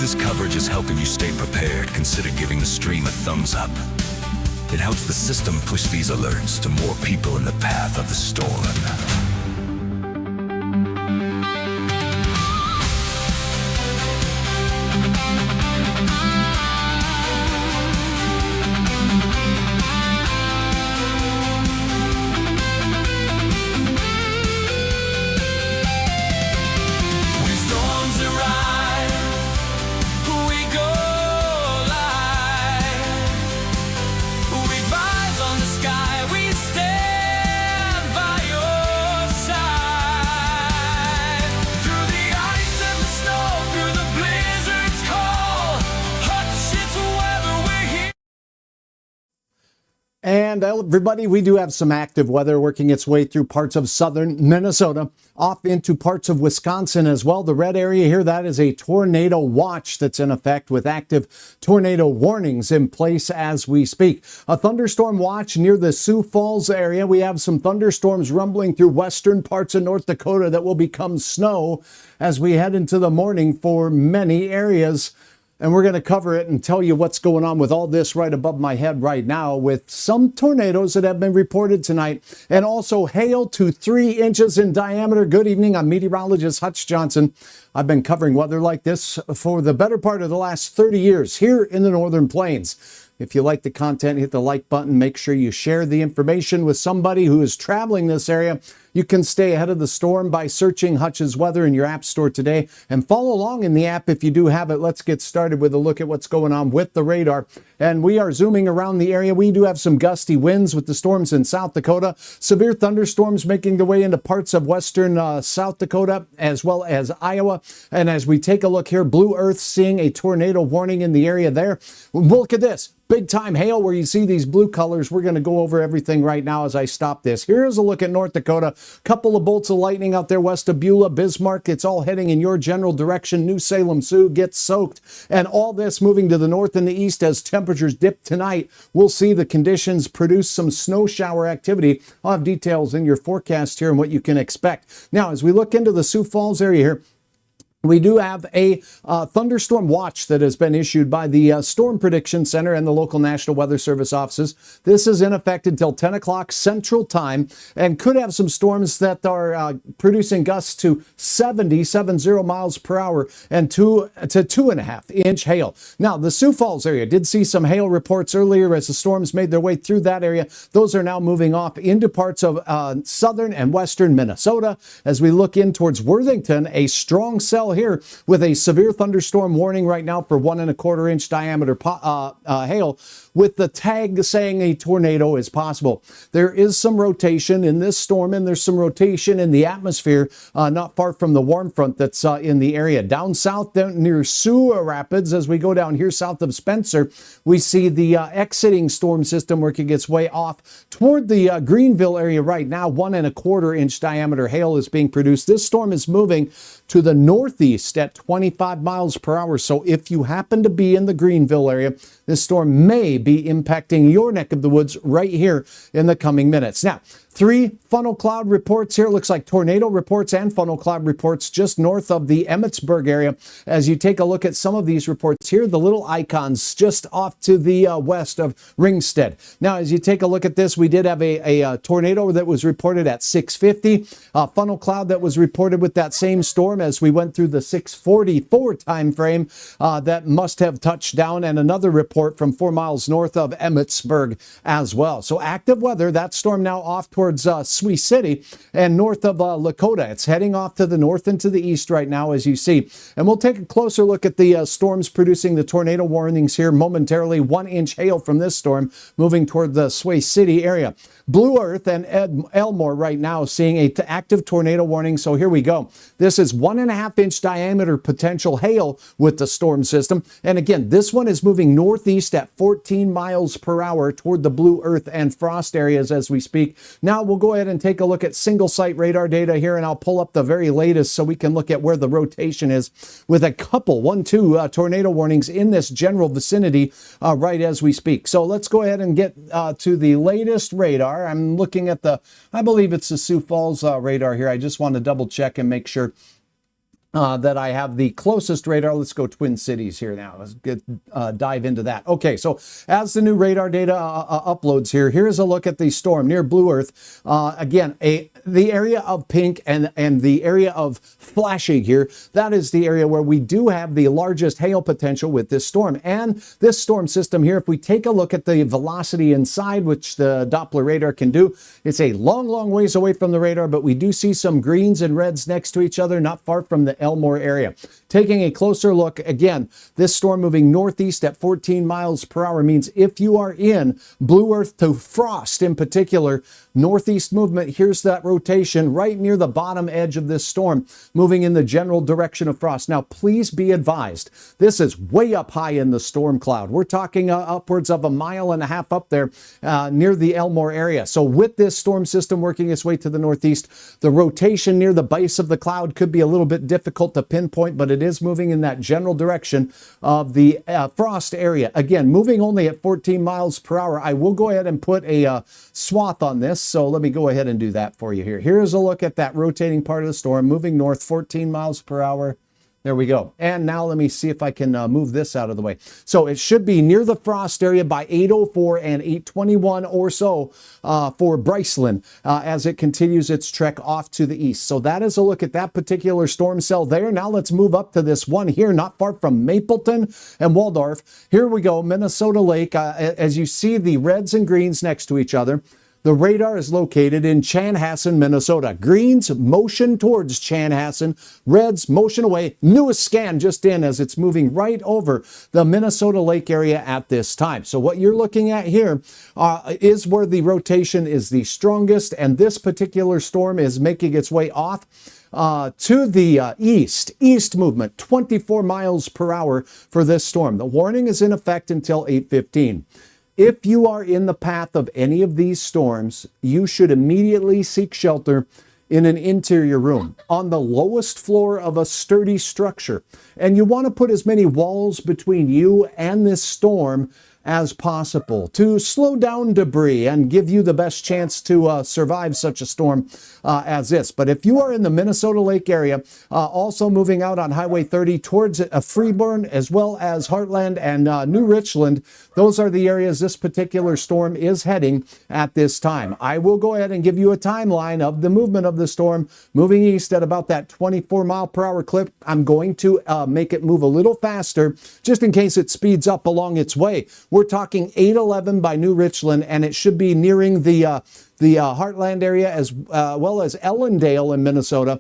this coverage is helping you stay prepared, consider giving the stream a thumbs up. It helps the system push these alerts to more people in the path of the storm. And everybody, we do have some active weather working its way through parts of southern Minnesota, off into parts of Wisconsin as well. The red area here, that is a tornado watch that's in effect with active tornado warnings in place as we speak. A thunderstorm watch near the Sioux Falls area. We have some thunderstorms rumbling through western parts of North Dakota that will become snow as we head into the morning for many areas. And we're going to cover it and tell you what's going on with all this right above my head right now, with some tornadoes that have been reported tonight, and also hail to 3 inches in diameter. Good evening. I'm meteorologist Hutch Johnson. I've been covering weather like this for the better part of the last 30 years here in the Northern Plains. If you like the content, hit the like button. Make sure you share the information with somebody who is traveling this area. You can stay ahead of the storm by searching Hutch's Weather in your app store today, and follow along in the app if you do have it. Let's get started with a look at what's going on with the radar. And we are zooming around the area. We do have some gusty winds with the storms in South Dakota. Severe thunderstorms making their way into parts of western South Dakota as well as Iowa. And as we take a look here, Blue Earth seeing a tornado warning in the area there. Look at this. Big time hail where you see these blue colors. We're going to go over everything right now as I stop this. Here's a look at North Dakota. Couple of bolts of lightning out there west of Beulah, Bismarck. It's all heading in your general direction. New Salem, Sioux gets soaked. And all this moving to the north and the east as temperatures dip tonight. We'll see the conditions produce some snow shower activity. I'll have details in your forecast here and what you can expect. Now, as we look into the Sioux Falls area here, we do have a thunderstorm watch that has been issued by the Storm Prediction Center and the local National Weather Service offices. This is in effect until 10 o'clock Central Time and could have some storms that are producing gusts to 70 miles per hour and 2 to 2.5 inch hail. Now, the Sioux Falls area did see some hail reports earlier as the storms made their way through that area. Those are now moving off into parts of southern and western Minnesota. As we look in towards Worthington, a strong cell here with a severe thunderstorm warning right now for 1.25 inch diameter hail, with the tag saying a tornado is possible. There is some rotation in this storm, and there's some rotation in the atmosphere not far from the warm front that's in the area. Down south near Sioux Rapids, as we go down here south of Spencer, we see the exiting storm system working its way off toward the Greenville area right now. 1.25 inch diameter hail is being produced. This storm is moving to the northeast at 25 miles per hour. So if you happen to be in the Greenville area, this storm may be impacting your neck of the woods right here in the coming minutes. Now, 3 funnel cloud reports here. Looks like tornado reports and funnel cloud reports just north of the Emmetsburg area. As you take a look at some of these reports here, the little icons just off to the west of Ringstead. Now, as you take a look at this, we did have a tornado that was reported at 6:50. Funnel cloud that was reported with that same storm as we went through the 6:44 time frame that must have touched down, and another report from 4 miles north of Emmetsburg as well. So active weather. That storm now off towards Sioux City and north of Lakota. It's heading off to the north and to the east right now, as you see. And we'll take a closer look at the storms producing the tornado warnings here momentarily. 1 inch hail from this storm moving toward the Sioux City area. Blue Earth and Elmore right now seeing a active tornado warning. So here we go. This is 1.5 inch diameter potential hail with the storm system. And again, this one is moving northeast at 14 miles per hour toward the Blue Earth and Frost areas as we speak. Now we'll go ahead and take a look at single site radar data here, and I'll pull up the very latest so we can look at where the rotation is with a couple, 1-2 tornado warnings in this general vicinity right as we speak. So let's go ahead and get to the latest radar. I'm looking at I believe it's the Sioux Falls radar here. I just want to double check and make sure that I have the closest radar. Let's go Twin Cities here now. Let's dive into that. Okay, so as the new radar data uploads here, here's a look at the storm near Blue Earth. Again, the area of pink and the area of flashing here, that is the area where we do have the largest hail potential with this storm. And this storm system here, if we take a look at the velocity inside, which the Doppler radar can do, it's a long, long ways away from the radar, but we do see some greens and reds next to each other, not far from the Elmore area. Taking a closer look, again, this storm moving northeast at 14 miles per hour means if you are in Blue Earth to Frost in particular, northeast movement, here's that rotation right near the bottom edge of this storm, moving in the general direction of Frost. Now, please be advised, this is way up high in the storm cloud. We're talking upwards of 1.5 miles up there near the Elmore area. So with this storm system working its way to the northeast, the rotation near the base of the cloud could be a little bit difficult to pinpoint, but it is moving in that general direction of the Frost area. Again, moving only at 14 miles per hour. I will go ahead and put a swath on this. So let me go ahead and do that for you here. Here's a look at that rotating part of the storm, moving north 14 miles per hour. There we go. And now let me see if I can move this out of the way. So it should be near the Frost area by 8:04 and 8:21 or so for Bryceland as it continues its trek off to the east. So that is a look at that particular storm cell there. Now let's move up to this one here, not far from Mapleton and Waldorf. Here we go, Minnesota Lake. As you see the reds and greens next to each other, the radar is located in Chanhassen, Minnesota. Greens motion towards Chanhassen, reds motion away. Newest scan just in as it's moving right over the Minnesota Lake area at this time. So what you're looking at here is where the rotation is the strongest, and this particular storm is making its way off to the east movement, 24 miles per hour for this storm. The warning is in effect until 8:15. If you are in the path of any of these storms, you should immediately seek shelter in an interior room on the lowest floor of a sturdy structure. And you want to put as many walls between you and this storm as possible to slow down debris and give you the best chance to survive such a storm as this. But if you are in the Minnesota Lake area, also moving out on Highway 30 towards Freeborn as well as Heartland and New Richland, those are the areas this particular storm is heading at this time. I will go ahead and give you a timeline of the movement of the storm moving east at about that 24 mile per hour clip. I'm going to make it move a little faster just in case it speeds up along its way. We're talking 8:11 by New Richland, and it should be nearing the Heartland area as well as Ellendale in Minnesota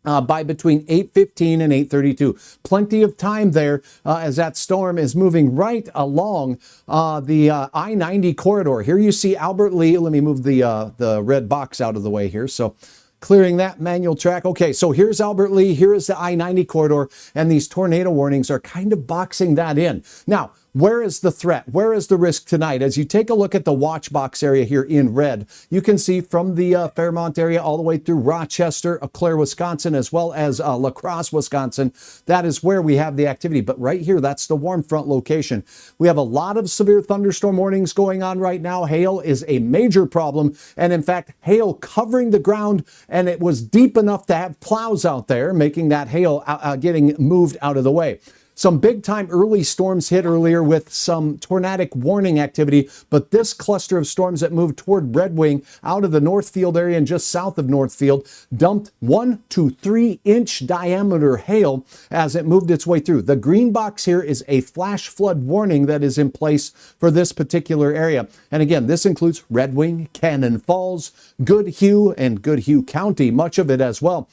by between 8:15 and 8:32. Plenty of time there as that storm is moving right along the I-90 corridor. Here you see Albert Lee. Let me move the red box out of the way here. So clearing that manual track. Okay, so here's Albert Lee. Here is the I-90 corridor, and these tornado warnings are kind of boxing that in. Now, where is the threat? Where is the risk tonight? As you take a look at the watch box area here in red, you can see from the Fairmont area all the way through Rochester, Eau Claire, Wisconsin, as well as La Crosse, Wisconsin. That is where we have the activity. But right here, that's the warm front location. We have a lot of severe thunderstorm warnings going on right now. Hail is a major problem. And in fact, hail covering the ground, and it was deep enough to have plows out there, making that hail getting moved out of the way. Some big time early storms hit earlier with some tornadic warning activity, but this cluster of storms that moved toward Red Wing out of the Northfield area and just south of Northfield dumped 1 to 3 inch diameter hail as it moved its way through. The green box here is a flash flood warning that is in place for this particular area. And again, this includes Red Wing, Cannon Falls, Goodhue, and Goodhue County, much of it as well.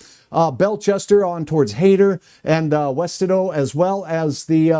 Belchester on towards Hayter and Westedo, as well as the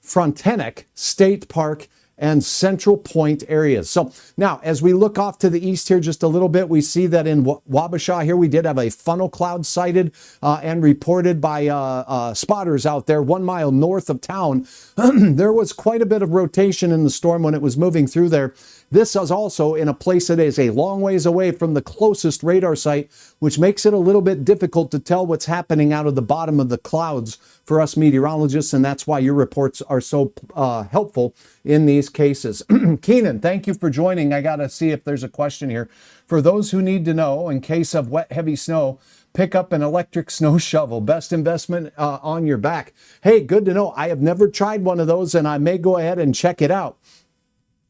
Frontenac State Park and Central Point areas. So now, as we look off to the east here just a little bit, we see that in Wabasha here, we did have a funnel cloud sighted and reported by spotters out there 1 mile north of town. There was quite a bit of rotation in the storm when it was moving through there. This is also in a place that is a long ways away from the closest radar site, which makes it a little bit difficult to tell what's happening out of the bottom of the clouds for us meteorologists, and that's why your reports are so helpful in these cases. Keenan, thank you for joining. I got to see if there's a question here. For those who need to know, in case of wet, heavy snow, pick up an electric snow shovel. Best investment on your back. Hey, good to know. I have never tried one of those, and I may go ahead and check it out.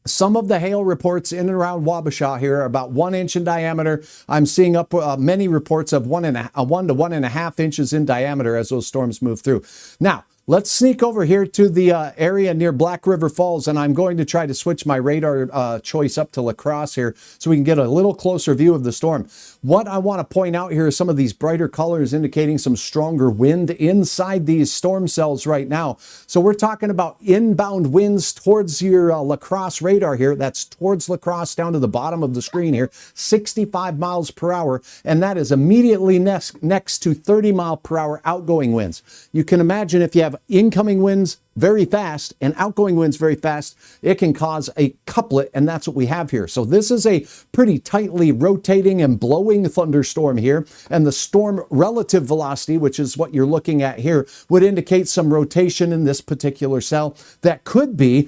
Some of the hail reports in and around Wabasha here are about 1 inch in diameter. I'm seeing up many reports of 1 to 1.5 inches in diameter as those storms move through. Now, let's sneak over here to the area near Black River Falls, and I'm going to try to switch my radar choice up to La Crosse here so we can get a little closer view of the storm. What I want to point out here is some of these brighter colors indicating some stronger wind inside these storm cells right now. So we're talking about inbound winds towards your La Crosse radar here. That's towards La Crosse down to the bottom of the screen here, 65 miles per hour, and that is immediately next to 30 mile per hour outgoing winds. You can imagine if you have incoming winds very fast and outgoing winds very fast, it can cause a couplet, and that's what we have here. So this is a pretty tightly rotating and blowing thunderstorm here, and the storm relative velocity, which is what you're looking at here, would indicate some rotation in this particular cell that could be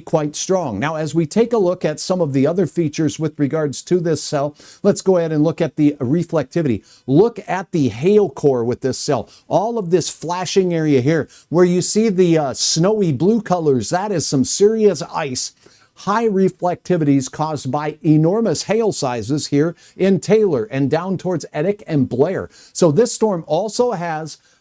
quite strong. Now, as we take a look at some of the other features with regards to this cell, let's go ahead and look at the reflectivity. Look at the hail core with this cell. All of this flashing area here, where you see the snowy blue colors, that is some serious ice. High reflectivities caused by enormous hail sizes here in Taylor and down towards Ettic and Blair. So this storm also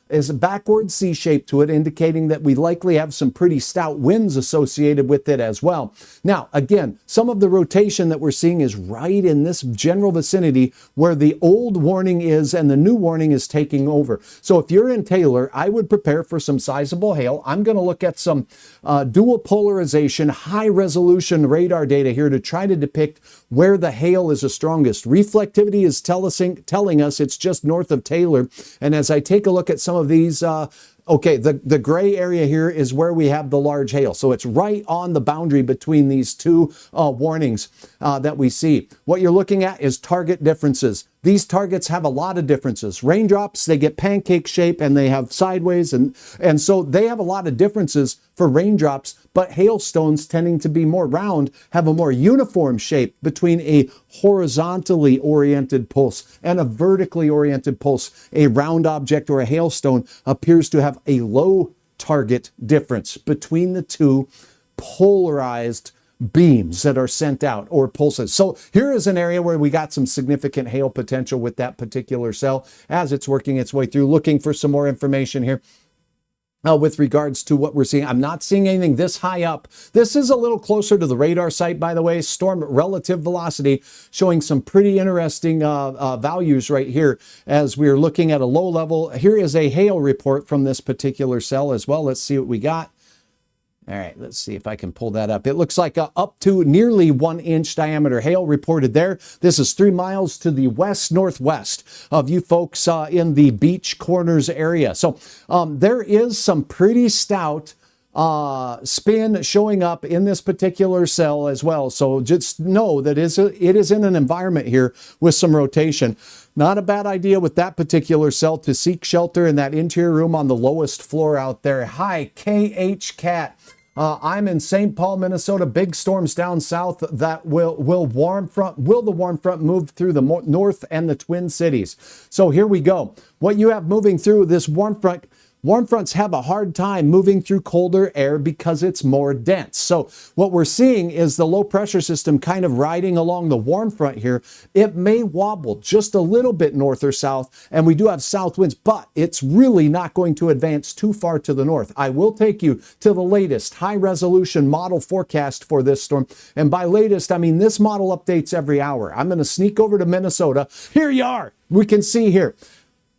is a backward C shape to it, indicating that we likely have some pretty stout winds associated with it as well. Now, again, some of the rotation that we're seeing is right in this general vicinity where the old warning is and the new warning is taking over. So if you're in Taylor, I would prepare for some sizable hail. I'm going to look at some dual polarization, high resolution radar data here to try to depict where the hail is the strongest. Reflectivity is telling us it's just north of Taylor. And as I take a look at some of these, okay, the gray area here is where we have the large hail. So it's right on the boundary between these two warnings that we see. What you're looking at is target differences. These targets have a lot of differences. Raindrops, they get pancake shape and they have sideways, and so they have a lot of differences for raindrops, but hailstones tending to be more round have a more uniform shape between a horizontally oriented pulse and a vertically oriented pulse. A round object or a hailstone appears to have a low target difference between the two polarized beams that are sent out or pulses. So here is an area where we got some significant hail potential with that particular cell as it's working its way through. Looking for some more information here with regards to what we're seeing. I'm not seeing anything this high up. This is a little closer to the radar site, by the way. Storm relative velocity showing some pretty interesting values right here as we're looking at a low level. Here is a hail report from this particular cell as well. Let's see what we got. All right, let's see if I can pull that up. It looks like up to nearly 1 inch diameter hail reported there. This is 3 miles to the west-northwest of you folks in the Beach Corners area. So there is some pretty stout spin showing up in this particular cell as well. So just know that it is in an environment here with some rotation. Not a bad idea with that particular cell to seek shelter in that interior room on the lowest floor out there. Hi, KH Cat. I'm in St. Paul, Minnesota. Big storms down south that will the warm front move through the north and the Twin Cities. So here we go. What you have moving through this warm front. Warm fronts have a hard time moving through colder air because it's more dense. So what we're seeing is the low pressure system kind of riding along the warm front here. It may wobble just a little bit north or south, and we do have south winds, but it's really not going to advance too far to the north. I will take you to the latest high resolution model forecast for this storm. And by latest, I mean this model updates every hour. I'm going to sneak over to Minnesota. Here you are. We can see here.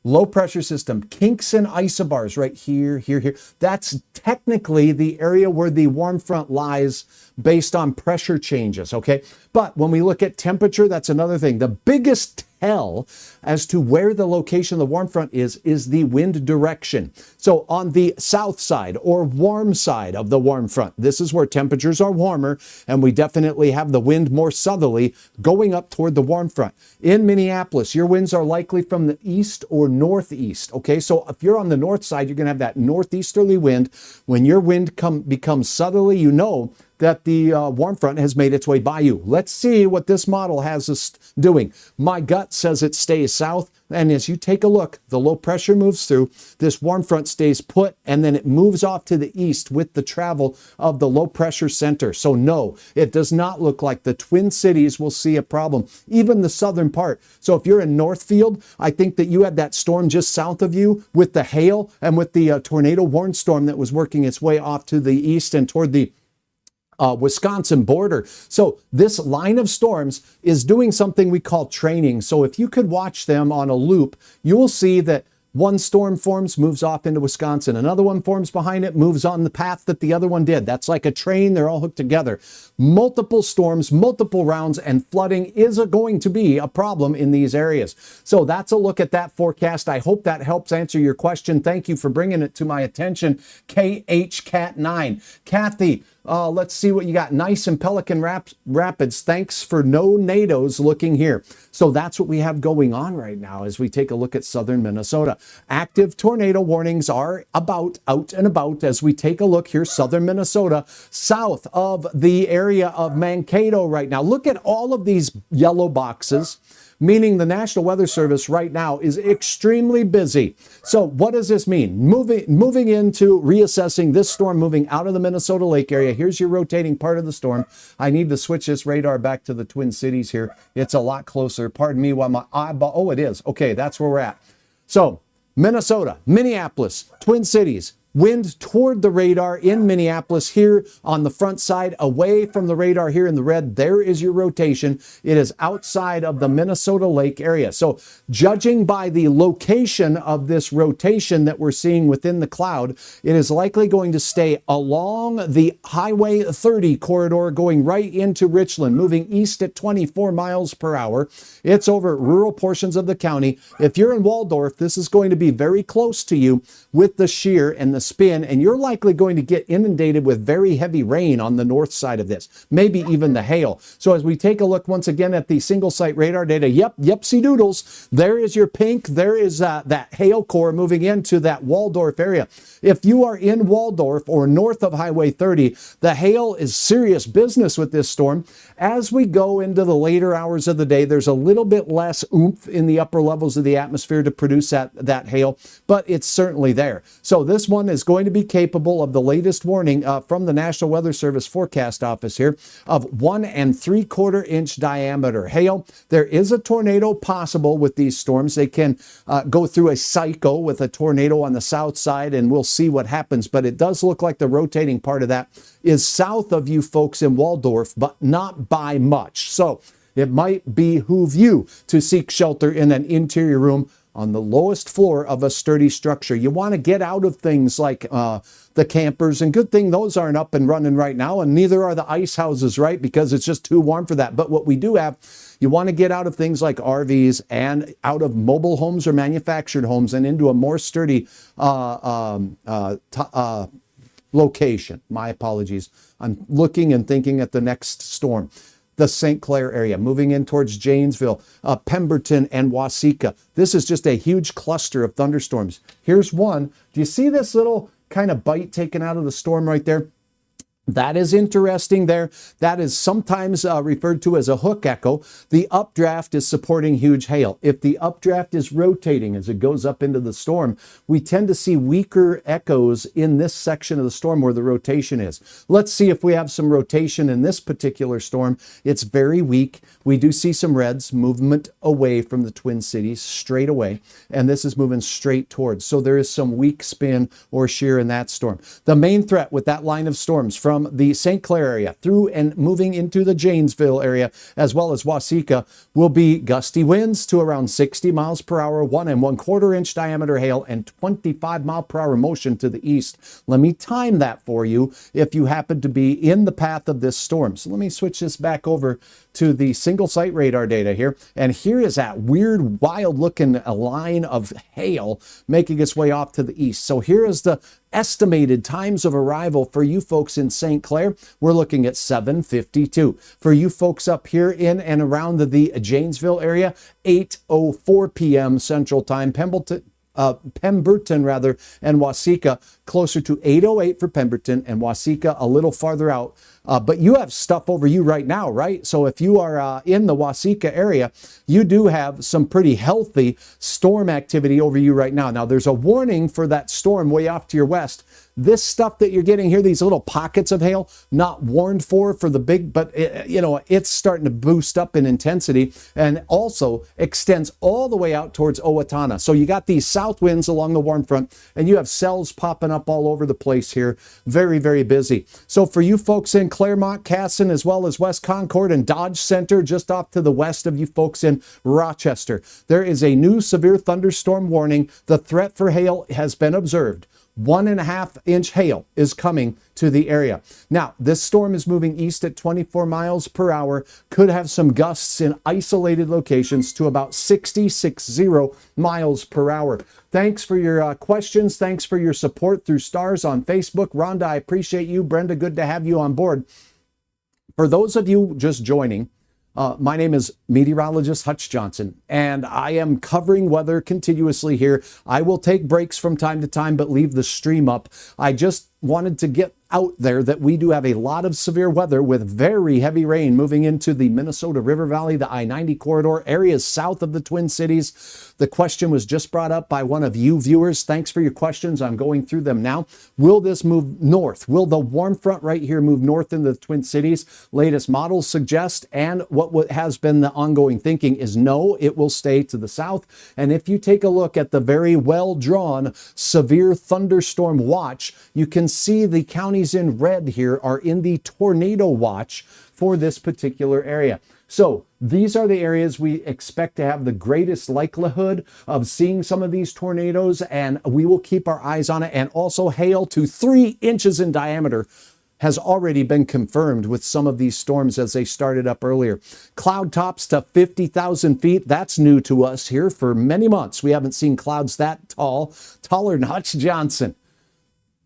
Low pressure system, kinks and isobars right here, here. That's technically the area where the warm front lies based on pressure changes, okay? But when we look at temperature, that's another thing. The biggest tell as to where the location of the warm front is the wind direction. So on the south side or warm side of the warm front, this is where temperatures are warmer, and we definitely have the wind more southerly going up toward the warm front. In Minneapolis, your winds are likely from the east or northeast, okay? So if you're on the north side, you're gonna have that northeasterly wind. When your wind becomes southerly, you know that the warm front has made its way by you. Let's see what this model has us doing. My gut says it stays south. And as you take a look, the low pressure moves through, this warm front stays put, and then it moves off to the east with the travel of the low pressure center. So no, it does not look like the Twin Cities will see a problem, even the southern part. So if you're in Northfield, I think that you had that storm just south of you with the hail and with the tornado warning storm that was working its way off to the east and toward the Wisconsin border. So this line of storms is doing something we call training. So if you could watch them on a loop, you will see that one storm forms, moves off into Wisconsin. Another one forms behind it, moves on the path that the other one did. That's like a train. They're all hooked together. Multiple storms, multiple rounds, and flooding is going to be a problem in these areas. So that's a look at that forecast. I hope that helps answer your question. Thank you for bringing it to my attention. KHCat9. Kathy, let's see what you got. Nice in Pelican Rapids. Thanks for no NATOs looking here. So that's what we have going on right now as we take a look at southern Minnesota. Active tornado warnings are out and about as we take a look here, southern Minnesota, south of the area of Mankato right now. Look at all of these yellow boxes, meaning the National Weather Service right now is extremely busy. So what does this mean? Moving into reassessing this storm, moving out of the Minnesota Lake area. Here's your rotating part of the storm. I need to switch this radar back to the Twin Cities here. It's a lot closer. Pardon me while my eyeball, oh, it is. Okay, that's where we're at. So Minnesota, Minneapolis, Twin Cities, wind toward the radar in Minneapolis here on the front side, away from the radar here in the red. There is your rotation. It is outside of the Minnesota Lake area. So judging by the location of this rotation that we're seeing within the cloud, it is likely going to stay along the Highway 30 corridor going right into Richland, moving east at 24 miles per hour. It's over rural portions of the county. If you're in Waldorf, this is going to be very close to you with the shear and the spin, and you're likely going to get inundated with very heavy rain on the north side of this, maybe even the hail. So as we take a look once again at the single site radar data, yepsy doodles, there is your pink, there is that hail core moving into that Waldorf area. If you are in Waldorf or north of Highway 30, the hail is serious business with this storm. As we go into the later hours of the day, there's a little bit less oomph in the upper levels of the atmosphere to produce that hail, but it's certainly there. So this one is going to be capable of the latest warning from the National Weather Service Forecast Office here of 1 3/4 inch diameter hail. There is a tornado possible with these storms. They can go through a cycle with a tornado on the south side, and we'll see what happens. But it does look like the rotating part of that is south of you folks in Waldorf, but not by much. So it might behoove you to seek shelter in an interior room on the lowest floor of a sturdy structure. You want to get out of things like the campers, and good thing those aren't up and running right now, and neither are the ice houses, right? Because it's just too warm for that. But what we do have, you want to get out of things like RVs and out of mobile homes or manufactured homes and into a more sturdy location. My apologies. I'm looking and thinking at the next storm. The St. Clair area, moving in towards Janesville, Pemberton, and Waseca. This is just a huge cluster of thunderstorms. Here's one. Do you see this little kind of bite taken out of the storm right there? That is interesting there. That is sometimes referred to as a hook echo. The updraft is supporting huge hail. If the updraft is rotating as it goes up into the storm, we tend to see weaker echoes in this section of the storm where the rotation is. Let's see if we have some rotation in this particular storm. It's very weak. We do see some reds, movement away from the Twin Cities, straight away, and this is moving straight towards. So there is some weak spin or shear in that storm. The main threat with that line of storms from the St. Clair area through and moving into the Janesville area, as well as Waseca, will be gusty winds to around 60 miles per hour, 1 1/4 inch diameter hail, and 25 mile per hour motion to the east. Let me time that for you if you happen to be in the path of this storm. So let me switch this back over to the single site radar data here. And here is that weird, wild looking line of hail making its way off to the east. So here is the estimated times of arrival for you folks in St. Clair. We're looking at 7:52. For you folks up here in and around the Janesville area, 8:04 p.m. Central Time. Pemberton rather, and Waseca, closer to 808 for Pemberton and Waseca a little farther out. But you have stuff over you right now, right? So if you are in the Waseca area, you do have some pretty healthy storm activity over you right now. Now, there's a warning for that storm way off to your west. This stuff that you're getting here, these little pockets of hail, not warned for the big, but it's starting to boost up in intensity and also extends all the way out towards Owatonna. So you got these south winds along the warm front and you have cells popping up all over the place here. Very, very busy. So for you folks in Claremont, Casson, as well as West Concord and Dodge Center, just off to the west of you folks in Rochester, there is a new severe thunderstorm warning. The threat for hail has been observed. 1.5-inch hail is coming to the area. Now, this storm is moving east at 24 miles per hour, could have some gusts in isolated locations to about 60 miles per hour. Thanks for your questions. Thanks for your support through stars on Facebook. Rhonda, I appreciate you. Brenda, good to have you on board. For those of you just joining, my name is meteorologist Hutch Johnson, and I am covering weather continuously here. I will take breaks from time to time, but leave the stream up. I just wanted to get out there that we do have a lot of severe weather with very heavy rain moving into the Minnesota River Valley, the I-90 corridor, areas south of the Twin Cities. The question was just brought up by one of you viewers. Thanks for your questions. I'm going through them now. Will this move north? Will the warm front right here move north into the Twin Cities? Latest models suggest, and what has been the ongoing thinking is no, it will stay to the south. And if you take a look at the very well-drawn severe thunderstorm watch, you can see the counties in red here are in the tornado watch for this particular area. So these are the areas we expect to have the greatest likelihood of seeing some of these tornadoes, and we will keep our eyes on it. And also hail to 3 inches in diameter has already been confirmed with some of these storms as they started up earlier. Cloud tops to 50,000 feet. That's new to us here for many months. We haven't seen clouds that tall, taller than Hutch Johnson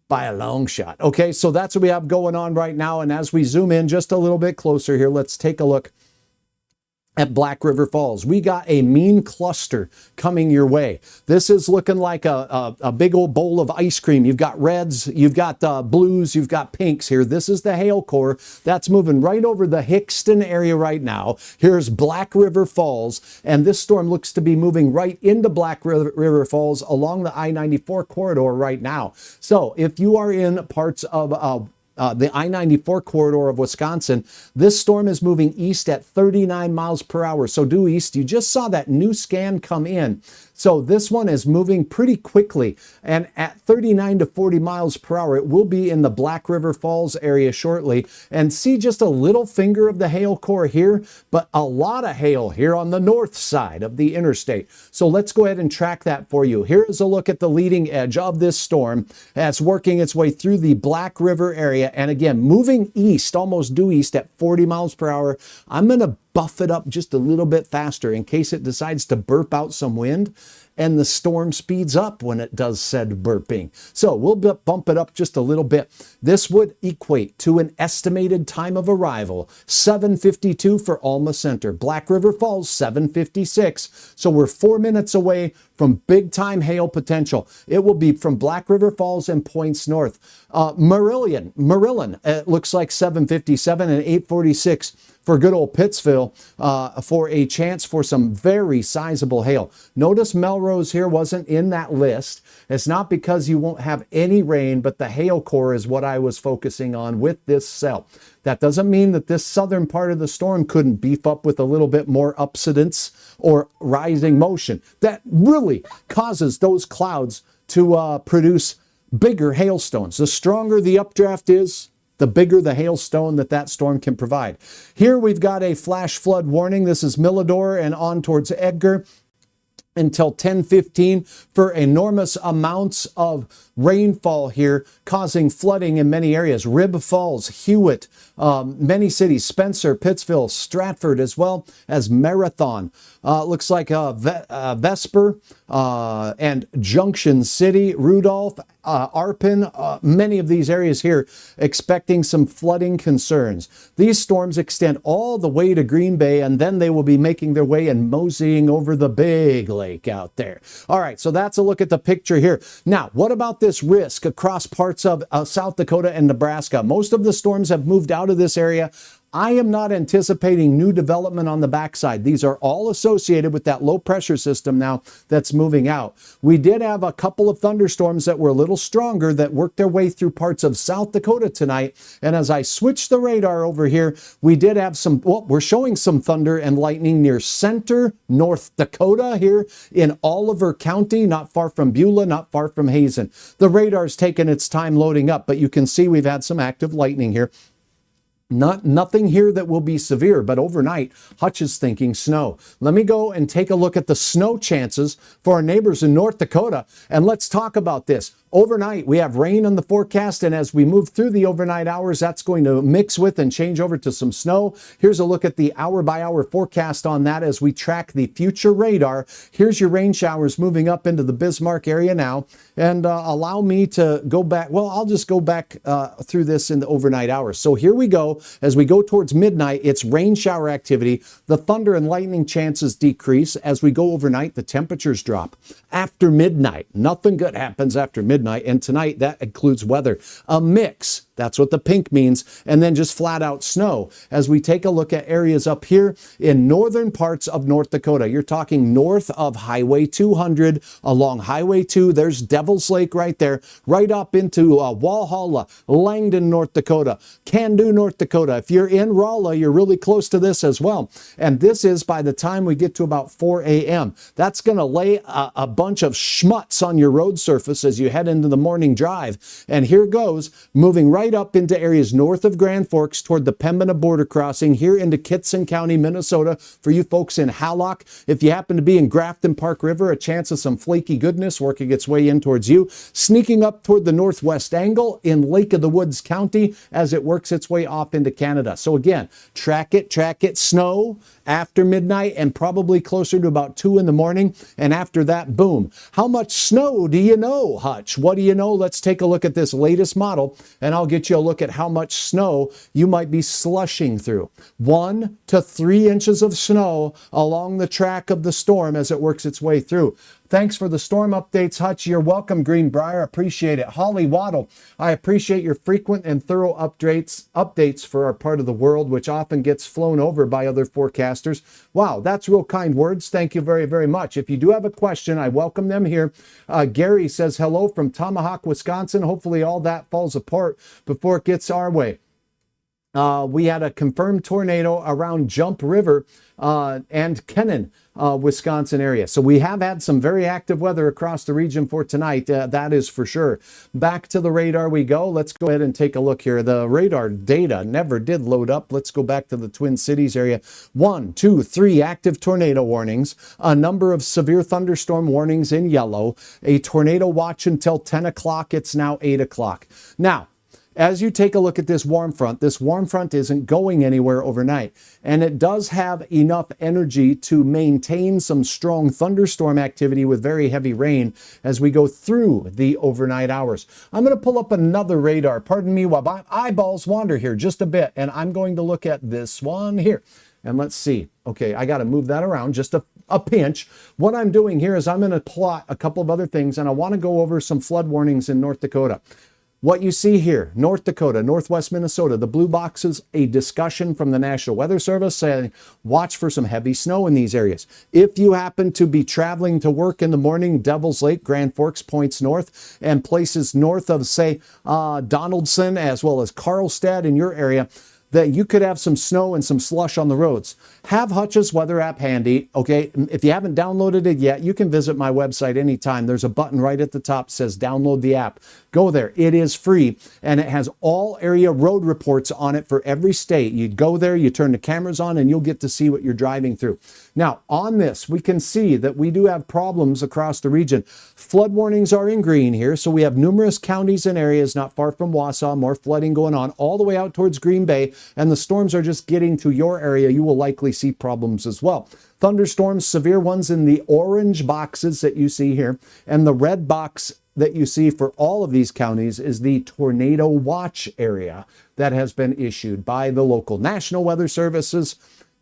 by a long shot. Okay, so that's what we have going on right now. And as we zoom in just a little bit closer here, let's take a look at Black River Falls. We got a mean cluster coming your way. This is looking like a big old bowl of ice cream. You've got reds, you've got blues, you've got pinks here. This is the hail core that's moving right over the Hickston area right now. Here's Black River Falls, and this storm looks to be moving right into Black River Falls along the I-94 corridor right now. So if you are in parts of the I-94 corridor of Wisconsin, this storm is moving east at 39 miles per hour. So due east, you just saw that new scan come in. So this one is moving pretty quickly, and at 39 to 40 miles per hour, it will be in the Black River Falls area shortly. And see just a little finger of the hail core here, but a lot of hail here on the north side of the interstate. So let's go ahead and track that for you. Here is a look at the leading edge of this storm as working its way through the Black River area. And again, moving east, almost due east at 40 miles per hour. I'm going to buff it up just a little bit faster in case it decides to burp out some wind and the storm speeds up when it does said burping. So we'll bump it up just a little bit. This would equate to an estimated time of arrival, 7:52 for Alma Center. Black River Falls, 7:56. So we're 4 minutes away from big time hail potential. It will be from Black River Falls and points north. Marilyn, it looks like 7:57 and 8:46 for good old Pittsville for a chance for some very sizable hail. Notice Melrose here wasn't in that list. It's not because you won't have any rain, but the hail core is what I was focusing on with this cell. That doesn't mean that this southern part of the storm couldn't beef up with a little bit more upsidence or rising motion. That really causes those clouds to produce bigger hailstones. The stronger the updraft is, the bigger the hailstone that storm can provide. Here we've got a flash flood warning. This is Millador and on towards Edgar until 10:15 for enormous amounts of rainfall here causing flooding in many areas. Rib Falls, Hewitt, many cities, Spencer, Pittsville, Stratford, as well as Marathon. Looks like Vesper and Junction City, Rudolph, Arpin, many of these areas here expecting some flooding concerns. These storms extend all the way to Green Bay, and then they will be making their way and moseying over the big lake out there. All right, so that's a look at the picture here. Now, what about this risk across parts of South Dakota and Nebraska? Most of the storms have moved out of this area. I am not anticipating new development on the backside. These are all associated with that low pressure system now that's moving out. We did have a couple of thunderstorms that were a little stronger that worked their way through parts of South Dakota tonight. And as I switch the radar over here, we did have some, well, we're showing some thunder and lightning near Center, North Dakota here in Oliver County, not far from Beulah, not far from Hazen. The radar's taken its time loading up, but you can see we've had some active lightning here. Nothing here that will be severe, but overnight, Hutch is thinking snow. Let me go and take a look at the snow chances for our neighbors in North Dakota, and let's talk about this. Overnight, we have rain on the forecast, and as we move through the overnight hours, that's going to mix with and change over to some snow. Here's a look at the hour-by-hour forecast on that as we track the future radar. Here's your rain showers moving up into the Bismarck area now, and allow me to go back. Well, I'll just go back through this in the overnight hours. So here we go. As we go towards midnight, it's rain shower activity. The thunder and lightning chances decrease. As we go overnight, the temperatures drop. After midnight, nothing good happens after midnight. And tonight, that includes weather. A mix. That's what the pink means. And then just flat out snow. As we take a look at areas up here in northern parts of North Dakota, you're talking north of Highway 200, along Highway 2. There's Devil's Lake right there, right up into Walhalla, Langdon, North Dakota, Candu, North Dakota. If you're in Rolla, you're really close to this as well. And this is by the time we get to about 4 a.m. That's going to lay a bunch of schmutz on your road surface as you head into the morning drive. And here goes, moving right up into areas north of Grand Forks toward the Pembina border crossing, here into Kitson County, Minnesota. For you folks in Hallock, if you happen to be in Grafton Park River, a chance of some flaky goodness working its way in towards you. Sneaking up toward the northwest angle in Lake of the Woods County as it works its way off into Canada. So again, track it, snow after midnight and probably closer to about 2 in the morning. And after that, boom. How much snow do you know, Hutch? What do you know? Let's take a look at this latest model, and I'll get you a look at how much snow you might be slushing through. 1 to 3 inches of snow along the track of the storm as it works its way through. Thanks for the storm updates, Hutch. You're welcome, Greenbrier. Appreciate it. Holly Waddle, I appreciate your frequent and thorough updates for our part of the world, which often gets flown over by other forecasters. Wow, that's real kind words. Thank you very, very much. If you do have a question, I welcome them here. Gary says hello from Tomahawk, Wisconsin. Hopefully all that falls apart before it gets our way. We had a confirmed tornado around Jump River and Kennan, Wisconsin area. So we have had some very active weather across the region for tonight. That is for sure. Back to the radar we go. Let's go ahead and take a look here. The radar data never did load up. Let's go back to the Twin Cities area. 1, 2, 3 active tornado warnings. A number of severe thunderstorm warnings in yellow. A tornado watch until 10 o'clock. It's now 8 o'clock. Now, as you take a look at this warm front isn't going anywhere overnight, and it does have enough energy to maintain some strong thunderstorm activity with very heavy rain as we go through the overnight hours. I'm going to pull up another radar. Pardon me while my eyeballs wander here just a bit, and I'm going to look at this one here. And let's see. Okay, I got to move that around just a pinch. What I'm doing here is I'm going to plot a couple of other things, and I want to go over some flood warnings in North Dakota. What you see here, North Dakota, Northwest Minnesota, the blue boxes, a discussion from the National Weather Service saying, watch for some heavy snow in these areas. If you happen to be traveling to work in the morning, Devil's Lake, Grand Forks points north, and places north of, say, Donaldson, as well as Carlstad in your area, that you could have some snow and some slush on the roads. Have Hutch's weather app handy, okay? If you haven't downloaded it yet, you can visit my website anytime. There's a button right at the top that says download the app. Go there. It is free, and it has all area road reports on it for every state. You go there, you turn the cameras on, and you'll get to see what you're driving through. Now, on this, we can see that we do have problems across the region. Flood warnings are in green here, so we have numerous counties and areas not far from Wausau, more flooding going on all the way out towards Green Bay, and the storms are just getting to your area. You will likely see problems as well. Thunderstorms, severe ones in the orange boxes that you see here, and the red box that you see for all of these counties is the tornado watch area that has been issued by the local National Weather Services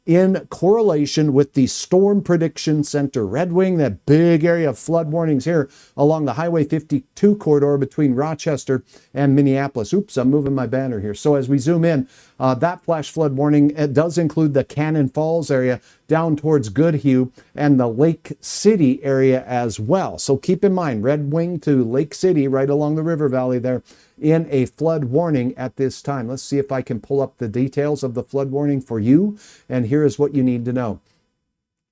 in correlation with the Storm Prediction Center. Red Wing, that big area of flood warnings here along the Highway 52 corridor between Rochester and Minneapolis. Oops, I'm moving my banner here. So as we zoom in, that flash flood warning, it does include the Cannon Falls area down towards Goodhue and the Lake City area as well. So keep in mind, Red Wing to Lake City, right along the river valley there, in a flood warning at this time. Let's see if I can pull up the details of the flood warning for you. And here is what you need to know.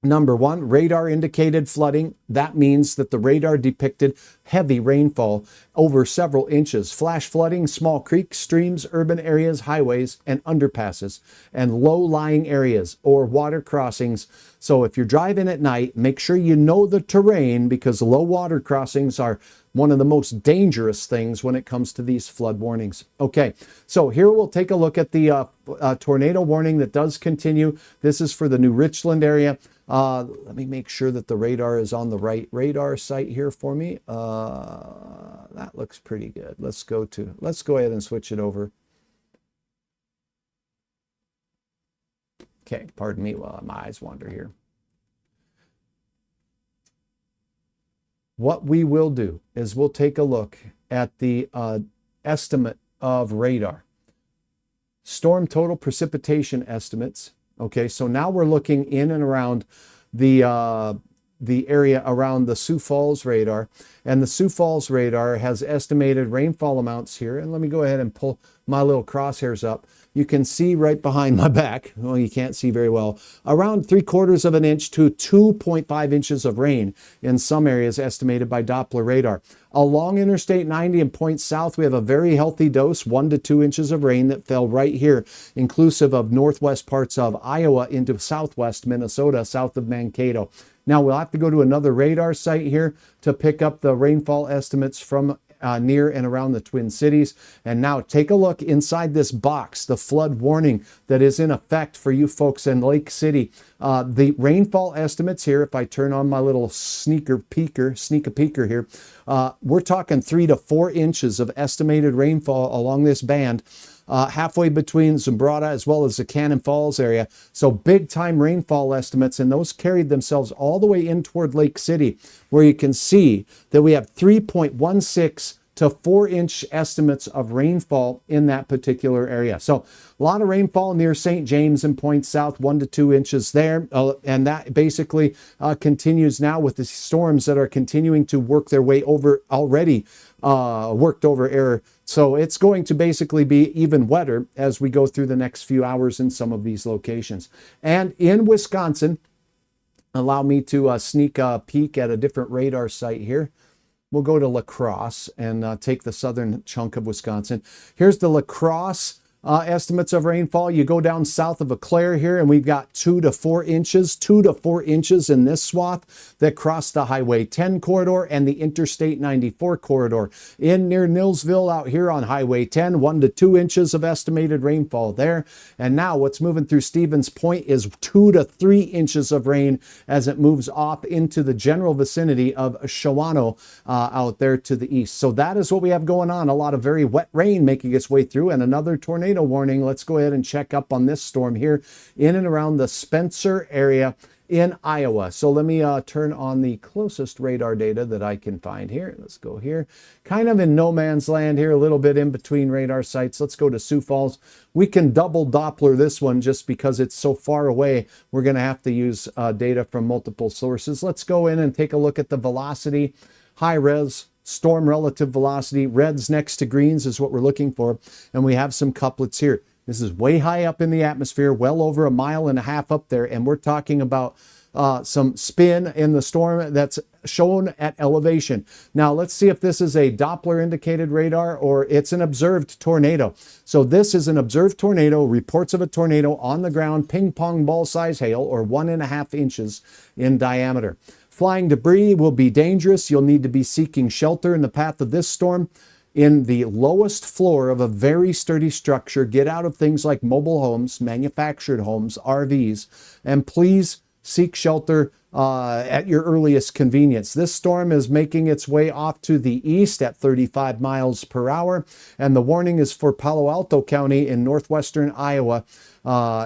Number one, radar indicated flooding. That means that the radar depicted heavy rainfall over several inches. Flash flooding, small creeks, streams, urban areas, highways, and underpasses, and low-lying areas or water crossings. So if you're driving at night, make sure you know the terrain, because low water crossings are one of the most dangerous things when it comes to these flood warnings. Okay, so here we'll take a look at the tornado warning that does continue. This is for the New Richland area. Let me make sure that the radar is on the right radar site here for me. That looks pretty good. Let's go ahead and switch it over. Okay, pardon me while my eyes wander here. What we will do is we'll take a look at the estimate of radar. Storm total precipitation estimates. Okay, so now we're looking in and around the area around the Sioux Falls radar. And the Sioux Falls radar has estimated rainfall amounts here. And let me go ahead and pull my little crosshairs up. You can see right behind my back, well, you can't see very well, around 3/4 of an inch to 2.5 inches of rain in some areas estimated by Doppler radar. Along Interstate 90 and points south, we have a very healthy dose, 1 to 2 inches of rain that fell right here, inclusive of northwest parts of Iowa into southwest Minnesota, south of Mankato. Now we'll have to go to another radar site here to pick up the rainfall estimates from near and around the Twin Cities. And now take a look inside this box, the flood warning that is in effect for you folks in Lake City. The rainfall estimates here, if I turn on my little sneak a peeker here, we're talking 3 to 4 inches of estimated rainfall along this band. Halfway between Zumbrata as well as the Cannon Falls area. So big time rainfall estimates, and those carried themselves all the way in toward Lake City, where you can see that we have 3.16 to 4-inch estimates of rainfall in that particular area. So a lot of rainfall near St. James and points south, 1 to 2 inches there. And that basically continues now with the storms that are continuing to work their way over already worked over air. So it's going to basically be even wetter as we go through the next few hours in some of these locations. And in Wisconsin, allow me to sneak a peek at a different radar site here. We'll go to La Crosse and take the southern chunk of Wisconsin. Here's the La Crosse estimates of rainfall. You go down south of Eau Claire here, and we've got 2 to 4 inches, 2 to 4 inches in this swath that cross the Highway 10 corridor and the Interstate 94 corridor. In near Nillsville out here on Highway 10, 1 to 2 inches of estimated rainfall there. And now what's moving through Stevens Point is 2 to 3 inches of rain as it moves off into the general vicinity of Shawano out there to the east. So that is what we have going on. A lot of very wet rain making its way through, and another tornado warning. Let's go ahead and check up on this storm here in and around the Spencer area in Iowa. So let me turn on the closest radar data that I can find here. Let's go here. Kind of in no man's land here, a little bit in between radar sites. Let's go to Sioux Falls. We can double Doppler this one just because it's so far away. We're going to have to use data from multiple sources. Let's go in and take a look at the velocity, high res, storm relative velocity. Reds next to greens is what we're looking for. And we have some couplets here. This is way high up in the atmosphere, well over 1.5 miles up there, and we're talking about some spin in the storm that's shown at elevation. Now let's see if this is a Doppler indicated radar or it's an observed tornado. So this is an observed tornado, reports of a tornado on the ground, ping pong ball size hail or 1.5 inches in diameter. Flying debris will be dangerous. You'll need to be seeking shelter in the path of this storm in the lowest floor of a very sturdy structure. Get out of things like mobile homes, manufactured homes, RVs, and please seek shelter at your earliest convenience. This storm is making its way off to the east at 35 miles per hour, and the warning is for Palo Alto County in northwestern Iowa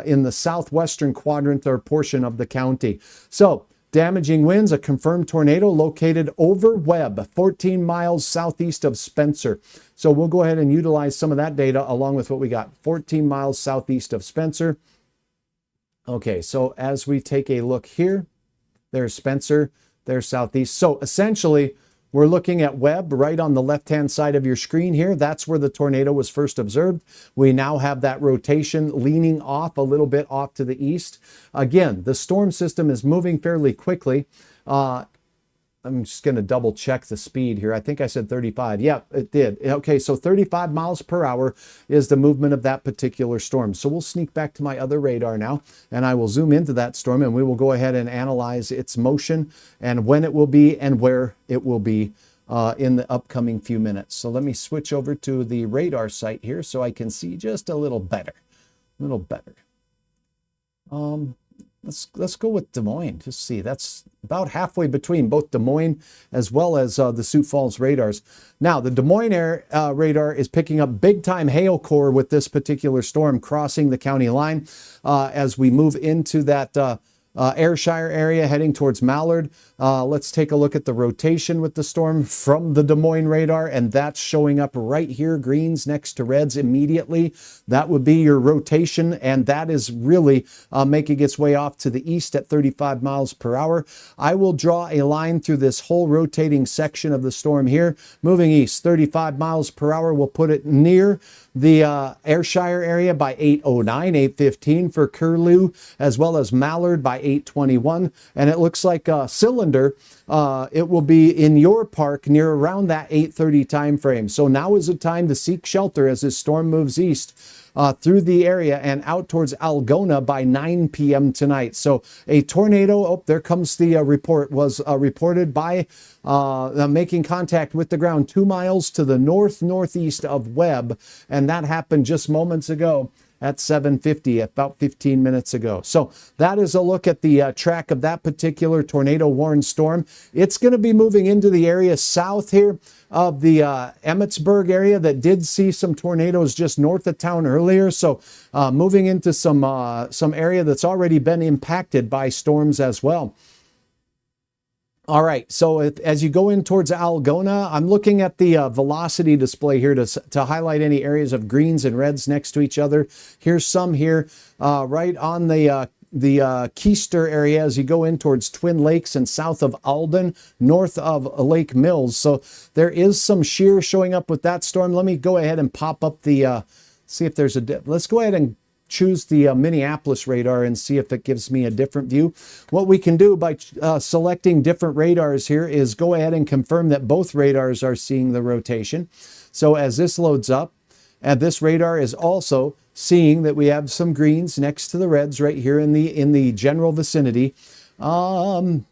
in the southwestern quadrant or portion of the county. So, damaging winds, a confirmed tornado located over Webb, 14 miles southeast of Spencer. So we'll go ahead and utilize some of that data along with what we got, 14 miles southeast of Spencer. Okay, so as we take a look here, there's Spencer, there's southeast. So essentially, we're looking at Webb right on the left-hand side of your screen here. That's where the tornado was first observed. We now have that rotation leaning off a little bit off to the east. Again, the storm system is moving fairly quickly. I'm just going to double check the speed here. I think I said 35. Yeah, it did. Okay, so 35 miles per hour is the movement of that particular storm. So we'll sneak back to my other radar now, and I will zoom into that storm, and we will go ahead and analyze its motion and when it will be and where it will be in the upcoming few minutes. So let me switch over to the radar site here so I can see just a little better. A little better. Let's go with Des Moines. Just see, that's about halfway between both Des Moines as well as the Sioux Falls radars. Now, the Des Moines radar is picking up big time hail core with this particular storm crossing the county line as we move into that Ayrshire area heading towards Mallard. Let's take a look at the rotation with the storm from the Des Moines radar, and that's showing up right here, greens next to reds immediately. That would be your rotation, and that is really making its way off to the east at 35 miles per hour. I will draw a line through this whole rotating section of the storm here, moving east 35 miles per hour. We'll put it near the Ayrshire area by 8:09, 8:15 for Curlew, as well as Mallard by 8:21. And it looks like Cylinder, it will be in your park near around that 8:30 time frame. So now is the time to seek shelter as this storm moves east through the area and out towards Algona by 9 p.m. tonight. So a tornado, oh, there comes the report, was reported by making contact with the ground 2 miles to the northeast of Webb, and that happened just moments ago at 7:50, about 15 minutes ago. So that is a look at the track of that particular tornado-warned storm. It's going to be moving into the area south here of the Emmetsburg area that did see some tornadoes just north of town earlier. So moving into some area that's already been impacted by storms as well. All right, so as you go in towards Algona, I'm looking at the velocity display here to highlight any areas of greens and reds next to each other. Here's some here right on the Keister area as you go in towards Twin Lakes and south of Alden, north of Lake Mills. So there is some shear showing up with that storm. Let me go ahead and pop up the, see if there's a, let's go ahead and choose the Minneapolis radar and see if it gives me a different view. What we can do by selecting different radars here is go ahead and confirm that both radars are seeing the rotation. So as this loads up, and this radar is also seeing that we have some greens next to the reds right here in the general vicinity. So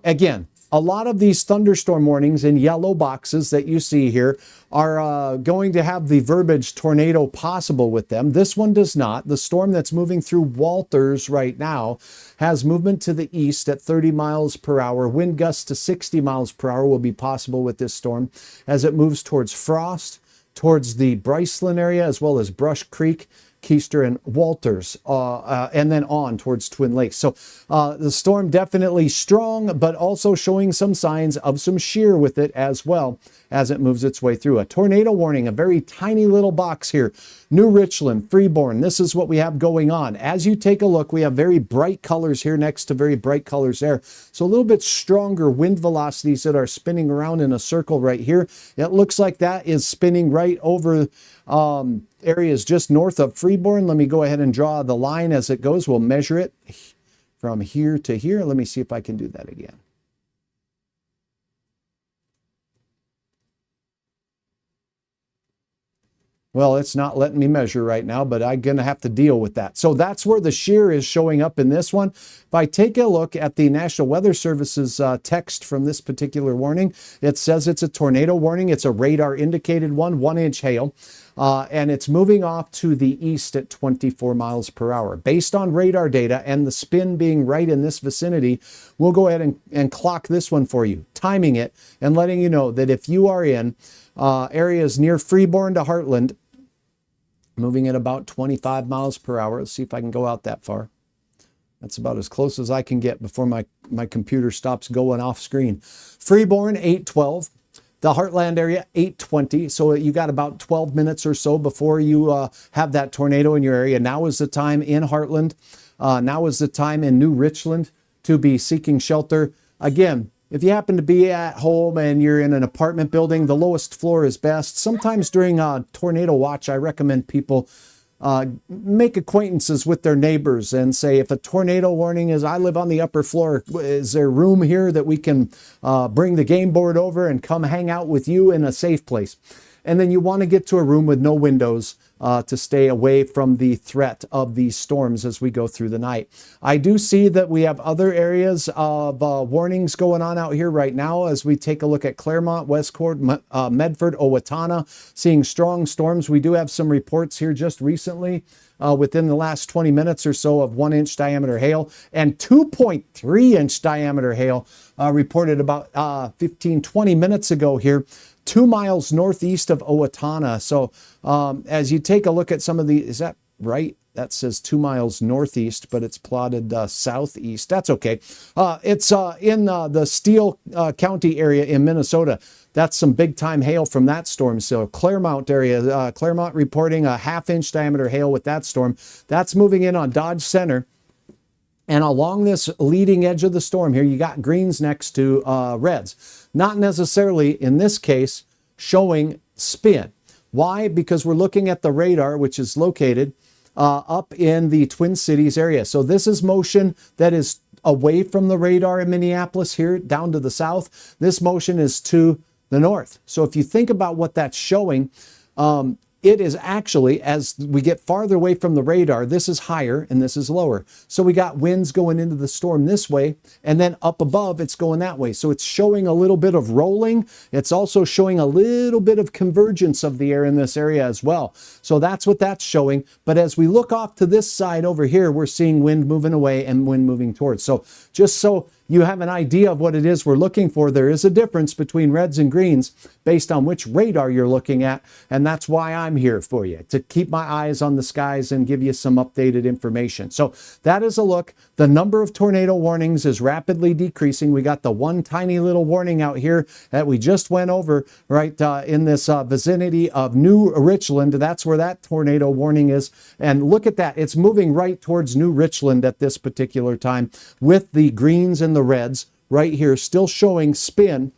again, a lot of these thunderstorm warnings in yellow boxes that you see here are going to have the verbiage tornado possible with them. This one does not. The storm that's moving through Walters right now has movement to the east at 30 miles per hour. Wind gusts to 60 miles per hour will be possible with this storm as it moves towards Frost, towards the Bryceland area, as well as Brush Creek, Keister, and Walters, and then on towards Twin Lakes. So the storm definitely strong, but also showing some signs of some shear with it as well as it moves its way through. A tornado warning, a very tiny little box here. New Richland, Freeborn, this is what we have going on. As you take a look, we have very bright colors here next to very bright colors there. So a little bit stronger wind velocities that are spinning around in a circle right here. It looks like that is spinning right over area is just north of Freeborn. Let me go ahead and draw the line as it goes. We'll measure it from here to here. Let me see if I can do that again. Well, it's not letting me measure right now, but I'm going to have to deal with that. So that's where the shear is showing up in this one. If I take a look at the National Weather Service's text from this particular warning, it says it's a tornado warning. It's a radar indicated one, 1-inch hail. And it's moving off to the east at 24 miles per hour. Based on radar data and the spin being right in this vicinity, we'll go ahead and clock this one for you, timing it and letting you know that if you are in areas near Freeborn to Heartland, moving at about 25 miles per hour. Let's see if I can go out that far. That's about as close as I can get before my computer stops going off screen. Freeborn, 812. The Heartland area, 820. So you got about 12 minutes or so before you have that tornado in your area. Now is the time in Heartland. Now is the time in New Richland to be seeking shelter. Again, if you happen to be at home and you're in an apartment building, the lowest floor is best. Sometimes during a tornado watch, I recommend people make acquaintances with their neighbors and say, if a tornado warning is, I live on the upper floor, is there room here that we can bring the game board over and come hang out with you in a safe place? And then you want to get to a room with no windows to stay away from the threat of these storms as we go through the night. I do see that we have other areas of warnings going on out here right now as we take a look at Claremont, Westcourt, Medford, Owatonna, seeing strong storms. We do have some reports here just recently within the last 20 minutes or so of 1-inch diameter hail and 2.3-inch diameter hail reported about 20 minutes ago here, 2 miles northeast of Owatonna. So as you take a look at some of the, is that right? That says 2 miles northeast, but it's plotted southeast. That's okay. It's in the Steele County area in Minnesota. That's some big time hail from that storm. So Claremont area, Claremont reporting a 1/2-inch diameter hail with that storm. That's moving in on Dodge Center. And along this leading edge of the storm here, you got greens next to reds. Not necessarily, in this case, showing spin. Why? Because we're looking at the radar, which is located up in the Twin Cities area. So this is motion that is away from the radar in Minneapolis here, down to the south. This motion is to the north. So if you think about what that's showing, it is actually, as we get farther away from the radar, this is higher and this is lower. So we got winds going into the storm this way, and then up above it's going that way. So it's showing a little bit of rolling. It's also showing a little bit of convergence of the air in this area as well. So that's what that's showing. But as we look off to this side over here, we're seeing wind moving away and wind moving towards. So just so you have an idea of what it is we're looking for, there is a difference between reds and greens based on which radar you're looking at, and that's why I'm here for you, to keep my eyes on the skies and give you some updated information. So that is a look. The number of tornado warnings is rapidly decreasing. We got the one tiny little warning out here that we just went over right in this vicinity of New Richland. That's where that tornado warning is. And look at that. It's moving right towards New Richland at this particular time with the greens and the reds right here still showing spin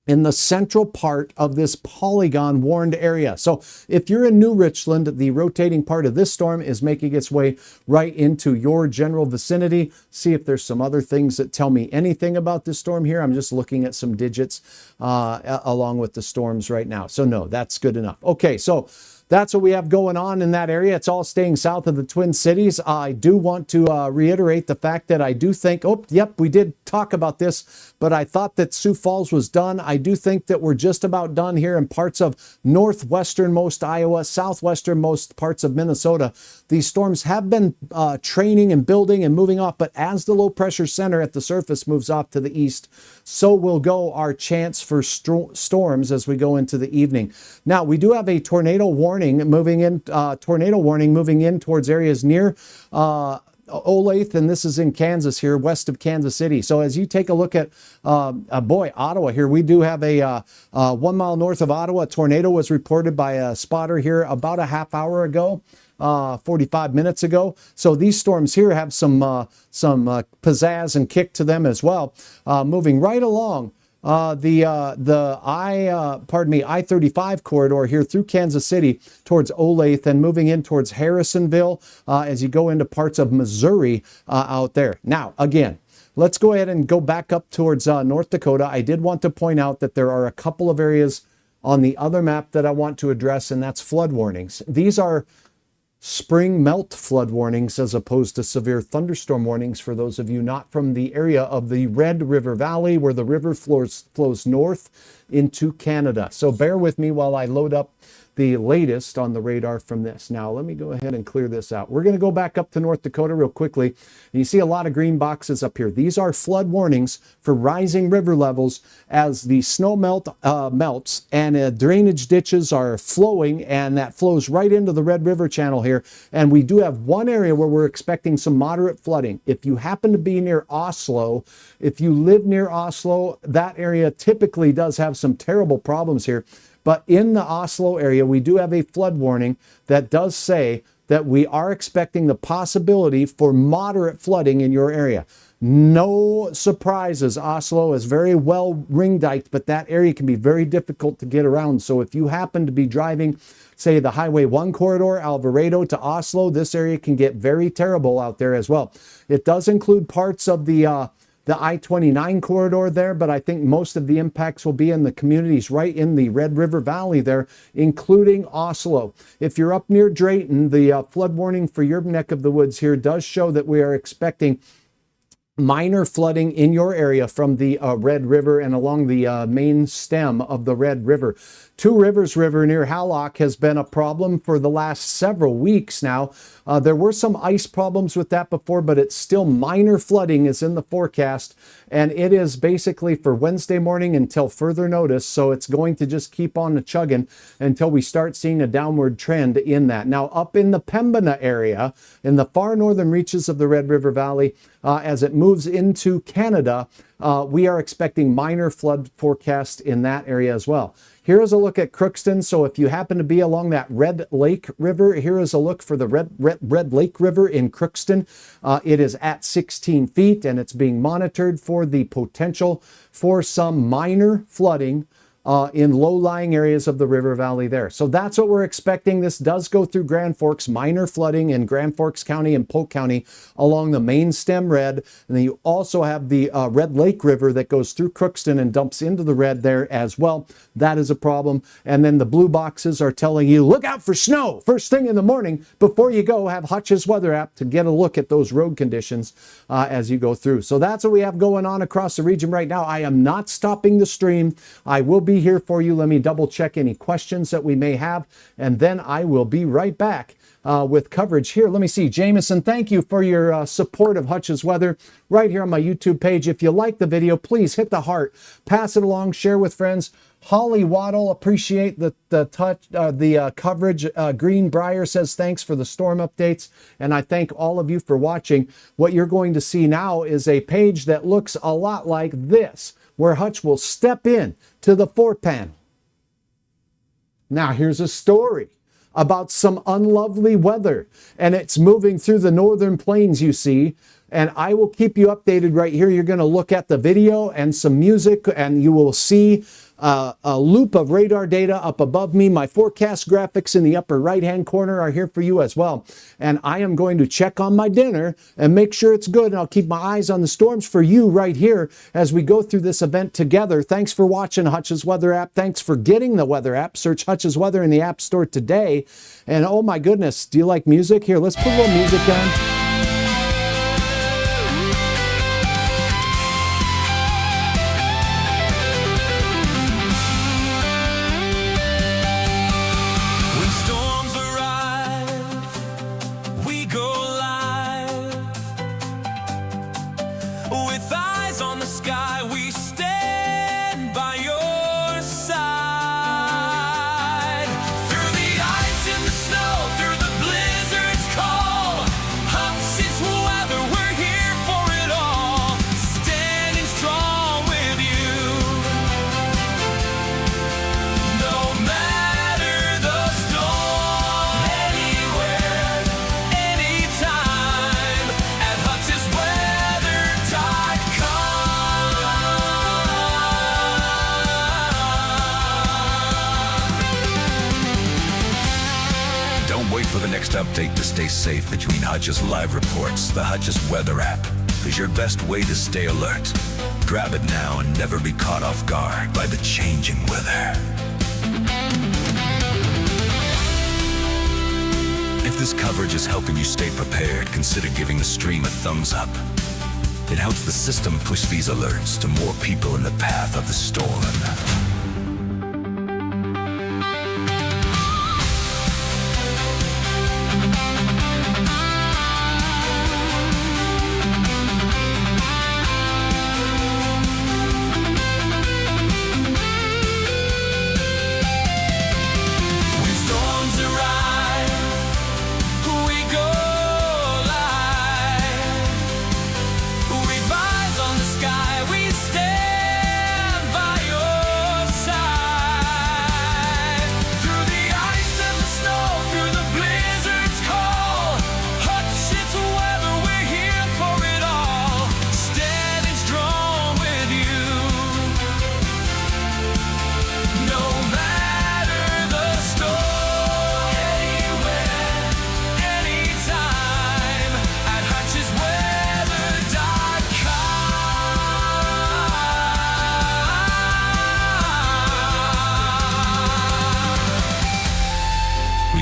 in the central part of this polygon warned area. So if you're in New Richland, the rotating part of this storm is making its way right into your general vicinity. See if there's some other things that tell me anything about this storm here. I'm just looking at some digits along with the storms right now. So no, that's good enough. Okay, so that's what we have going on in that area. It's all staying south of the Twin Cities. I do want to reiterate the fact that I do think, we did talk about this, but I thought that Sioux Falls was done. I do think that we're just about done here in parts of northwesternmost Iowa, southwesternmost parts of Minnesota. These storms have been training and building and moving off, but as the low pressure center at the surface moves off to the east, so will go our chance for storms as we go into the evening. Now, we do have a tornado warning moving in towards areas near Olathe, and this is in Kansas here, west of Kansas City. So as you take a look at Ottawa here, we do have a 1 mile north of Ottawa. A tornado was reported by a spotter here about a half hour ago. 45 minutes ago. So these storms here have some pizzazz and kick to them as well. Moving right along I-35 corridor here through Kansas City towards Olathe and moving in towards Harrisonville as you go into parts of Missouri out there. Now, again, let's go ahead and go back up towards North Dakota. I did want to point out that there are a couple of areas on the other map that I want to address, and that's flood warnings. These are spring melt flood warnings as opposed to severe thunderstorm warnings for those of you not from the area of the Red River Valley where the river flows north into Canada. So bear with me while I load up the latest on the radar from this. Now, let me go ahead and clear this out. We're going to go back up to North Dakota real quickly. And you see a lot of green boxes up here. These are flood warnings for rising river levels as the snow melts and drainage ditches are flowing, and that flows right into the Red River channel here. And we do have one area where we're expecting some moderate flooding. If you happen to be near Oslo, if you live near Oslo, that area typically does have some terrible problems here. But in the Oslo area, we do have a flood warning that does say that we are expecting the possibility for moderate flooding in your area. No surprises. Oslo is very well ring-diked, but that area can be very difficult to get around. So if you happen to be driving, say, the Highway 1 corridor, Alvarado to Oslo, this area can get very terrible out there as well. It does include parts of the I-29 corridor there, but I think most of the impacts will be in the communities right in the Red River Valley there, including Oslo. If you're up near Drayton, the flood warning for your neck of the woods here does show that we are expecting minor flooding in your area from the Red River and along the main stem of the Red River. Two Rivers River near Hallock has been a problem for the last several weeks now. There were some ice problems with that before, but it's still minor flooding is in the forecast, and it is basically for Wednesday morning until further notice, so it's going to just keep on chugging until we start seeing a downward trend in that. Now, up in the Pembina area, in the far northern reaches of the Red River Valley, as it moves into Canada, we are expecting minor flood forecast in that area as well. Here is a look at Crookston. So if you happen to be along that Red Lake River, here is a look for the Red Lake River in Crookston. It is at 16 feet and it's being monitored for the potential for some minor flooding in low-lying areas of the river valley there. So that's what we're expecting. This does go through Grand Forks, minor flooding in Grand Forks County and Polk County along the main stem Red. And then you also have the Red Lake River that goes through Crookston and dumps into the Red there as well. That is a problem. And then the blue boxes are telling you, look out for snow first thing in the morning. Before you go, have Hutch's weather app to get a look at those road conditions as you go through. So that's what we have going on across the region right now. I am not stopping the stream. I will be here for you. Let me double check any questions that we may have, and then I will be right back with coverage here. Let me see. Jameson, thank you for your support of Hutch's Weather right here on my YouTube page. If you like the video, please hit the heart, pass it along, share with friends. Holly Waddle, appreciate the coverage. Greenbrier says thanks for the storm updates, and I thank all of you for watching. What you're going to see now is a page that looks a lot like this, where Hutch will step in to the forepanel. Now here's a story about some unlovely weather, and it's moving through the northern plains, you see, and I will keep you updated right here. You're going to look at the video and some music, and you will see a loop of radar data up above me. My forecast graphics in the upper right-hand corner are here for you as well. And I am going to check on my dinner and make sure it's good. And I'll keep my eyes on the storms for you right here as we go through this event together. Thanks for watching Hutch's Weather app. Thanks for getting the weather app. Search Hutch's Weather in the App Store today. And oh my goodness, do you like music? Here, let's put a little music on. Through the ice and the snow, through the blizzard's call, I'm for the next update to stay safe between Hutch's live reports. The Hutch's weather app is your best way to stay alert. Grab it now and never be caught off guard by the changing weather. If this coverage is helping you stay prepared, consider giving the stream a thumbs up. It helps the system push these alerts to more people in the path of the storm.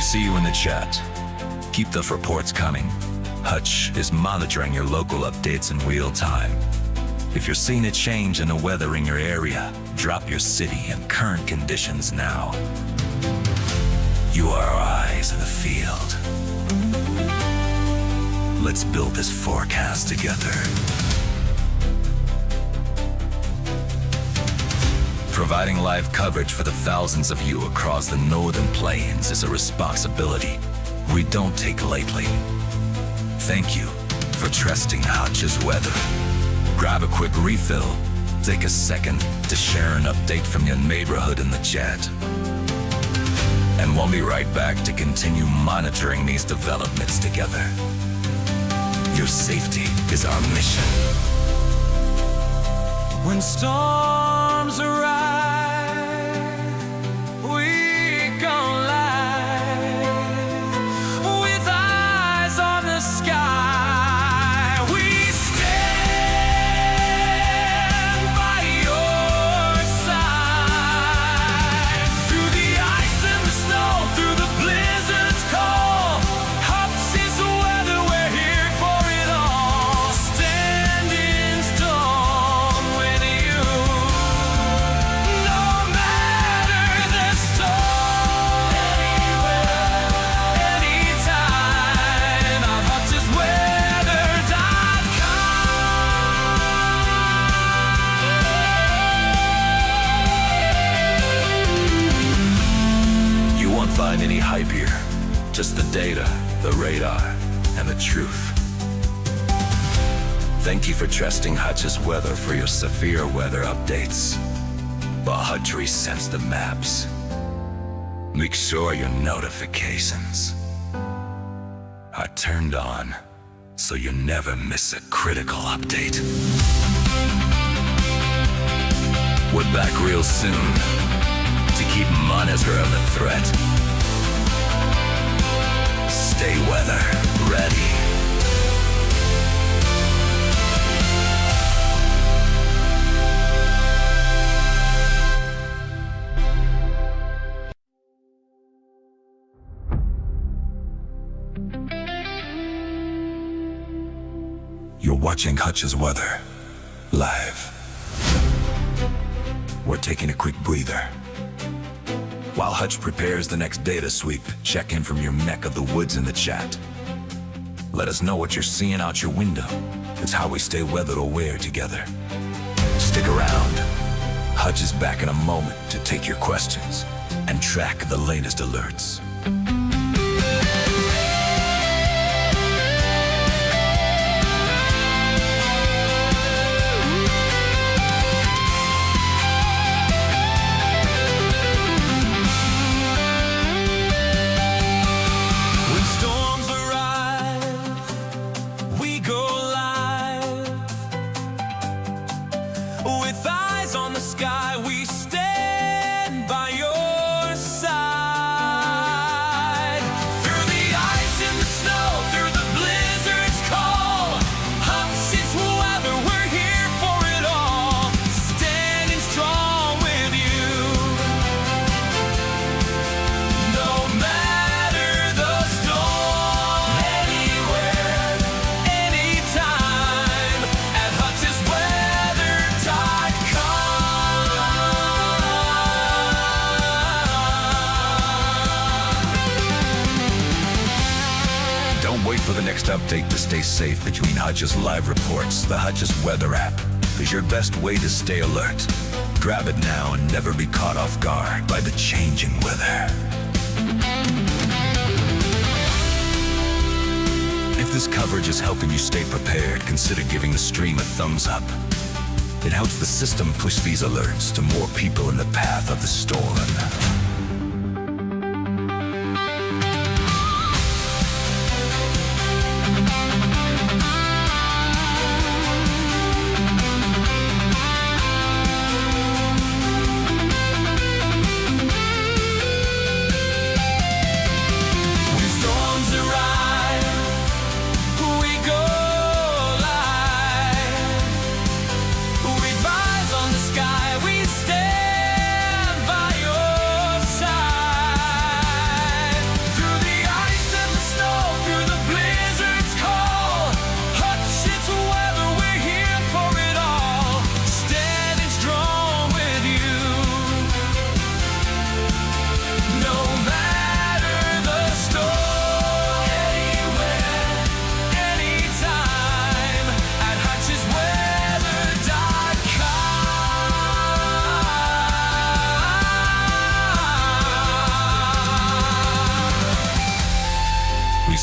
See you in the chat. Keep the reports coming. Hutch is monitoring your local updates in real time. If you're seeing a change in the weather in your area, drop your city and current conditions now. You are our eyes in the field. Let's build this forecast together. Providing live coverage for the thousands of you across the northern plains is a responsibility we don't take lightly. Thank you for trusting Hutch's weather. Grab a quick refill. Take a second to share an update from your neighborhood in the chat. And we'll be right back to continue monitoring these developments together. Your safety is our mission. When storms arise, we go live with eyes on the sky. We stand by your side. Through the ice and the snow, through the blizzard's call, Hutch's weather, we're here for it all. Standing strong with you, no matter the storm. Anywhere, anytime, I'm Hutch'sWeather.com. You won't find any hype here. Just the data, the radar, and the truth. Thank you for trusting Hutch's weather for your severe weather updates. While Hutch resends the maps, make sure your notifications are turned on so you never miss a critical update. We're back real soon to keep monitoring the threat. Stay weather ready. You're watching Hutch's weather live. We're taking a quick breather. While Hutch prepares the next data sweep, check in from your neck of the woods in the chat. Let us know what you're seeing out your window. It's how we stay weather aware together. Stick around. Hutch is back in a moment to take your questions and track the latest alerts. With eyes on the sky, we stand by your side. next update to stay safe between Hutch's live reports. The Hutch's weather app is your best way to stay alert. Grab it now and never be caught off guard by the changing weather. If this coverage is helping you stay prepared, consider giving the stream a thumbs up. It helps the system push these alerts to more people in the path of the storm.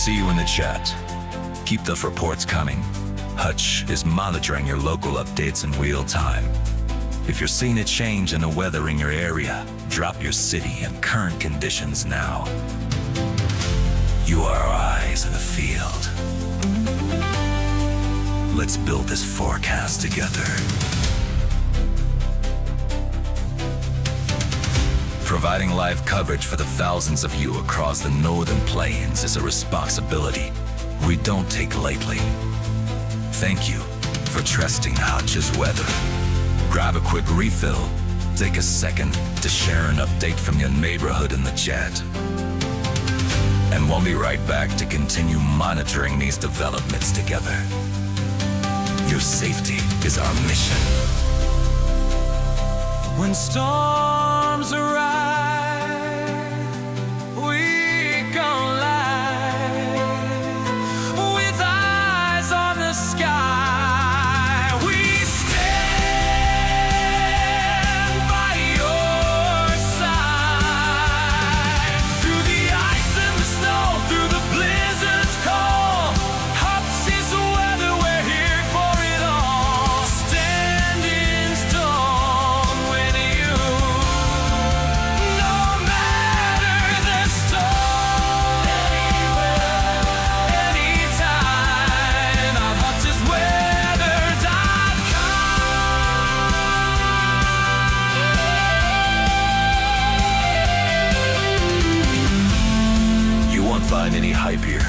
See you in the chat. Keep those reports coming. Hutch is monitoring your local updates in real time. If you're seeing a change in the weather in your area, drop your city and current conditions now. You are our eyes in the field. Let's build this forecast together. Providing live coverage for the thousands of you across the northern plains is a responsibility we don't take lightly. Thank you for trusting Hutch's weather. Grab a quick refill, take a second to share an update from your neighborhood in the chat. And we'll be right back to continue monitoring these developments together. Your safety is our mission. When storms arise, any hype here,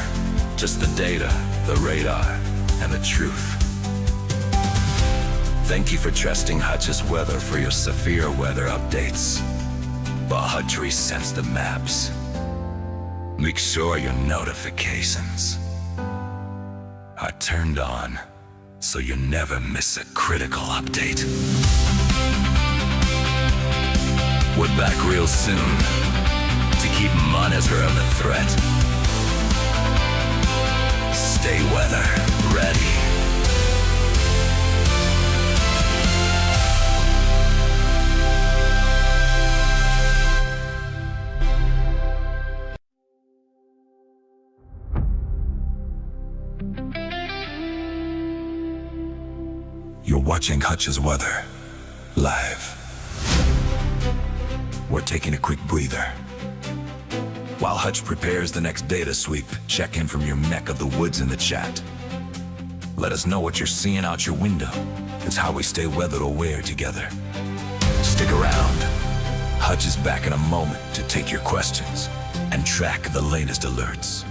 just the data, the radar, and the truth. Thank you for trusting Hutch's weather for your severe weather updates. But Hutch resends the maps. Make sure your notifications are turned on so you never miss a critical update. We're back real soon to keep monitoring the threat. Stay weather ready. You're watching Hutch's weather live. We're taking a quick breather. While Hutch prepares the next data sweep, check in from your neck of the woods in the chat. Let us know what you're seeing out your window. It's how we stay weather aware together. Stick around. Hutch is back in a moment to take your questions and track the latest alerts.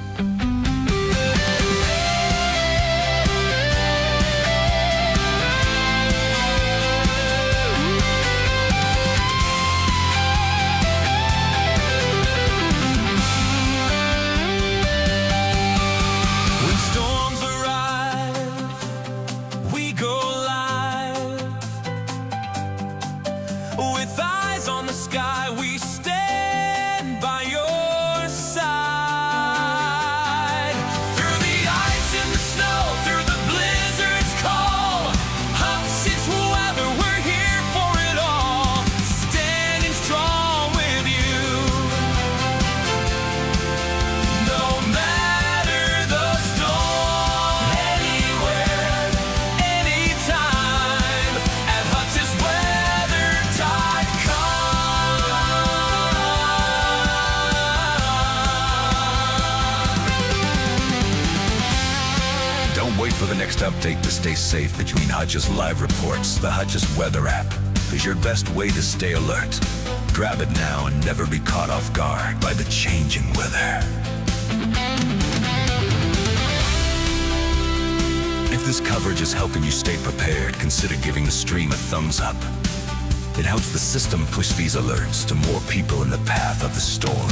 With eyes on the sky, we stand by your side. next update to stay safe between Hutch's live reports. The Hutch's weather app is your best way to stay alert. Grab it now and never be caught off guard by the changing weather. If this coverage is helping you stay prepared, consider giving the stream a thumbs up. It helps the system push these alerts to more people in the path of the storm.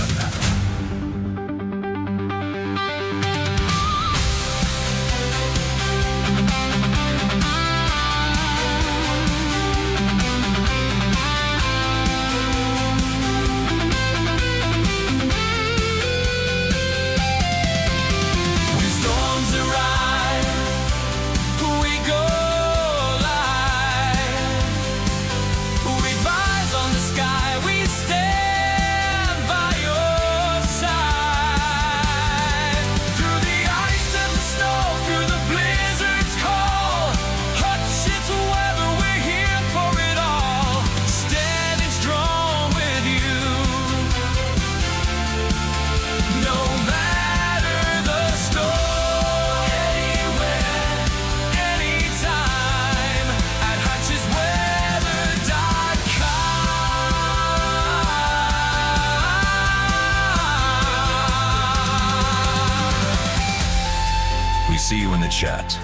See you in the chat.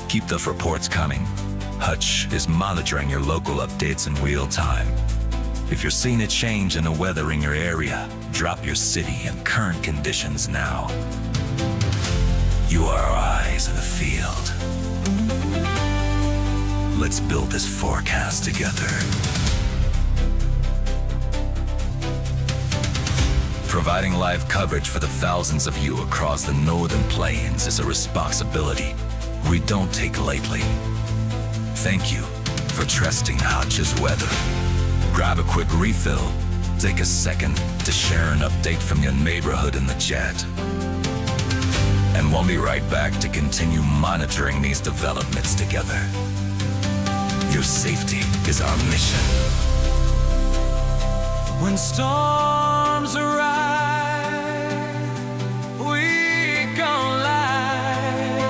Keep the reports coming. Hutch is monitoring your local updates in real time. If you're seeing a change in the weather in your area, drop your city and current conditions now. You are our eyes in the field. Let's build this forecast together. Providing live coverage for the thousands of you across the northern plains is a responsibility we don't take lightly. Thank you for trusting Hutch's weather. Grab a quick refill. Take a second to share an update from your neighborhood in the chat. And we'll be right back to continue monitoring these developments together. Your safety is our mission. When storms arise, we gon' light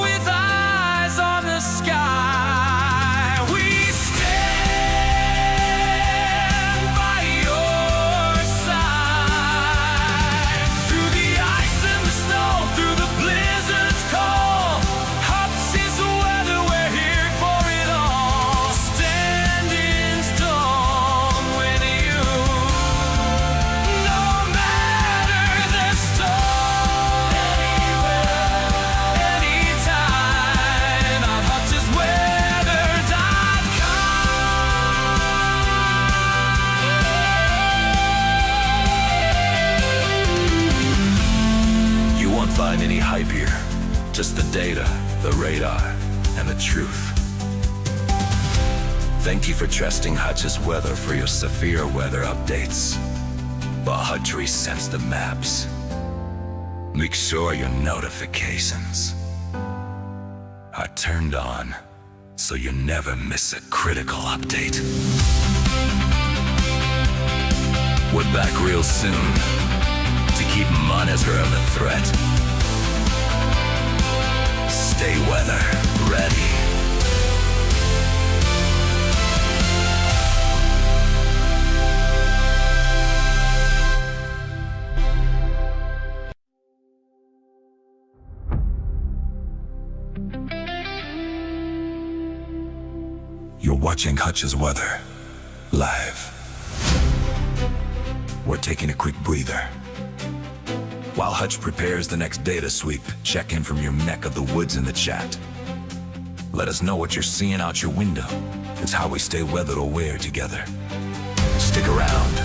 with eyes on the sky. We stand by your side through the ice and the snow, through the blizzard's call. Hutch's weather, we're here for it all. Standing strong with you, no matter the storm. Anywhere, anytime, on Hutch'sWeather.com. You won't find any hype here. Just the data, the radar, and the truth. Thank you for trusting Hutch's weather for your severe weather updates. But Hutch resends the maps. Make sure your notifications are turned on so you never miss a critical update. We're back real soon to keep monitoring the threat. Stay weather ready. You're watching Hutch's weather live. We're taking a quick breather. While Hutch prepares the next data sweep, check in from your neck of the woods in the chat. Let us know what you're seeing out your window. It's how we stay weather aware together. Stick around.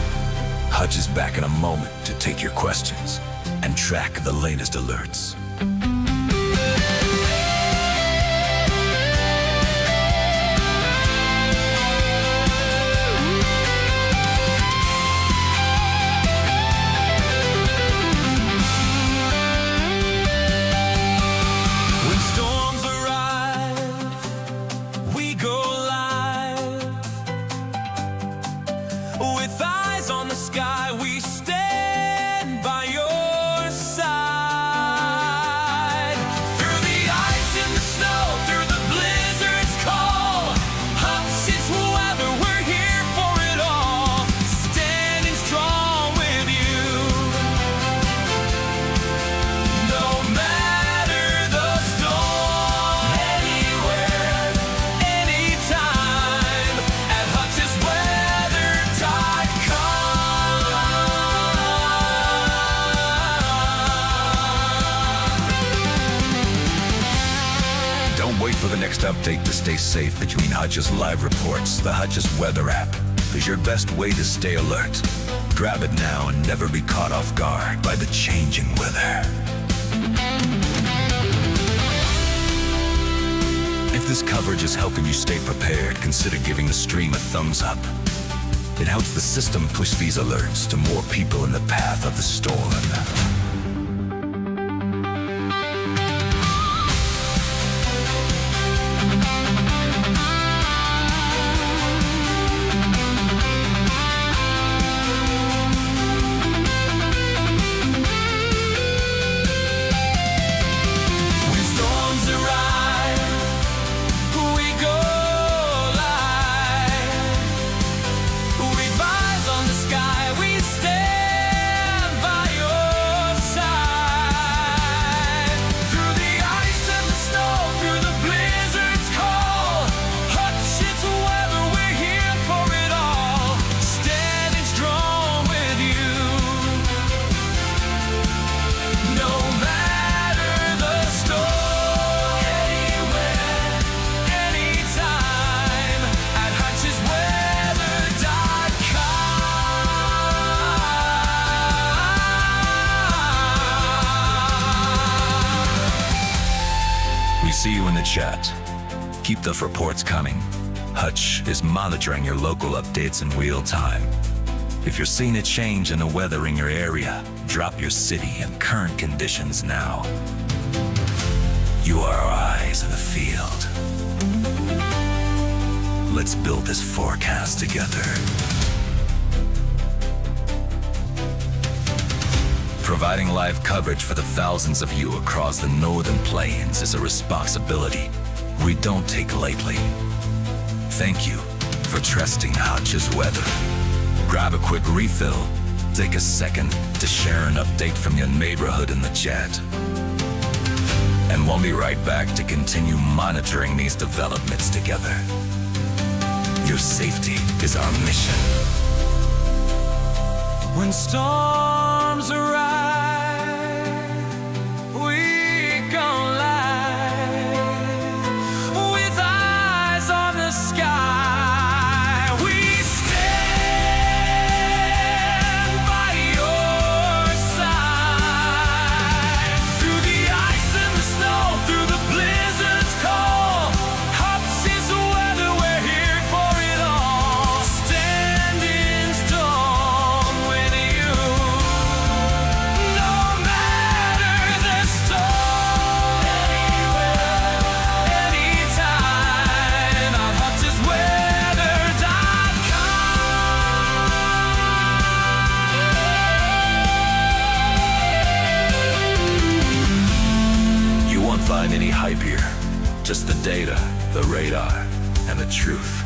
Hutch is back in a moment to take your questions and track the latest alerts. With eyes on the sky, we stand by your side. update to stay safe between Hutch's live reports. The Hutch's weather app is your best way to stay alert. Grab it now and never be caught off guard by the changing weather. If this coverage is helping you stay prepared, consider giving the stream a thumbs up. It helps the system push these alerts to more people in the path of the storm. See you in the chat. Keep the reports coming. Hutch is monitoring your local updates in real time. If you're seeing a change in the weather in your area, drop your city and current conditions now. You are our eyes in the field. Let's build this forecast together. Providing live coverage for the thousands of you across the northern plains is a responsibility we don't take lightly. Thank you for trusting Hutch's weather. Grab a quick refill. Take a second to share an update from your neighborhood in the chat. And we'll be right back to continue monitoring these developments together. Your safety is our mission. When storms arise, we come live with eyes on the sky. We stand by your side. Through the ice and the snow, through the blizzard's call, Hutch's weather, we're here for it all. Standing strong with you. No matter the storm, anywhere, anytime, on Hutch'sWeather.com. You won't find any hype here. Just the data, the radar, and the truth.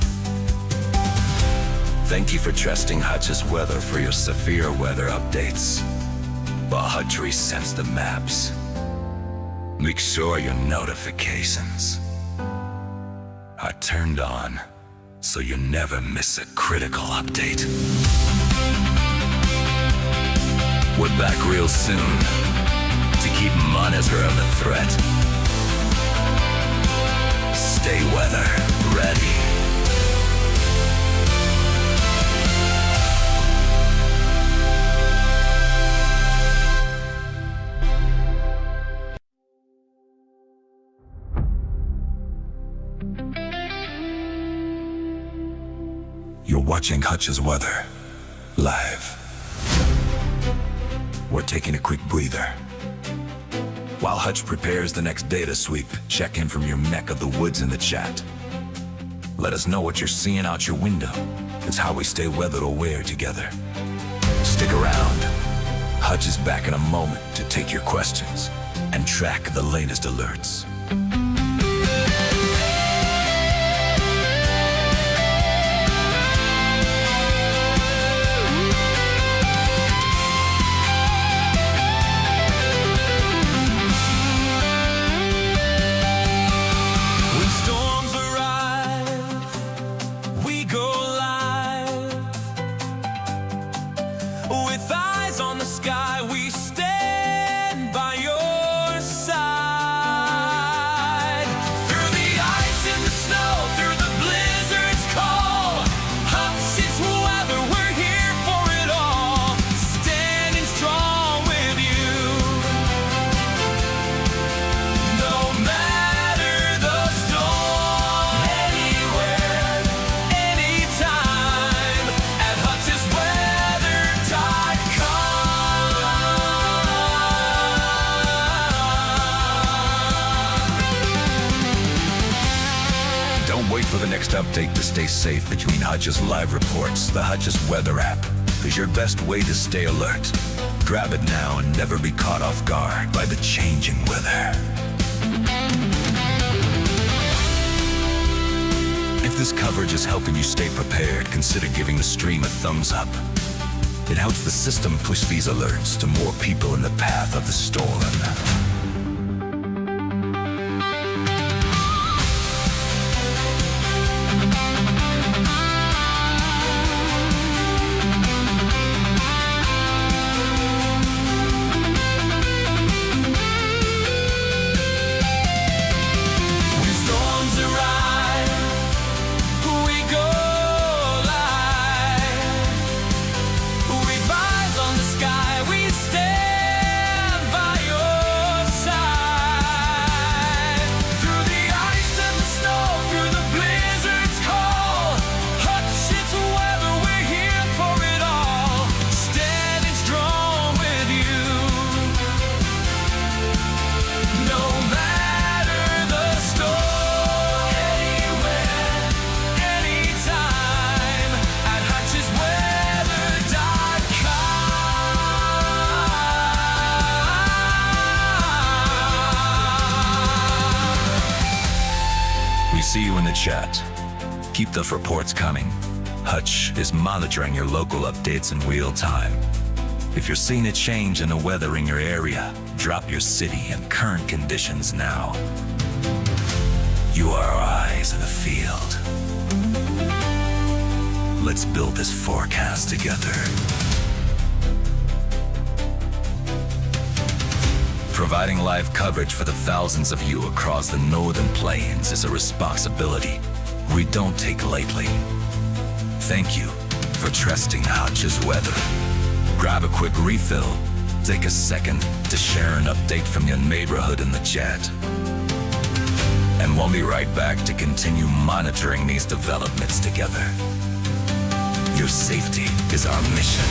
Thank you for trusting Hutch's weather for your severe weather updates. While Hutch resends the maps, make sure your notifications are turned on so you never miss a critical update. We're back real soon to keep monitoring the threat. Stay weather ready. You're watching Hutch's weather live. We're taking a quick breather. While Hutch prepares the next data sweep, check in from your neck of the woods in the chat. Let us know what you're seeing out your window. It's how we stay weather aware together. Stick around. Hutch is back in a moment to take your questions and track the latest alerts. When storms arrive, we go live. With eyes on the sky, we stand by your side. Through the ice next update to stay safe between Hutch's live reports, the Hutch's weather app is your best way to stay alert. Grab it now and never be caught off guard by the changing weather. If this coverage is helping you stay prepared, consider giving the stream a thumbs up. It helps the system push these alerts to more people in the path of the storm. We see you in the chat. Keep those reports coming. Hutch is monitoring your local updates in real time. If you're seeing a change in the weather in your area, drop your city and current conditions now. You are our eyes in the field. Let's build this forecast together. Providing live coverage for the thousands of you across the northern plains is a responsibility we don't take lightly. Thank you for trusting Hutch's weather. Grab a quick refill, take a second to share an update from your neighborhood in the chat. And we'll be right back to continue monitoring these developments together. Your safety is our mission.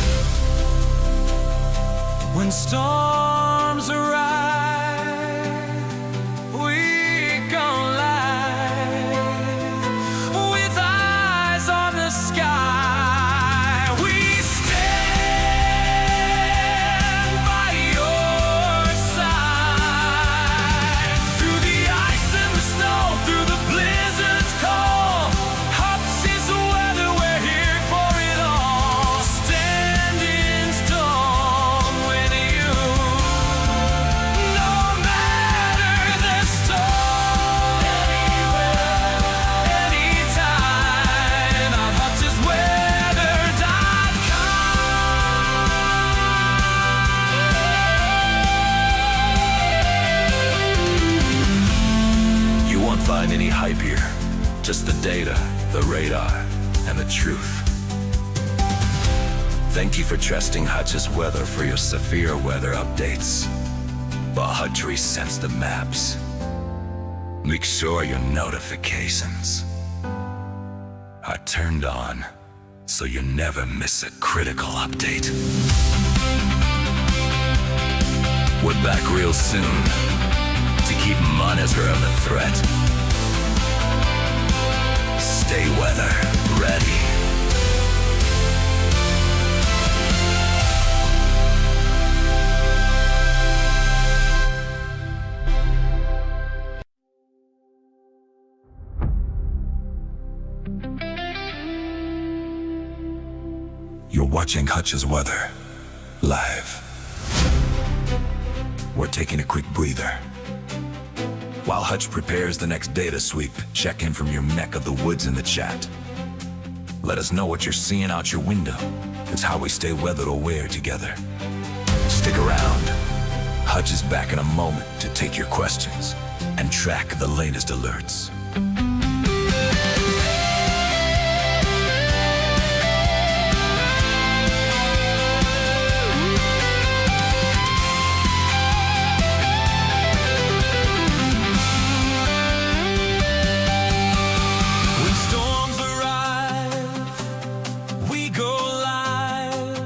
When storms arise, we gon' light with eyes on the sky. We stand by your side. Through the ice and the snow, through the blizzard's call, Hutch is the weather, we're here for it all. Standing strong with you, no matter the storm. Anywhere, anytime, our HutchesWeather.com. You won't find any hype here, just the data, the radar, and the truth. Thank you for trusting Hutch's weather for your severe weather updates. While Hutch resends the maps, make sure your notifications are turned on so you never miss a critical update. We're back real soon to keep monitoring the threat. Stay weather ready. You're watching Hutch's weather live. We're taking a quick breather. While Hutch prepares the next data sweep, check in from your neck of the woods in the chat. Let us know what you're seeing out your window. It's how we stay weather aware together. Stick around. Hutch is back in a moment to take your questions and track the latest alerts. When storms arrive, we go live.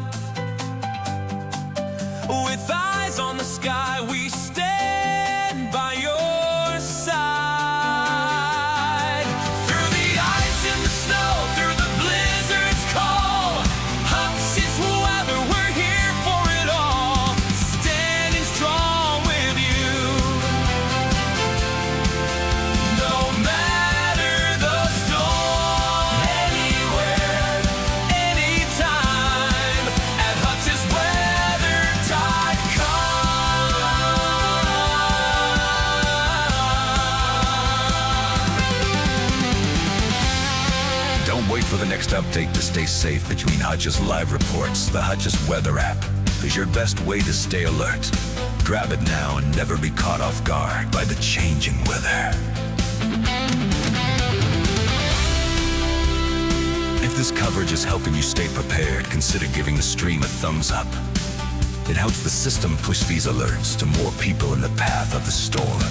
With eyes on the sky, we stand by your side. Through the ice Take the stay safe between Hutch's live reports. The Hutch's weather app is your best way to stay alert. Grab it now and never be caught off guard by the changing weather. If this coverage is helping you stay prepared, consider giving the stream a thumbs up. It helps the system push these alerts to more people in the path of the storm.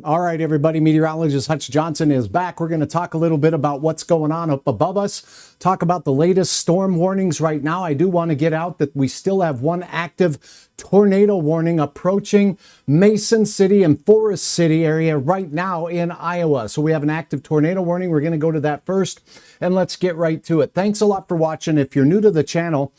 All right, everybody, meteorologist Hutch Johnson is back. We're going to talk a little bit about what's going on up above us, talk about the latest storm warnings right now. I do want to get out that we still have one active tornado warning approaching Mason City and Forest City area right now in Iowa. So we have an active tornado warning. We're going to go to that first, and let's get right to it. Thanks a lot for watching. If you're new to the channel,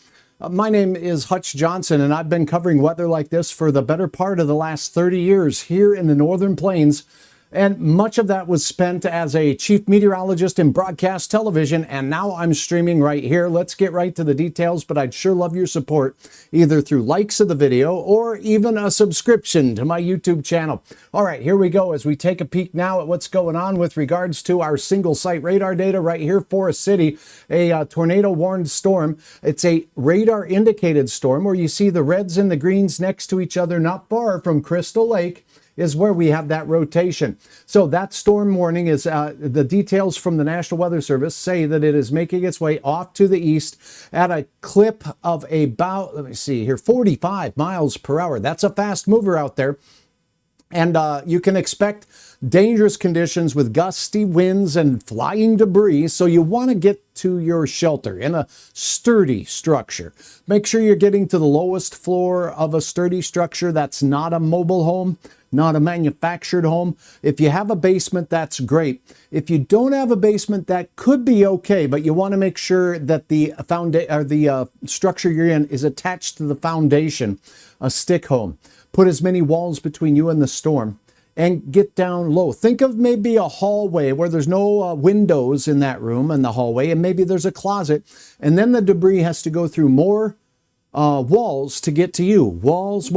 my name is Hutch Johnson, and I've been covering weather like this for the better part of the last 30 years here in the Northern Plains. And much of that was spent as a chief meteorologist in broadcast television, and now I'm streaming right here. Let's get right to the details, but I'd sure love your support, either through likes of the video or even a subscription to my YouTube channel. All right, here we go as we take a peek now at what's going on with regards to our single site radar data right here, Forest City, a tornado warned storm. It's a radar indicated storm where you see the reds and the greens next to each other, not far from Crystal Lake is where we have that rotation. So that storm warning is, the details from the National Weather Service say that it is making its way off to the east at a clip of about, let me see here, 45 miles per hour. That's a fast mover out there. And you can expect dangerous conditions with gusty winds and flying debris. So you want to get to your shelter in a sturdy structure. Make sure you're getting to the lowest floor of a sturdy structure that's not a mobile home, not a manufactured home. If you have a basement, that's great. If you don't have a basement, that could be okay, but you want to make sure that the structure you're in is attached to the foundation, a stick home. Put as many walls between you and the storm and get down low. Think of maybe a hallway where there's no windows in that room in the hallway, and maybe there's a closet, and then the debris has to go through more walls to get to you. Walls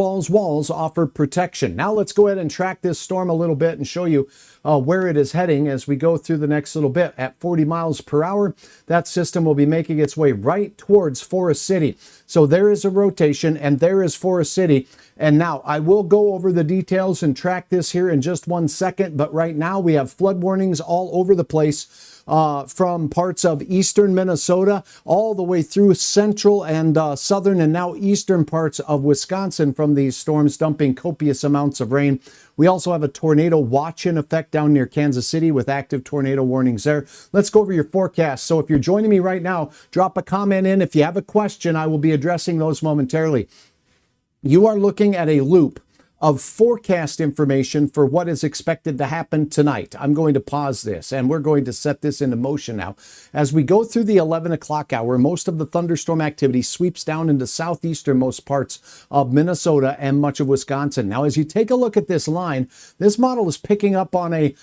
offer protection. Now let's go ahead and track this storm a little bit and show you where it is heading as we go through the next little bit. At 40 miles per hour, that system will be making its way right towards Forest City. So there is a rotation, and there is Forest City. And now I will go over the details and track this here in just 1 second. But right now we have flood warnings all over the place. From parts of eastern Minnesota all the way through central and southern and now eastern parts of Wisconsin from these storms dumping copious amounts of rain. We also have a tornado watch in effect down near Kansas City with active tornado warnings there. Let's go over your forecast. So if you're joining me right now, drop a comment in. If you have a question, I will be addressing those momentarily. You are looking at a loop of forecast information for what is expected to happen tonight. I'm going to pause this and we're going to set this into motion now. As we go through the 11 o'clock hour, most of the thunderstorm activity sweeps down into southeasternmost parts of Minnesota and much of Wisconsin. Now, as you take a look at this line, this model is picking up on a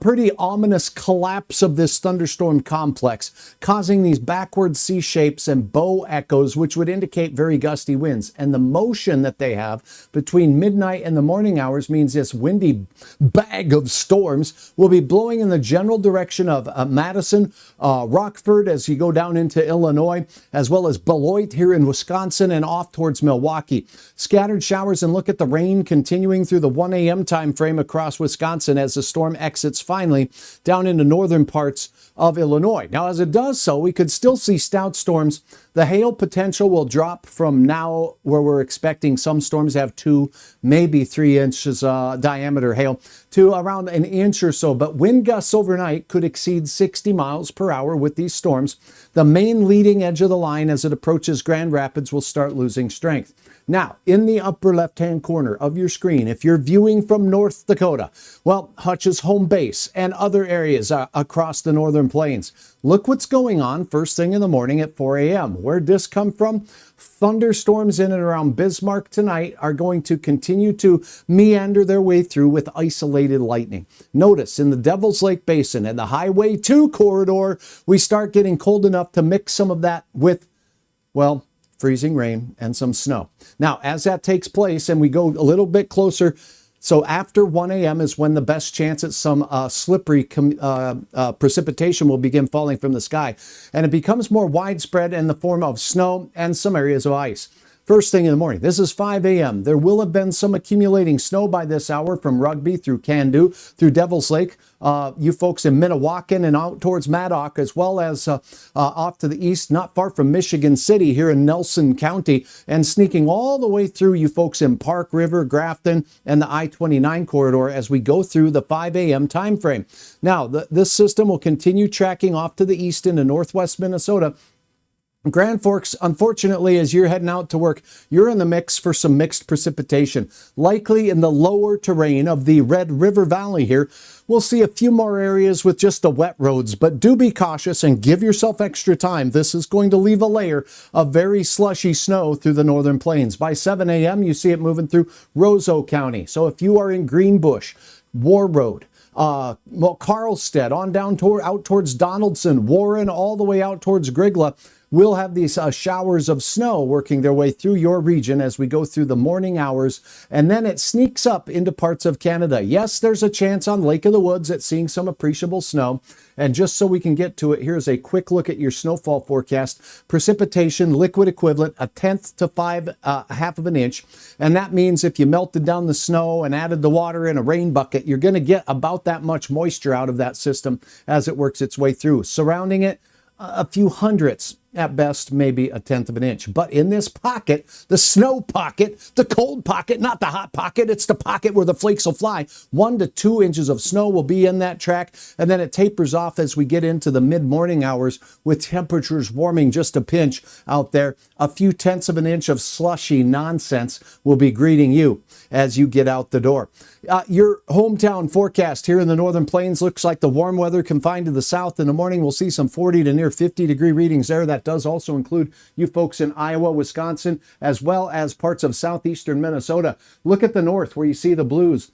pretty ominous collapse of this thunderstorm complex, causing these backward C shapes and bow echoes, which would indicate very gusty winds. And the motion that they have between midnight and the morning hours means this windy bag of storms will be blowing in the general direction of Madison, Rockford as you go down into Illinois, as well as Beloit here in Wisconsin and off towards Milwaukee. Scattered showers, and look at the rain continuing through the 1 a.m. time frame across Wisconsin as the storm exits finally down into northern parts of Illinois. Now, as it does so, we could still see stout storms. The hail potential will drop from now, where we're expecting some storms have 2, maybe 3 inches diameter hail, to around an inch or so. But wind gusts overnight could exceed 60 miles per hour with these storms. The main leading edge of the line as it approaches Grand Rapids will start losing strength. Now, in the upper left-hand corner of your screen, if you're viewing from North Dakota, well, Hutch's home base and other areas across the Northern Plains. Look what's going on first thing in the morning at 4 a.m. Where'd this come from? Thunderstorms in and around Bismarck tonight are going to continue to meander their way through with isolated lightning. Notice in the Devil's Lake Basin and the Highway 2 corridor, we start getting cold enough to mix some of that with, well, freezing rain and some snow. Now, as that takes place and we go a little bit closer So after 1 a.m. is when the best chance at some slippery precipitation will begin falling from the sky. And it becomes more widespread in the form of snow and some areas of ice. First thing in the morning, this is 5 a.m. There will have been some accumulating snow by this hour from Rugby through Candu, through Devil's Lake. You folks in Minnewacan and out towards Maddock, as well as off to the east, not far from Michigan City here in Nelson County, and sneaking all the way through you folks in Park River, Grafton, and the I-29 corridor as we go through the 5 a.m. time frame. Now, this system will continue tracking off to the east into northwest Minnesota. Grand Forks, unfortunately, as you're heading out to work, you're in the mix for some mixed precipitation. Likely in the lower terrain of the Red River Valley here, we'll see a few more areas with just the wet roads, but do be cautious and give yourself extra time. This is going to leave a layer of very slushy snow through the northern plains. By 7 a.m., you see it moving through Roseau County. So if you are in Greenbush, War Road, Carlstead, on down out towards Donaldson, Warren, all the way out towards Grigla, we'll have these showers of snow working their way through your region as we go through the morning hours, and then it sneaks up into parts of Canada. Yes, there's a chance on Lake of the Woods at seeing some appreciable snow. And just so we can get to it, here's a quick look at your snowfall forecast. Precipitation, liquid equivalent, 1/10 to 1/2 of an inch. And that means if you melted down the snow and added the water in a rain bucket, you're going to get about that much moisture out of that system as it works its way through. Surrounding it, a few hundredths, at best, maybe 1/10 of an inch. But in this pocket, the snow pocket, the cold pocket, not the hot pocket, it's the pocket where the flakes will fly. 1 to 2 inches of snow will be in that track, and then it tapers off as we get into the mid-morning hours with temperatures warming just a pinch out there. A few tenths of an inch of slushy nonsense will be greeting you as you get out the door. Your hometown forecast here in the Northern Plains looks like the warm weather confined to the south. In the morning, we'll see some 40 to near 50 degree readings there. That does also include you folks in Iowa, Wisconsin, as well as parts of southeastern Minnesota. Look at the north where you see the blues.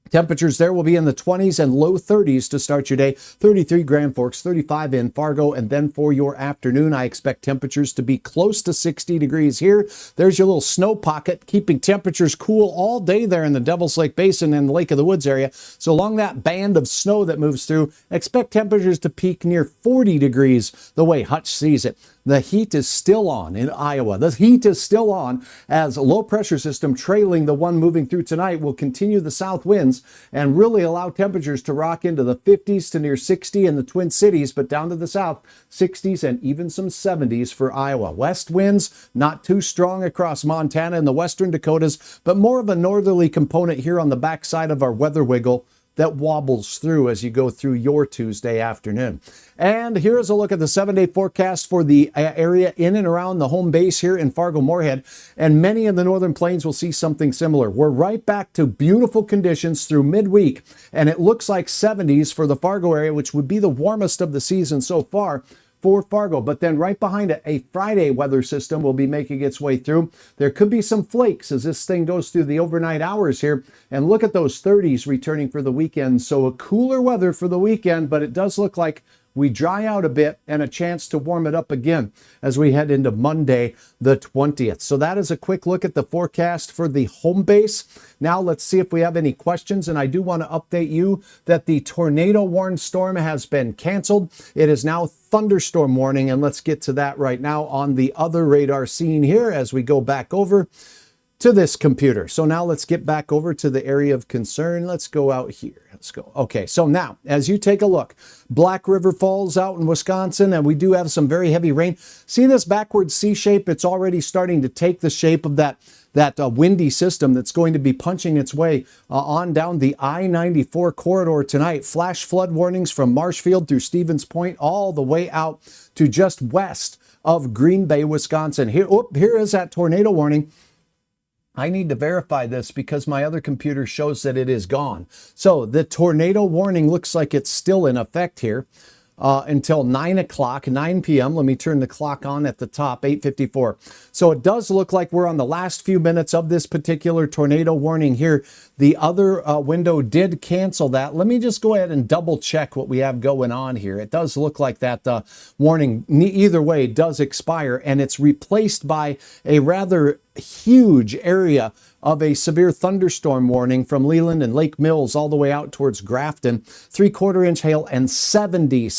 Temperatures there will be in the 20s and low 30s to start your day. 33 Grand Forks, 35 in Fargo, and then for your afternoon, I expect temperatures to be close to 60 degrees here. There's your little snow pocket, keeping temperatures cool all day there in the Devil's Lake Basin and the Lake of the Woods area. So along that band of snow that moves through, expect temperatures to peak near 40 degrees the way Hutch sees it. The heat is still on in Iowa. The heat is still on as a low pressure system trailing the one moving through tonight will continue the south winds and really allow temperatures to rock into the 50s to near 60 in the Twin Cities, but down to the south, 60s and even some 70s for Iowa. West winds not too strong across Montana and the western Dakotas, but more of a northerly component here on the backside of our weather wiggle that wobbles through as you go through your Tuesday afternoon. And here's a look at the 7-day forecast for the area in and around the home base here in Fargo, Moorhead. And many of the northern plains will see something similar. We're right back to beautiful conditions through midweek, and it looks like 70s for the Fargo area, which would be the warmest of the season so far for Fargo. But then right behind it, a Friday weather system will be making its way through. There could be some flakes as this thing goes through the overnight hours here. And look at those 30s returning for the weekend. So a cooler weather for the weekend, but it does look like we dry out a bit and a chance to warm it up again as we head into Monday, the 20th. So that is a quick look at the forecast for the home base. Now let's see if we have any questions. And I do want to update you that the tornado warned storm has been canceled. It is now thunderstorm warning. And let's get to that right now on the other radar scene here as we go back over to this computer. So now let's get back over to the area of concern. Let's go out here. Let's go. Okay, so now as you take a look, Black River Falls out in Wisconsin, and we do have some very heavy rain. See this backward C shape? It's already starting to take the shape of that windy system that's going to be punching its way on down the I-94 corridor tonight. Flash flood warnings from Marshfield through Stevens Point all the way out to just west of Green Bay, Wisconsin. Here is that tornado warning. I need to verify this because my other computer shows that it is gone. So the tornado warning looks like it's still in effect here until 9 p.m. Let me turn the clock on at the top, 8:54. So it does look like we're on the last few minutes of this particular tornado warning here. The other window did cancel that. Let me just go ahead and double check what we have going on here. It does look like that warning either way does expire, and it's replaced by a rather huge area of a severe thunderstorm warning from Leland and Lake Mills all the way out towards Grafton. 3/4 inch hail and 70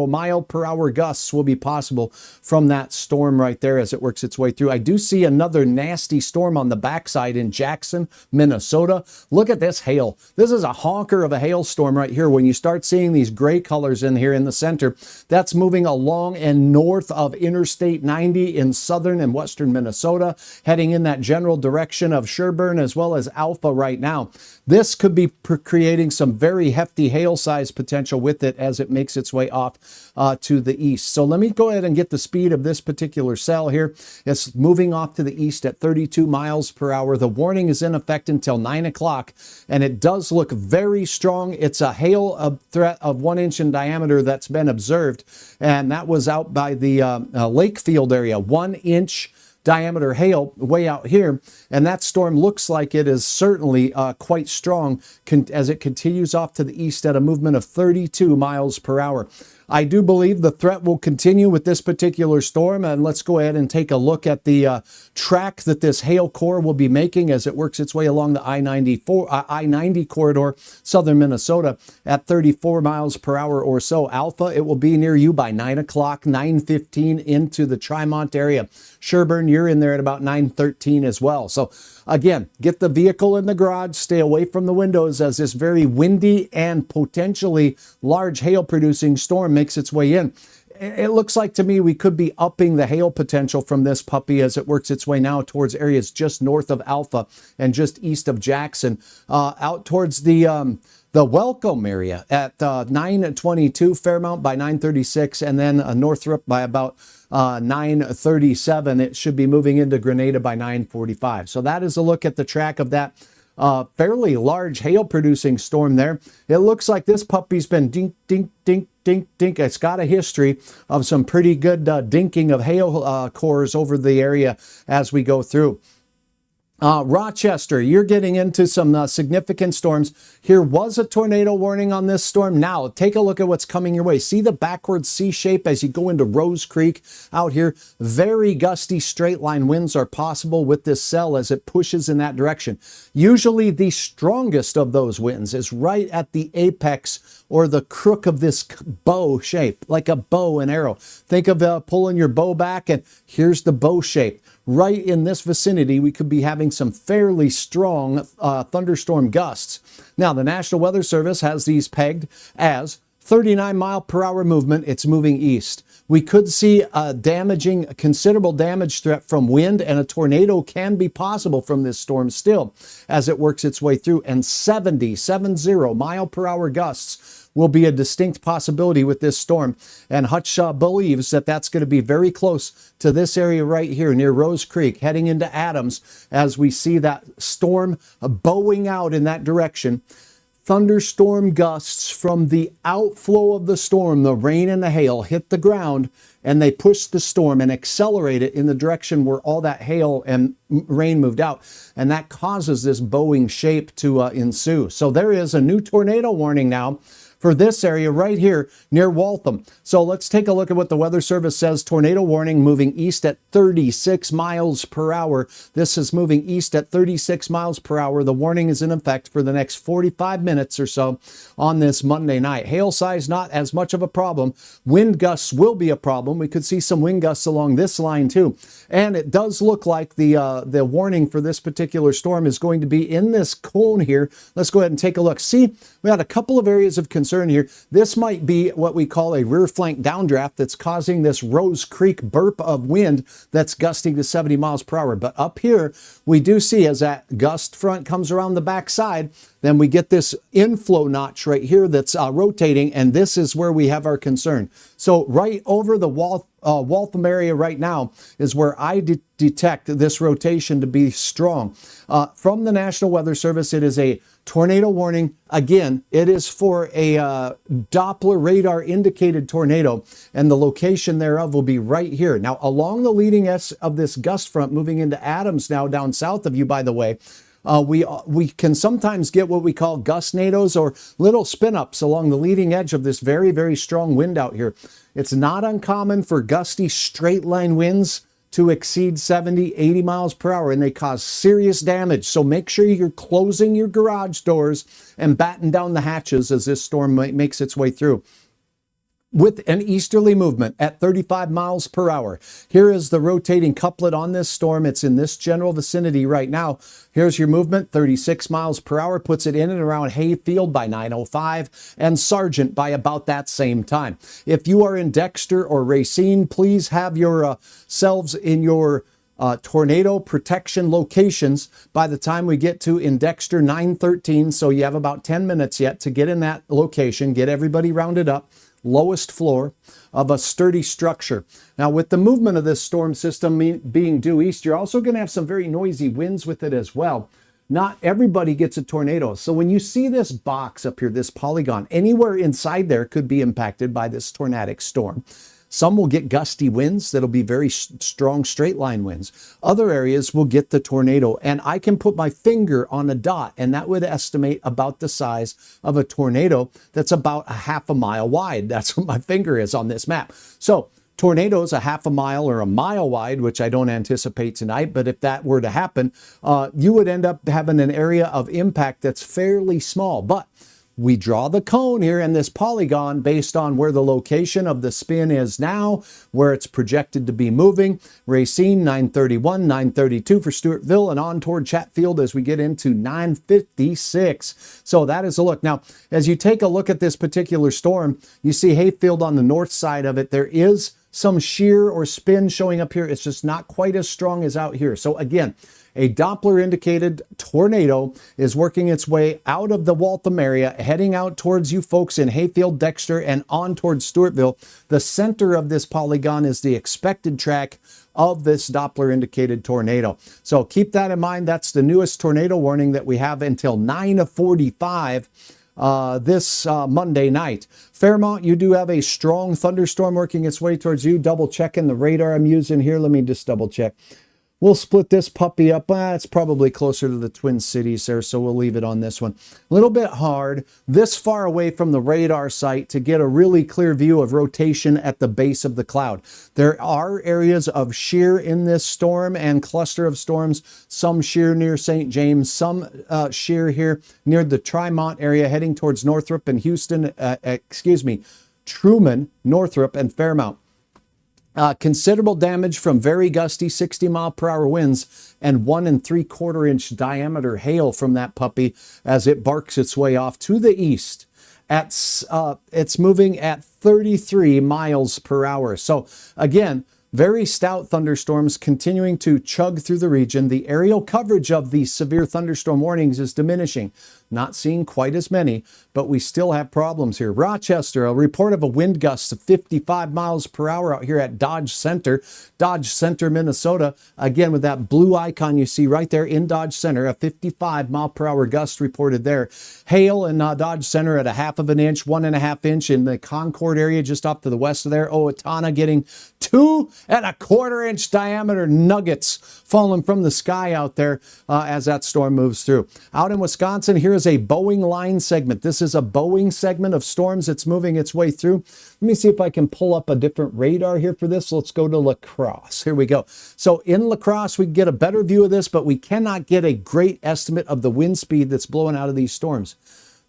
mile per hour gusts will be possible from that storm right there as it works its way through. I do see another nasty storm on the backside in Jackson, Minnesota. Look at this hail. This is a honker of a hailstorm right here. When you start seeing these gray colors in here in the center, that's moving along and north of Interstate 90 in southern and western Minnesota, heading in that general direction of Sherburne as well as Alpha right now. This could be creating some very hefty hail size potential with it as it makes its way off to the east. So let me go ahead and get the speed of this particular cell here. It's moving off to the east at 32 miles per hour. The warning is in effect until 9 o'clock, and it does look very strong. It's a hail threat of 1 inch in diameter that's been observed, and that was out by the Lakefield area. 1 inch diameter hail way out here, and that storm looks like it is certainly quite strong as it continues off to the east at a movement of 32 miles per hour. I do believe the threat will continue with this particular storm, and let's go ahead and take a look at the track that this hail core will be making as it works its way along the I-90 corridor, southern Minnesota, at 34 miles per hour or so. Alpha, it will be near you by 9 o'clock, 9:15 into the Trimont area. Sherburne, you're in there at about 9:13 as well. So again, get the vehicle in the garage, stay away from the windows as this very windy and potentially large hail producing storm makes its way in. It looks like to me we could be upping the hail potential from this puppy as it works its way now towards areas just north of Alpha and just east of Jackson, out towards the Welcome area at 9:22, Fairmount by 9:36, and then Northrop by about 9:37. It should be moving into Grenada by 9:45. So that is a look at the track of that fairly large hail producing storm there. It looks like this puppy's been dink, dink, dink, dink, dink. It's got a history of some pretty good dinking of hail cores over the area as we go through. Rochester, you're getting into some significant storms. Here was a tornado warning on this storm. Now, take a look at what's coming your way. See the backwards C shape as you go into Rose Creek out here? Very gusty straight line winds are possible with this cell as it pushes in that direction. Usually the strongest of those winds is right at the apex or the crook of this bow shape, like a bow and arrow. Think of pulling your bow back, and here's the bow shape. Right in this vicinity, we could be having some fairly strong thunderstorm gusts. Now, the National Weather Service has these pegged as 39 mile per hour movement. It's moving east. We could see a considerable damage threat from wind, and a tornado can be possible from this storm still as it works its way through. And 70 mile per hour gusts will be a distinct possibility with this storm. And Hutch believes that that's going to be very close to this area right here near Rose Creek, heading into Adams as we see that storm bowing out in that direction. Thunderstorm gusts from the outflow of the storm, the rain and the hail, hit the ground, and they push the storm and accelerate it in the direction where all that hail and rain moved out. And that causes this bowing shape to ensue. So there is a new tornado warning now for this area right here near Waltham. So let's take a look at what the Weather Service says. Tornado warning moving east at 36 miles per hour. This is moving east at 36 miles per hour. The warning is in effect for the next 45 minutes or so on this Monday night. Hail size not as much of a problem. Wind gusts will be a problem. We could see some wind gusts along this line too. And it does look like the warning for this particular storm is going to be in this cone here. Let's go ahead and take a look. See, we had a couple of areas of concern here. This might be what we call a rear flank downdraft that's causing this Rose Creek burp of wind that's gusting to 70 miles per hour. But up here, we do see as that gust front comes around the backside, then we get this inflow notch right here that's rotating, and this is where we have our concern. So right over the Waltham area right now is where I detect this rotation to be strong. From the National Weather Service, it is a tornado warning. Again, it is for a Doppler radar indicated tornado, and the location thereof will be right here. Now, along the leading edge of this gust front moving into Adams now down south of you, by the way, we can sometimes get what we call gustnados or little spin-ups along the leading edge of this very, very strong wind out here. It's not uncommon for gusty straight line winds to exceed 70, 80 miles per hour, and they cause serious damage. So make sure you're closing your garage doors and batten down the hatches as this storm makes its way through. With an easterly movement at 35 miles per hour. Here is the rotating couplet on this storm. It's in this general vicinity right now. Here's your movement, 36 miles per hour, puts it in and around Hayfield by 9:05 and Sargent by about that same time. If you are in Dexter or Racine, please have yourselves in your tornado protection locations by the time we get to in Dexter 9:13. So you have about 10 minutes yet to get in that location, get everybody rounded up. Lowest floor of a sturdy structure. Now, with the movement of this storm system being due east, you're also going to have some very noisy winds with it as well. Not everybody gets a tornado. So when you see this box up here, this polygon, anywhere inside there could be impacted by this tornadic storm. Some will get gusty winds that'll be very strong straight line winds. Other areas will get the tornado, and I can put my finger on a dot, and that would estimate about the size of a tornado that's about a half a mile wide. That's what my finger is on this map. So tornadoes a half a mile or a mile wide, which I don't anticipate tonight, but if that were to happen, you would end up having an area of impact that's fairly small. But we draw the cone here in this polygon based on where the location of the spin is now, where it's projected to be moving. Racine 931, 932 for Stewartville, and on toward Chatfield as we get into 956. So that is a look. Now, as you take a look at this particular storm, you see Hayfield on the north side of it. There is some shear or spin showing up here. It's just not quite as strong as out here. So again, a Doppler indicated tornado is working its way out of the Waltham area, heading out towards you folks in Hayfield, Dexter, and on towards Stewartville. The center of this polygon is the expected track of this Doppler indicated tornado. So keep that in mind. That's the newest tornado warning that we have until 9:45 this Monday night. Fairmont, you do have a strong thunderstorm working its way towards you. Double checking the radar I'm using here. Let me just double check. We'll split this puppy up. It's probably closer to the Twin Cities there, so we'll leave it on this one. A little bit hard this far away from the radar site to get a really clear view of rotation at the base of the cloud. There are areas of shear in this storm and cluster of storms, some shear near St. James, some shear here near the Trimont area heading towards Northrop and Houston, Truman, Northrop, and Fairmount. Considerable damage from very gusty 60-mile-per-hour winds and 1 3/4 inch diameter hail from that puppy as it barks its way off to the east. It's moving at 33 miles per hour. So again, very stout thunderstorms continuing to chug through the region. The aerial coverage of these severe thunderstorm warnings is diminishing. Not seeing quite as many, but we still have problems here. Rochester, a report of a wind gust of 55 miles per hour out here at Dodge Center, Minnesota. Again, with that blue icon you see right there in Dodge Center, a 55 mile per hour gust reported there. Hail in Dodge Center at 1/2 inch, 1.5 inch in the Concord area just off to the west of there. Owatonna getting 2 1/4 inch diameter nuggets falling from the sky out there as that storm moves through. Out in Wisconsin, here is a Boeing line segment. This is a Boeing segment of storms that's moving its way through. Let me see if I can pull up a different radar here for this. Let's go to La Crosse. Here we go. So in La Crosse, we get a better view of this, but we cannot get a great estimate of the wind speed that's blowing out of these storms.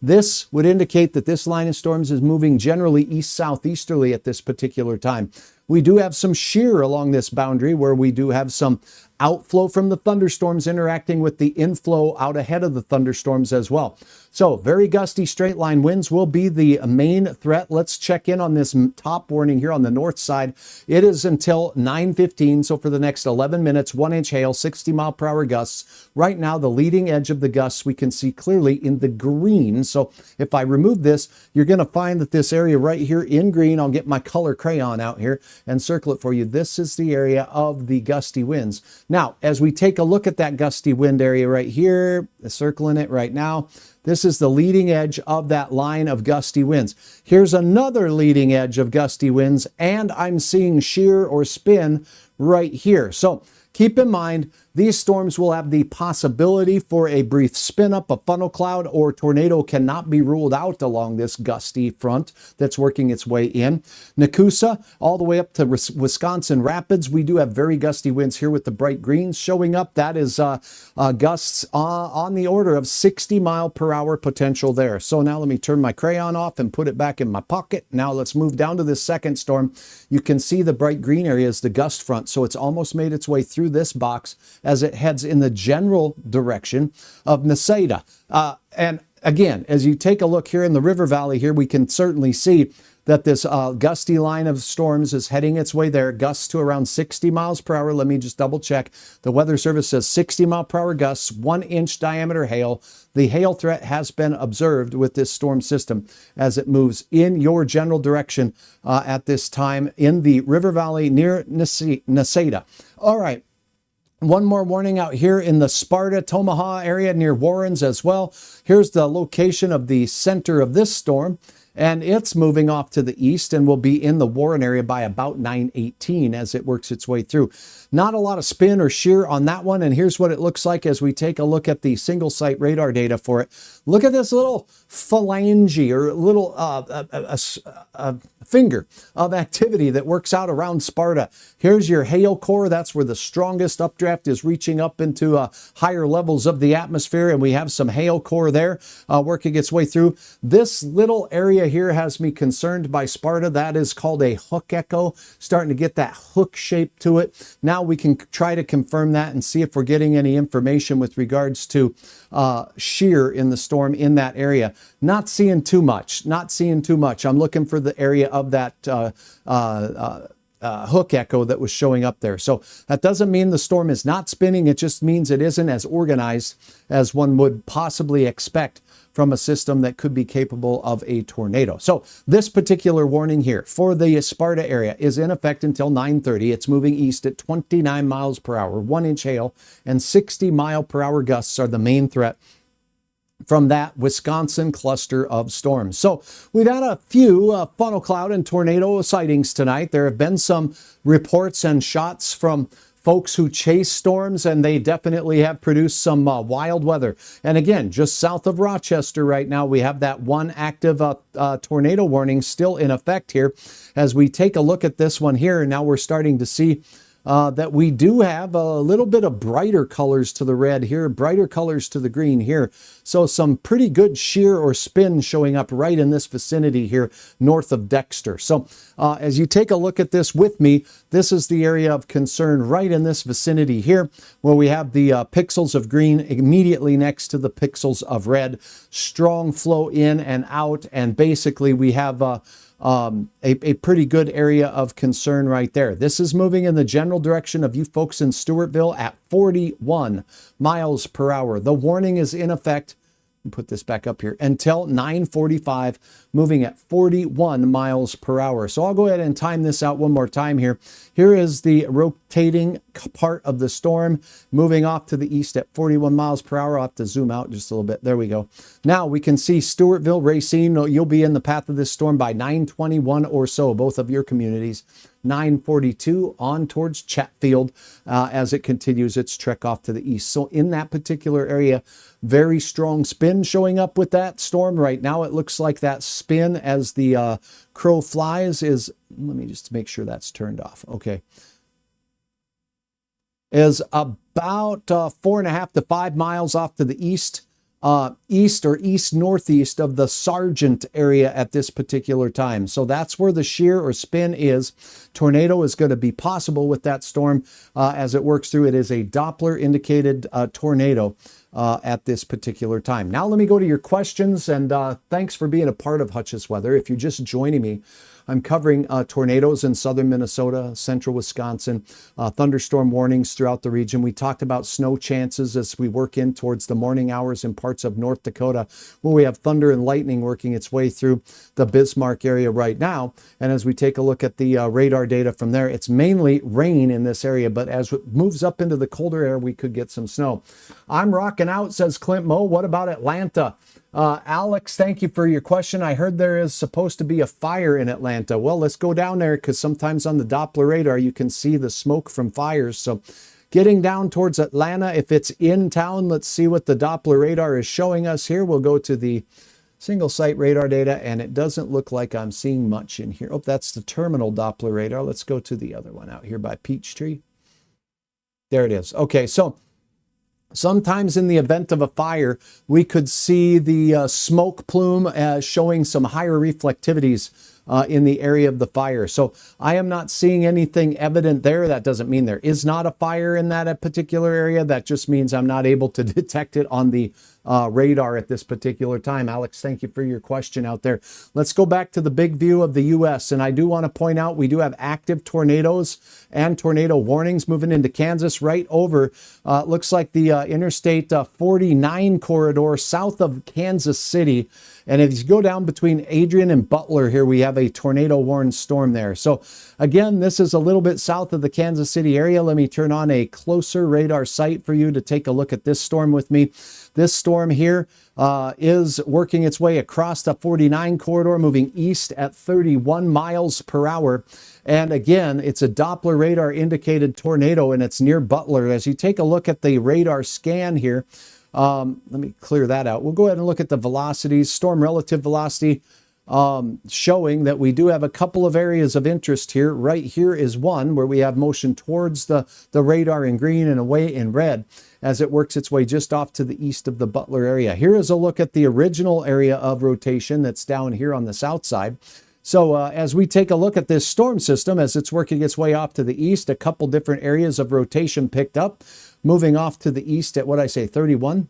This would indicate that this line of storms is moving generally east-southeasterly at this particular time. We do have some shear along this boundary where we do have some outflow from the thunderstorms interacting with the inflow out ahead of the thunderstorms as well. So very gusty straight line winds will be the main threat. Let's check in on this top warning here on the north side. It is until 9:15. So for the next 11 minutes, 1 inch hail, 60 mile per hour gusts. Right now, the leading edge of the gusts we can see clearly in the green. So if I remove this, you're going to find that this area right here in green, I'll get my color crayon out here and circle it for you. This is the area of the gusty winds. Now, as we take a look at that gusty wind area right here, circling it right now, this is the leading edge of that line of gusty winds. Here's another leading edge of gusty winds, and I'm seeing shear or spin right here. So keep in mind, these storms will have the possibility for a brief spin up, a funnel cloud, or tornado cannot be ruled out along this gusty front that's working its way in. Nakusa, all the way up to Wisconsin Rapids, we do have very gusty winds here with the bright greens showing up. That is gusts on the order of 60 mile per hour potential there. So now let me turn my crayon off and put it back in my pocket. Now let's move down to this second storm. You can see the bright green area is the gust front, so it's almost made its way through this box as it heads in the general direction of Minnesota. And again, as you take a look here in the river valley here, we can certainly see that this gusty line of storms is heading its way there. Gusts to around 60 miles per hour. Let me just double check. The Weather Service says 60 mile per hour gusts, 1-inch diameter hail. The hail threat has been observed with this storm system as it moves in your general direction at this time in the river valley near Minnesota. All right. One more warning out here in the Sparta, Tomaha area near Warrens as well. Here's the location of the center of this storm, and it's moving off to the east and will be in the Warren area by about 9:18 as it works its way through. Not a lot of spin or shear on that one, and here's what it looks like as we take a look at the single site radar data for it. Look at this little phalange or little finger of activity that works out around Sparta. Here's your hail core. That's where the strongest updraft is reaching up into higher levels of the atmosphere, and we have some hail core there working its way through. This little area here has me concerned by Sparta. That is called a hook echo, starting to get that hook shape to it. Now we can try to confirm that and see if we're getting any information with regards to shear in the storm in that area. Not seeing too much. I'm looking for the area of that hook echo that was showing up there. So that doesn't mean the storm is not spinning. It just means it isn't as organized as one would possibly expect from a system that could be capable of a tornado. So this particular warning here for the Sparta area is in effect until 9:30. It's moving east at 29 miles per hour, 1-inch hail, and 60 mile per hour gusts are the main threat from that Wisconsin cluster of storms. So we've had a few funnel cloud and tornado sightings tonight. There have been some reports and shots from folks who chase storms, and they definitely have produced some wild weather. And again, just south of Rochester right now, we have that one active tornado warning still in effect here. As we take a look at this one here, now we're starting to see that we do have a little bit of brighter colors to the red here, brighter colors to the green here. So some pretty good shear or spin showing up right in this vicinity here north of Dexter. So as you take a look at this with me, this is the area of concern right in this vicinity here, where we have the pixels of green immediately next to the pixels of red. Strong flow in and out, and basically we have a pretty good area of concern right there. This is moving in the general direction of you folks in Stewartville at 41 miles per hour. The warning is in effect, put this back up here, until 9:45, moving at 41 miles per hour. So I'll go ahead and time this out one more time here. Here is the rotating part of the storm moving off to the east at 41 miles per hour. I'll have to zoom out just a little bit. There we go. Now we can see Stewartville, Racine. You'll be in the path of this storm by 9:21 or so, both of your communities. 9:42 on towards Chatfield as it continues its trek off to the east. So in that particular area, very strong spin showing up with that storm. Right now it looks like that spin as the crow flies is, let me just make sure that's turned off. Okay. Is about 4.5 to 5 miles off to the east. East or east-northeast of the Sargent area at this particular time. So that's where the shear or spin is. Tornado is going to be possible with that storm as it works through. It is a Doppler indicated tornado at this particular time. Now let me go to your questions, and thanks for being a part of Hutch's Weather. If you're just joining me, I'm covering tornadoes in southern Minnesota, central Wisconsin, thunderstorm warnings throughout the region. We talked about snow chances as we work in towards the morning hours in parts of North Dakota, where we have thunder and lightning working its way through the Bismarck area right now. And as we take a look at the radar data from there, it's mainly rain in this area, but as it moves up into the colder air, we could get some snow. I'm rocking out, says Clint Moe. What about Atlanta? Alex, thank you for your question. I heard there is supposed to be a fire in Atlanta. Well, let's go down there because sometimes on the Doppler radar, you can see the smoke from fires. So Getting down towards Atlanta, if it's in town, let's see what the Doppler radar is showing us here. We'll go to the single site radar data, and it doesn't look like I'm seeing much in here. Oh, that's the terminal Doppler radar. Let's go to the other one out here by Peachtree. There it is. Okay, so sometimes in the event of a fire, we could see the smoke plume showing some higher reflectivities in the area of the fire. So I am not seeing anything evident there. That doesn't mean there is not a fire in that particular area. That just means I'm not able to detect it on the radar at this particular time. Alex, thank you for your question out there. Let's go back to the big view of the U.S. And I do want to point out we do have active tornadoes and tornado warnings moving into Kansas right over. Looks like the Interstate 49 corridor south of Kansas City. And if you go down between Adrian and Butler here, we have a tornado warned storm there. So again, this is a little bit south of the Kansas City area. Let me turn on a closer radar sight for you to take a look at this storm with me. This storm here is working its way across the 49 corridor, moving east at 31 miles per hour. And again, it's a Doppler radar indicated tornado, and it's near Butler. As you take a look at the radar scan here, let me clear that out. We'll go ahead and look at the velocities, storm relative velocity, showing that we do have a couple of areas of interest here. Right here is one where we have motion towards the radar in green and away in red as it works its way just off to the east of the Butler area. Here is a look at the original area of rotation that's down here on the south side. So as we take a look at this storm system, as it's working its way off to the east, a couple different areas of rotation picked up, moving off to the east at what I say, 31?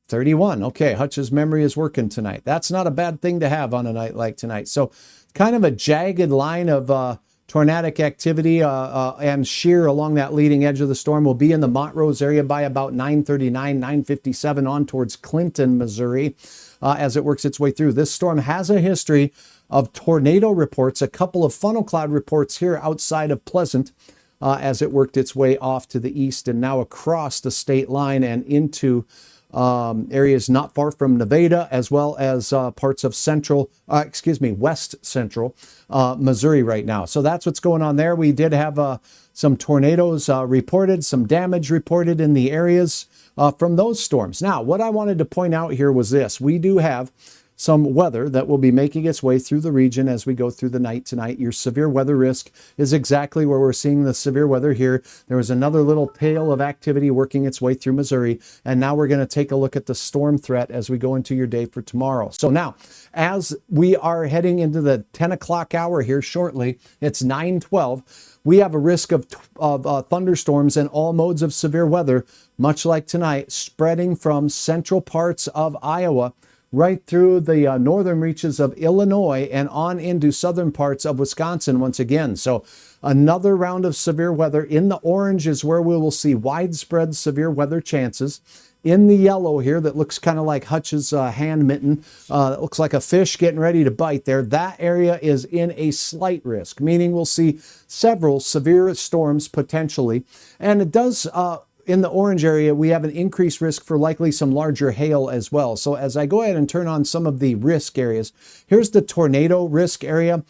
31. Okay, Hutch's memory is working tonight. That's not a bad thing to have on a night like tonight. So kind of a jagged line of tornadic activity and shear along that leading edge of the storm will be in the Montrose area by about 9:39, 9:57 on towards Clinton, Missouri, as it works its way through. This storm has a history of tornado reports, a couple of funnel cloud reports here outside of Pleasant as it worked its way off to the east and now across the state line and into areas not far from Nevada, as well as parts of west central Missouri right now. So that's what's going on there. We did have some tornadoes reported, some damage reported in the areas from those storms. Now, what I wanted to point out here was this. We do have some weather that will be making its way through the region as we go through the night tonight. Your severe weather risk is exactly where we're seeing the severe weather here. There was another little tail of activity working its way through Missouri. And now we're going to take a look at the storm threat as we go into your day for tomorrow. So now, as we are heading into the 10 o'clock hour here shortly, it's 9:12. We have a risk of thunderstorms and all modes of severe weather, much like tonight, spreading from central parts of Iowa right through the northern reaches of Illinois and on into southern parts of Wisconsin once again. So another round of severe weather. In the orange is where we will see widespread severe weather chances. In the yellow here, that looks kind of like Hutch's hand mitten, that looks like a fish getting ready to bite there. That area is in a slight risk, meaning we'll see several severe storms potentially. And it does in the orange area, we have an increased risk for likely some larger hail as well. So as I go ahead and turn on some of the risk areas, here's the tornado risk area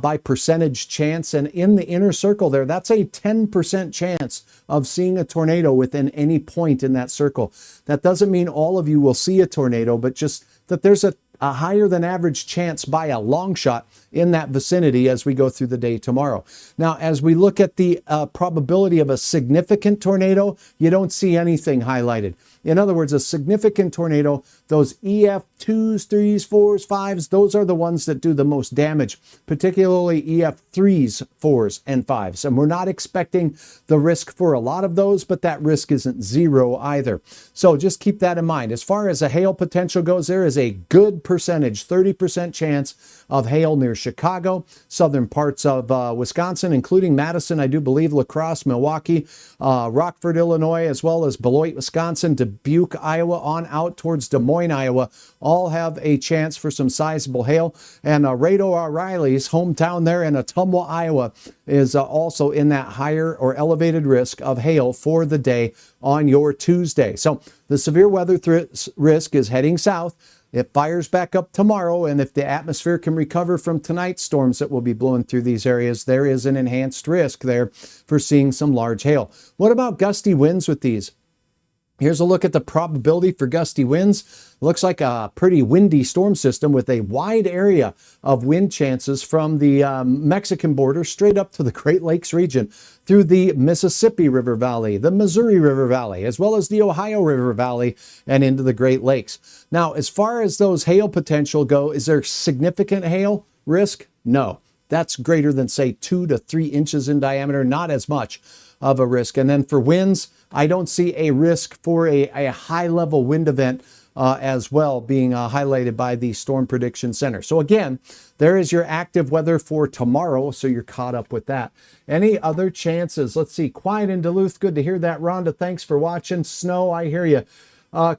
by percentage chance. And in the inner circle there, that's a 10% chance of seeing a tornado within any point in that circle. That doesn't mean all of you will see a tornado, but just that there's a higher than average chance by a long shot in that vicinity as we go through the day tomorrow. Now, as we look at the probability of a significant tornado, you don't see anything highlighted. In other words, a significant tornado, those EF 2s, 3s, 4s, 5s, those are the ones that do the most damage, particularly EF 3s, 4s, and 5s. And we're not expecting the risk for a lot of those, but that risk isn't zero either. So just keep that in mind. As far as a hail potential goes, there is a good percentage, 30% chance of hail near Chicago, southern parts of Wisconsin, including Madison, I do believe, La Crosse, Milwaukee, Rockford, Illinois, as well as Beloit, Wisconsin, Dubuque, Iowa, on out towards Des Moines, Iowa, all have a chance for some sizable hail. And Rado O'Reilly's hometown there in Ottumwa, Iowa, is also in that higher or elevated risk of hail for the day on your Tuesday. So the severe weather risk is heading south. It fires back up tomorrow, and if the atmosphere can recover from tonight's storms that will be blowing through these areas, there is an enhanced risk there for seeing some large hail. What about gusty winds with these? Here's a look at the probability for gusty winds. Looks like a pretty windy storm system with a wide area of wind chances from the Mexican border straight up to the Great Lakes region, through the Mississippi River Valley, the Missouri River Valley, as well as the Ohio River Valley and into the Great Lakes. Now, as far as those hail potential go, is there significant hail risk? No. That's greater than, say, 2 to 3 inches in diameter, not as much of a risk. And then for winds, I don't see a risk for a high-level wind event as well being highlighted by the Storm Prediction Center. So again, there is your active weather for tomorrow, so you're caught up with that. Any other chances? Let's see. Quiet in Duluth. Good to hear that. Rhonda, thanks for watching. Snow, I hear you.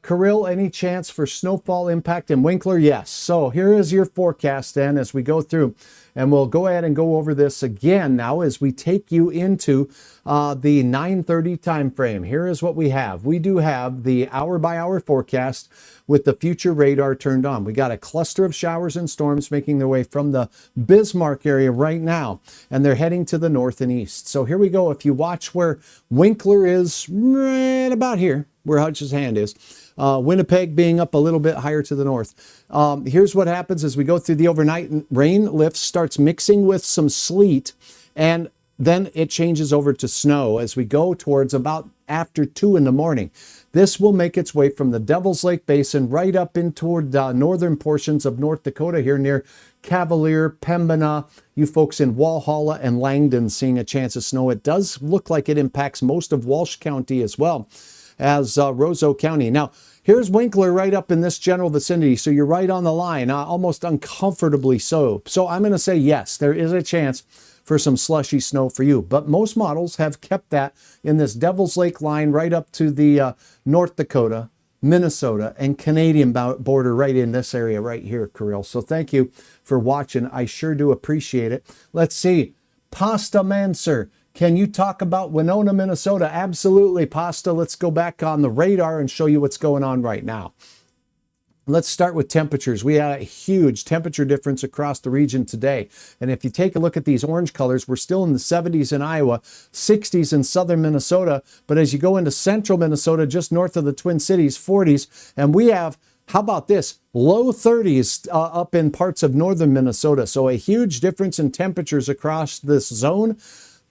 Kirill, any chance for snowfall impact in Winkler? Yes. So here is your forecast then as we go through. And we'll go ahead and go over this again now as we take you into the 9:30 time frame. Here is what we have. We do have the hour-by-hour forecast with the future radar turned on. We got a cluster of showers and storms making their way from the Bismarck area right now, and they're heading to the north and east. So here we go. If you watch where Winkler is right about here, where Hutch's hand is, Winnipeg being up a little bit higher to the north. Here's what happens as we go through the overnight. Rain lifts, starts mixing with some sleet, and then it changes over to snow as we go towards about after 2 in the morning. This will make its way from the Devil's Lake Basin right up in toward the northern portions of North Dakota here near Cavalier, Pembina, you folks in Walhalla and Langdon seeing a chance of snow. It does look like it impacts most of Walsh County as well as Roseau County. Now, here's Winkler right up in this general vicinity, so you're right on the line, almost uncomfortably so. So I'm going to say yes, there is a chance for some slushy snow for you, but most models have kept that in this Devil's Lake line right up to the North Dakota, Minnesota, and Canadian border right in this area right here, Kirill. So thank you for watching. I sure do appreciate it. Let's see. Pasta Manser. Can you talk about Winona, Minnesota? Absolutely, Pasta. Let's go back on the radar and show you what's going on right now. Let's start with temperatures. We had a huge temperature difference across the region today. And if you take a look at these orange colors, we're still in the 70s in Iowa, 60s in southern Minnesota. But as you go into central Minnesota, just north of the Twin Cities, 40s. And we have, how about this, low 30s up in parts of northern Minnesota. So a huge difference in temperatures across this zone.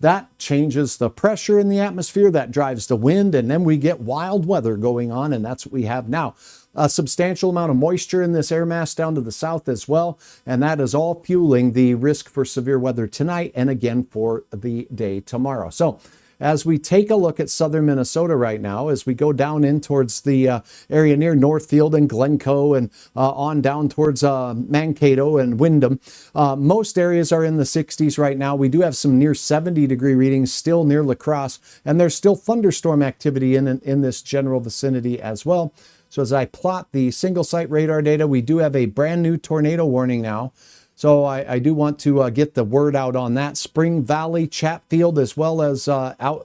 That changes the pressure in the atmosphere, that drives the wind, and then we get wild weather going on, and that's what we have now. A substantial amount of moisture in this air mass down to the south as well, and that is all fueling the risk for severe weather tonight and again for the day tomorrow. So as we take a look at southern Minnesota right now, as we go down in towards the area near Northfield and Glencoe and on down towards Mankato and Windham, most areas are in the 60s right now. We do have some near 70-degree readings still near La Crosse, and there's still thunderstorm activity in this general vicinity as well. So as I plot the single site radar data, we do have a brand new tornado warning now. So I do want to get the word out on that. Spring Valley, Chatfield, as well as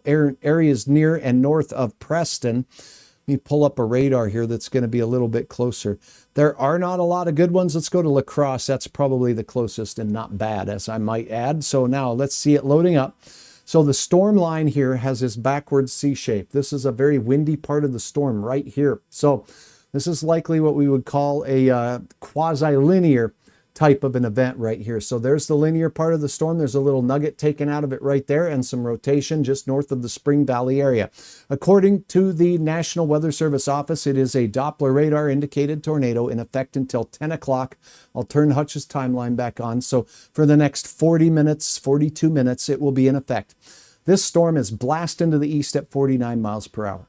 areas near and north of Preston. Let me pull up a radar here that's going to be a little bit closer. There are not a lot of good ones. Let's go to La Crosse. That's probably the closest and not bad, as I might add. So now let's see it loading up. So the storm line here has this backwards C shape. This is a very windy part of the storm right here. So this is likely what we would call a quasi-linear type of an event right here. So there's the linear part of the storm. There's a little nugget taken out of it right there and some rotation just north of the Spring Valley area. According to the National Weather Service office, it is a Doppler radar indicated tornado in effect until 10 o'clock. I'll turn Hutch's timeline back on. So for the next 40 minutes, 42 minutes, it will be in effect. This storm is blasting to the east at 49 miles per hour.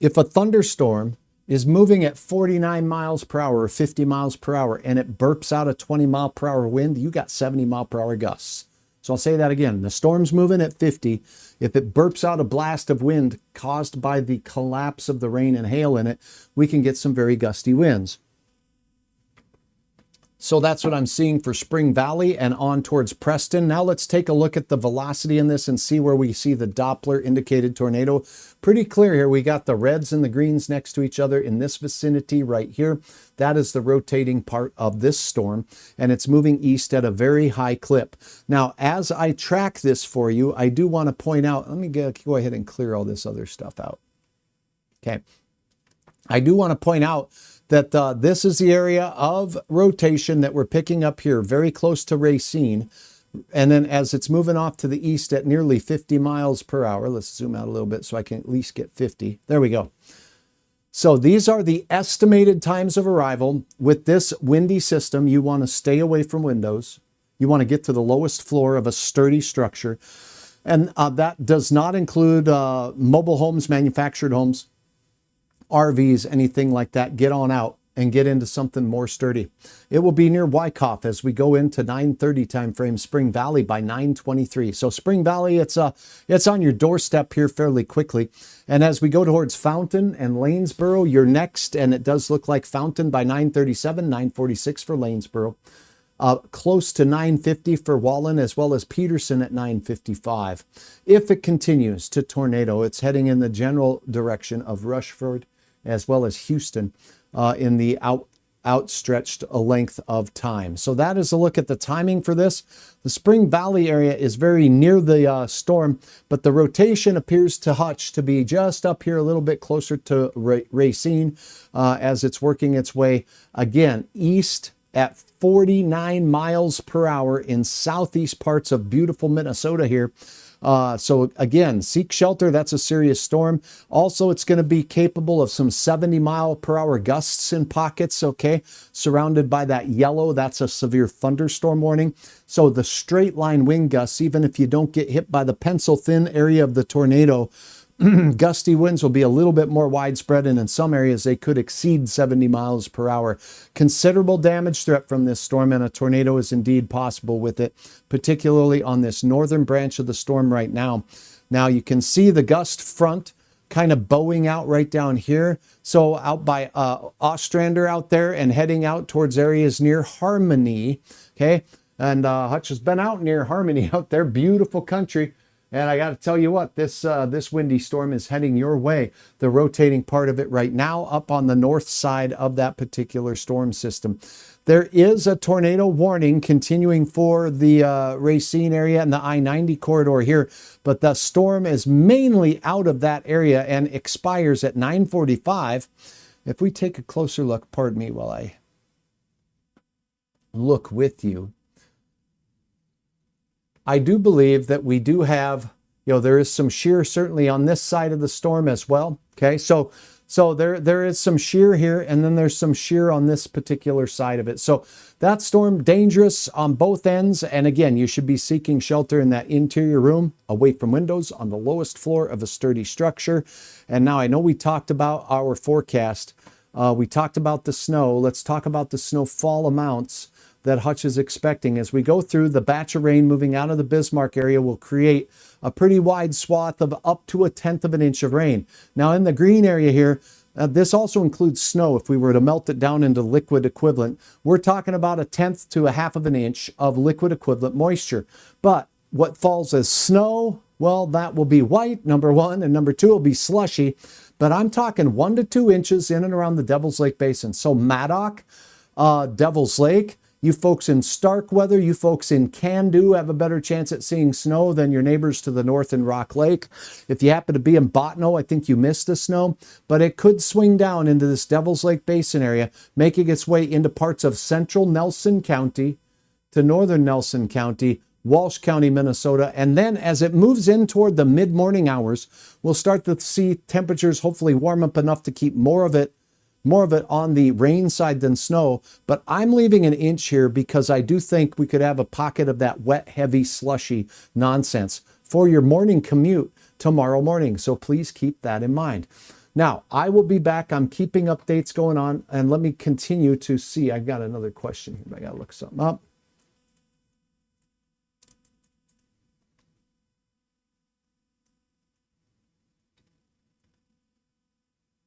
If a thunderstorm is moving at 49 miles per hour or 50 miles per hour and it burps out a 20 mile per hour wind, you got 70 mile per hour gusts. So I'll say that again. The storm's moving at 50. If it burps out a blast of wind caused by the collapse of the rain and hail in it, we can get some very gusty winds. So that's what I'm seeing for Spring Valley and on towards Preston. Now let's take a look at the velocity in this and see where we see the Doppler indicated tornado. Pretty clear here. We got the reds and the greens next to each other in this vicinity right here. That is the rotating part of this storm, and it's moving east at a very high clip. Now, as I track this for you, I do want to point out, let me go ahead and clear all this other stuff out. Okay. I do want to point out that this is the area of rotation that we're picking up here, very close to Racine. And then as it's moving off to the east at nearly 50 miles per hour, let's zoom out a little bit so I can at least get 50. There we go. So these are the estimated times of arrival. With this windy system, you want to stay away from windows. You want to get to the lowest floor of a sturdy structure. And that does not include mobile homes, manufactured homes, RVs, anything like that. Get on out and get into something more sturdy. It will be near Wyckoff as we go into 9:30 time frame, Spring Valley by 9:23. So Spring Valley, it's on your doorstep here fairly quickly. And as we go towards Fountain and Lanesboro, you're next, and it does look like Fountain by 9:37, 9:46 for Lanesboro. Close to 9:50 for Wallen, as well as Peterson at 9:55. If it continues to tornado, it's heading in the general direction of Rushford as well as Houston in the outstretched length of time. So that is a look at the timing for this. The Spring Valley area is very near the storm, but the rotation appears to Hutch to be just up here a little bit closer to Racine as it's working its way again east at 49 miles per hour in southeast parts of beautiful Minnesota here. So again, seek shelter. That's a serious storm. Also, it's going to be capable of some 70 mile per hour gusts in pockets. Okay. Surrounded by that yellow, that's a severe thunderstorm warning. So the straight line wind gusts, even if you don't get hit by the pencil thin area of the tornado, gusty winds will be a little bit more widespread, and in some areas they could exceed 70 miles per hour. Considerable damage threat from this storm, and a tornado is indeed possible with it, particularly on this northern branch of the storm right now. Now you can see the gust front kind of bowing out right down here. So out by Ostrander out there and heading out towards areas near Harmony. Okay. And Hutch has been out near Harmony out there. Beautiful country. And I got to tell you what, this windy storm is heading your way. The rotating part of it right now up on the north side of that particular storm system. There is a tornado warning continuing for the Racine area and the I-90 corridor here, but the storm is mainly out of that area and expires at 9:45. If we take a closer look, pardon me while I look with you, I do believe that we do have, there is some shear certainly on this side of the storm as well. Okay, so there is some shear here, and then there's some shear on this particular side of it. So that storm dangerous on both ends. And again, you should be seeking shelter in that interior room, away from windows, on the lowest floor of a sturdy structure. And now I know we talked about our forecast. We talked about the snow. Let's talk about the snowfall amounts that Hutch is expecting. As we go through, the batch of rain moving out of the Bismarck area will create a pretty wide swath of up to 1/10 of an inch of rain. Now in the green area here, this also includes snow. If we were to melt it down into liquid equivalent, we're talking about 1/10 to 1/2 of an inch of liquid equivalent moisture. But what falls as snow, well, that will be white, number one, and number two will be slushy. But I'm talking 1 to 2 inches in and around the Devil's Lake Basin. So Maddock, Devil's Lake, you folks in Starkweather, you folks in Can-Do have a better chance at seeing snow than your neighbors to the north in Rock Lake. If you happen to be in Bottineau, I think you missed the snow, but it could swing down into this Devil's Lake Basin area, making its way into parts of central Nelson County to northern Nelson County, Walsh County, Minnesota. And then as it moves in toward the mid-morning hours, we'll start to see temperatures hopefully warm up enough to keep more of it on the rain side than snow. But I'm leaving an inch here because I do think we could have a pocket of that wet, heavy, slushy nonsense for your morning commute tomorrow morning. So please keep that in mind. Now, I will be back. I'm keeping updates going on, and let me continue to see. I've got another question here. I got to look something up.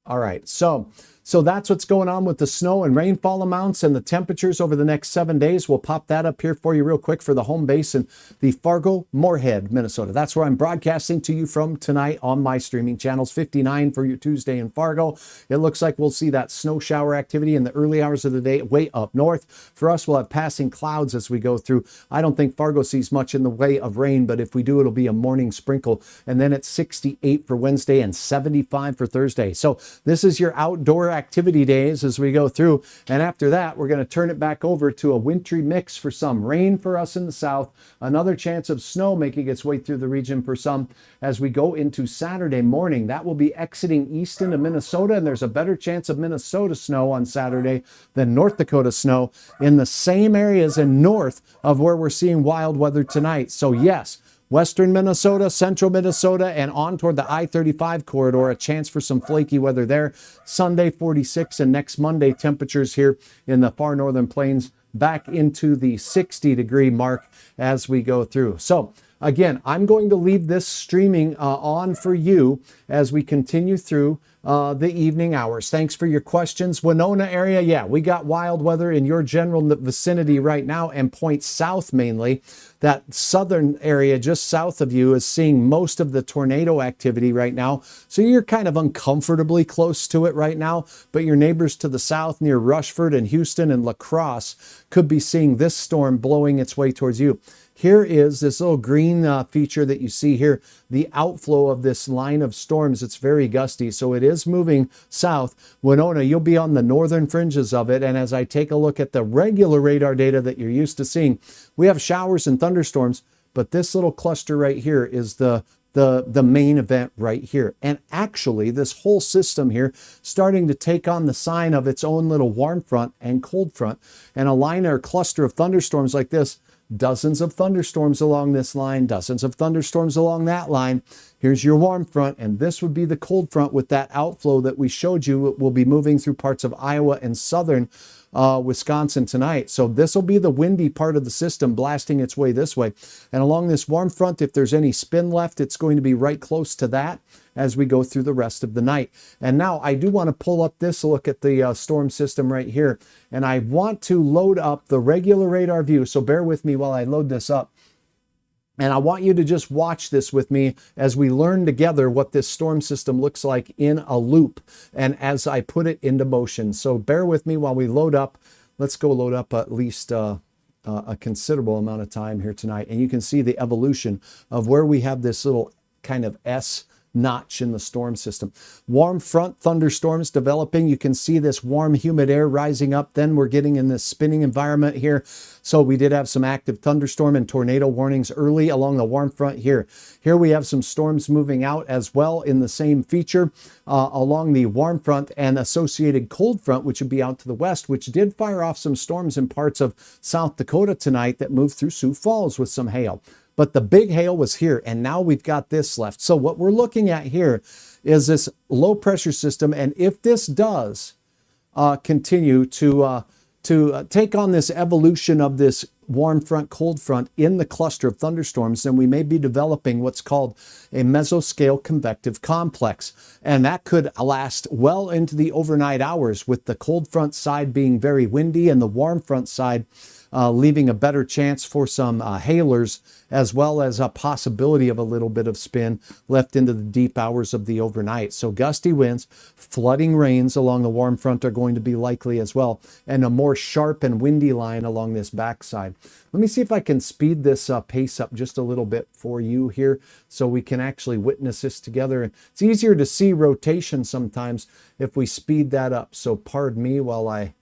All right, so So that's what's going on with the snow and rainfall amounts and the temperatures over the next 7 days. We'll pop that up here for you real quick for the home base in the Fargo, Moorhead, Minnesota. That's where I'm broadcasting to you from tonight on my streaming channels. 59 for your Tuesday in Fargo. It looks like we'll see that snow shower activity in the early hours of the day way up north. For us, we'll have passing clouds as we go through. I don't think Fargo sees much in the way of rain, but if we do, it'll be a morning sprinkle. And then it's 68 for Wednesday and 75 for Thursday. So this is your outdoor activity days as we go through. And after that, we're going to turn it back over to a wintry mix for some rain for us in the south. Another chance of snow making its way through the region for some as we go into Saturday morning. That will be exiting east into Minnesota, and there's a better chance of Minnesota snow on Saturday than North Dakota snow in the same areas and north of where we're seeing wild weather tonight. So yes, western Minnesota, central Minnesota, and on toward the I-35 corridor, a chance for some flaky weather there. Sunday, 46, and next Monday, temperatures here in the far northern plains back into the 60-degree mark as we go through. So again, I'm going to leave this streaming on for you as we continue through the evening hours. Thanks for your questions. Winona area, yeah, we got wild weather in your general vicinity right now and points south mainly. That southern area just south of you is seeing most of the tornado activity right now. So you're kind of uncomfortably close to it right now, but your neighbors to the south near Rushford and Houston and La Crosse could be seeing this storm blowing its way towards you. Here is this little green feature that you see here, the outflow of this line of storms. It's very gusty, so it is moving south. Winona, you'll be on the northern fringes of it, and as I take a look at the regular radar data that you're used to seeing, we have showers and thunderstorms, but this little cluster right here is the main event right here. And actually, this whole system here starting to take on the sign of its own little warm front and cold front, and a line or cluster of thunderstorms like this. Dozens of thunderstorms along this line, dozens of thunderstorms along that line. Here's your warm front, and this would be the cold front with that outflow that we showed you. It will be moving through parts of Iowa and southern Wisconsin tonight. So this will be the windy part of the system blasting its way this way. And along this warm front, if there's any spin left, it's going to be right close to that as we go through the rest of the night. And now I do want to pull up this look at the storm system right here. And I want to load up the regular radar view. So bear with me while I load this up. And I want you to just watch this with me as we learn together what this storm system looks like in a loop and as I put it into motion. So bear with me while we load up. Let's go load up at least a considerable amount of time here tonight. And you can see the evolution of where we have this little kind of S notch in the storm system. Warm front thunderstorms developing. You can see this warm, humid air rising up. Then we're getting in this spinning environment here. So we did have some active thunderstorm and tornado warnings early along the warm front here. Here we have some storms moving out as well in the same feature along the warm front and associated cold front, which would be out to the west, which did fire off some storms in parts of South Dakota tonight that moved through Sioux Falls with some hail. But the big hail was here, and now we've got this left. So what we're looking at here is this low pressure system, and if this does continue to take on this evolution of this warm front, cold front in the cluster of thunderstorms, then we may be developing what's called a mesoscale convective complex. And that could last well into the overnight hours, with the cold front side being very windy and the warm front side leaving a better chance for some hailers, as well as a possibility of a little bit of spin left into the deep hours of the overnight. So gusty winds, flooding rains along the warm front are going to be likely as well, and a more sharp and windy line along this backside. Let me see if I can speed this pace up just a little bit for you here so we can actually witness this together. It's easier to see rotation sometimes if we speed that up. So pardon me while I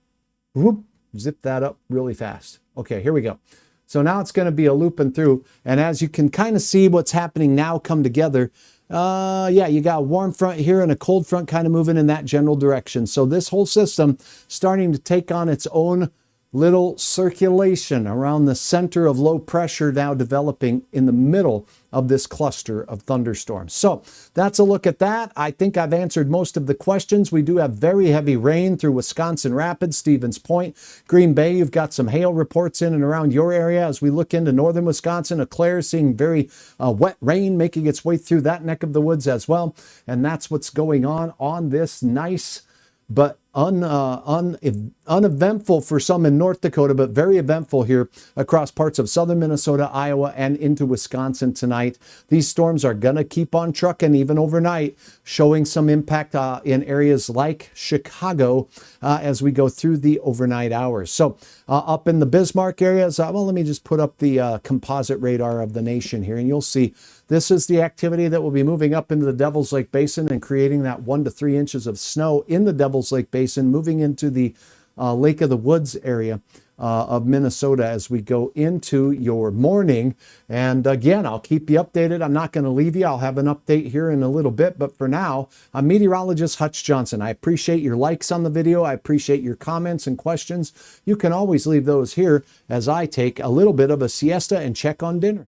zip that up really fast. Okay, here we go. So now it's going to be a looping through, and as you can kind of see what's happening now come together, yeah, you got a warm front here and a cold front kind of moving in that general direction. So this whole system starting to take on its own little circulation around the center of low pressure, now developing in the middle of this cluster of thunderstorms. So that's a look at that. I think I've answered most of the questions. We do have very heavy rain through Wisconsin Rapids, Stevens Point, Green Bay. You've got some hail reports in and around your area. As we look into northern Wisconsin, Eau Claire seeing very wet rain making its way through that neck of the woods as well. And that's what's going on this nice but uneventful for some in North Dakota, but very eventful here across parts of southern Minnesota, Iowa, and into Wisconsin tonight. These storms are going to keep on trucking even overnight, showing some impact in areas like Chicago as we go through the overnight hours. So up in the Bismarck areas, well, let me just put up the composite radar of the nation here, and you'll see this is the activity that will be moving up into the Devil's Lake Basin and creating that 1 to 3 inches of snow in the Devil's Lake Basin, moving into the Lake of the Woods area of Minnesota as we go into your morning. And again, I'll keep you updated. I'm not going to leave you. I'll have an update here in a little bit. But for now, I'm meteorologist Hutch Johnson. I appreciate your likes on the video. I appreciate your comments and questions. You can always leave those here as I take a little bit of a siesta and check on dinner.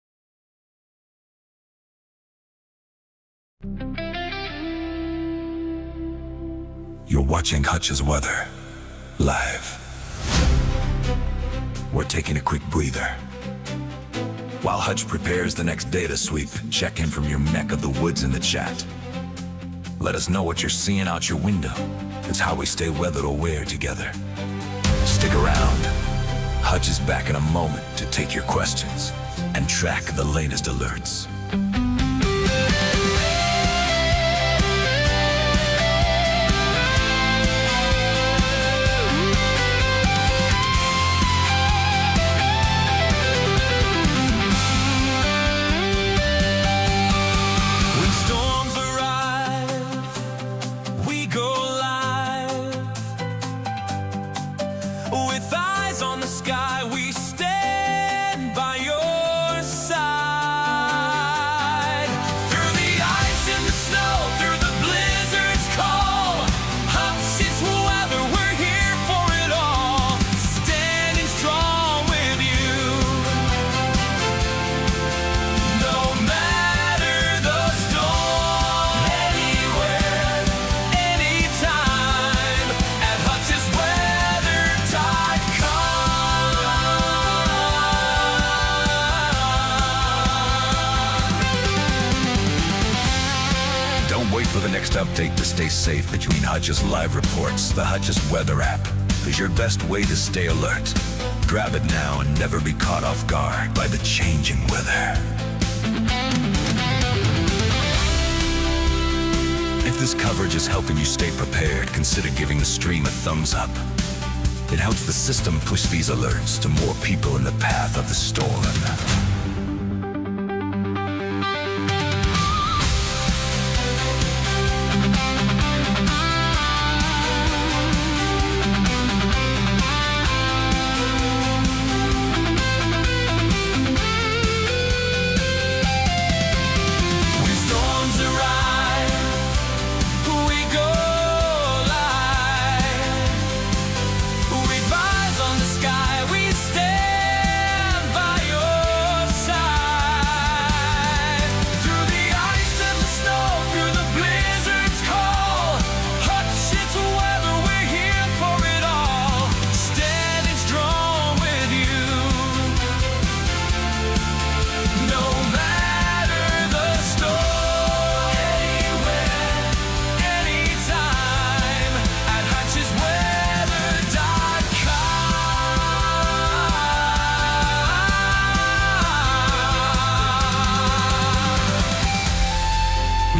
You're watching Hutch's Weather live. We're taking a quick breather. While Hutch prepares the next data sweep, check in from your neck of the woods in the chat. Let us know what you're seeing out your window. It's how we stay weather aware together. Stick around. Hutch is back in a moment to take your questions and track the latest alerts. For the next update to stay safe between Hutch's live reports, the Hutch's Weather app is your best way to stay alert. Grab it now and never be caught off guard by the changing weather. If this coverage is helping you stay prepared, consider giving the stream a thumbs up. It helps the system push these alerts to more people in the path of the storm.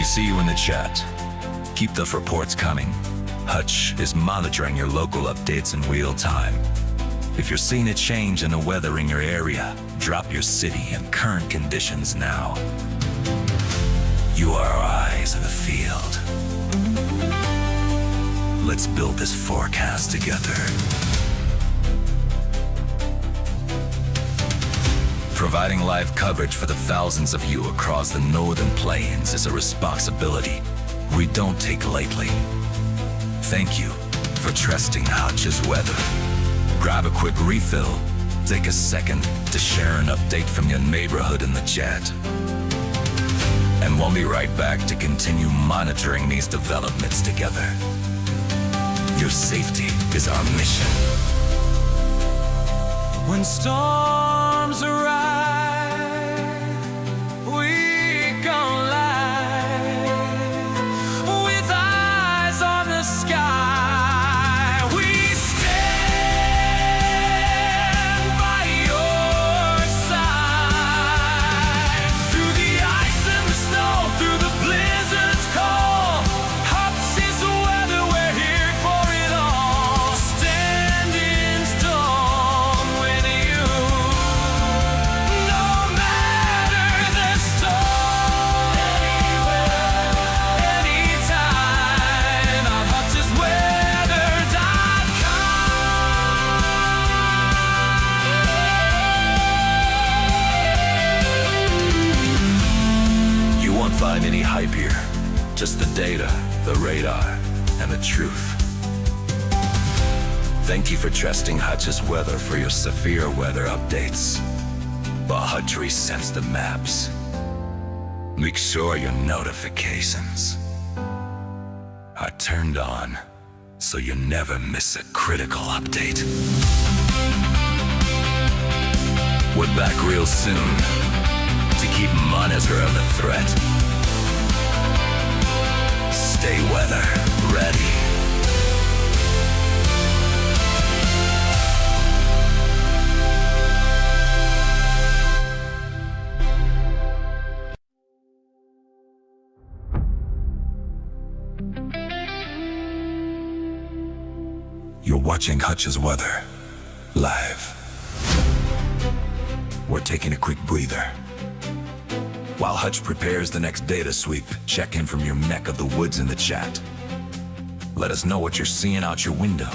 See you in the chat. Keep the reports coming. Hutch is monitoring your local updates in real time. If you're seeing a change in the weather in your area, drop your city and current conditions now. You are our eyes in the field. Let's build this forecast together. Providing live coverage for the thousands of you across the northern plains is a responsibility we don't take lightly. Thank you for trusting Hutch's Weather. Grab a quick refill, take a second to share an update from your neighborhood in the chat. And we'll be right back to continue monitoring these developments together. Your safety is our mission. When storms arise, we gon' light with eyes on the sky. any hype here. Just the data, the radar, and the truth. Thank you for trusting Hutch's Weather for your severe weather updates. While Hutch resends the maps, make sure your notifications are turned on so you never miss a critical update. We're back real soon to keep monitoring the threat. Stay weather ready. You're watching Hutch's Weather live. We're taking a quick breather. While Hutch prepares the next data sweep, check in from your neck of the woods in the chat. Let us know what you're seeing out your window.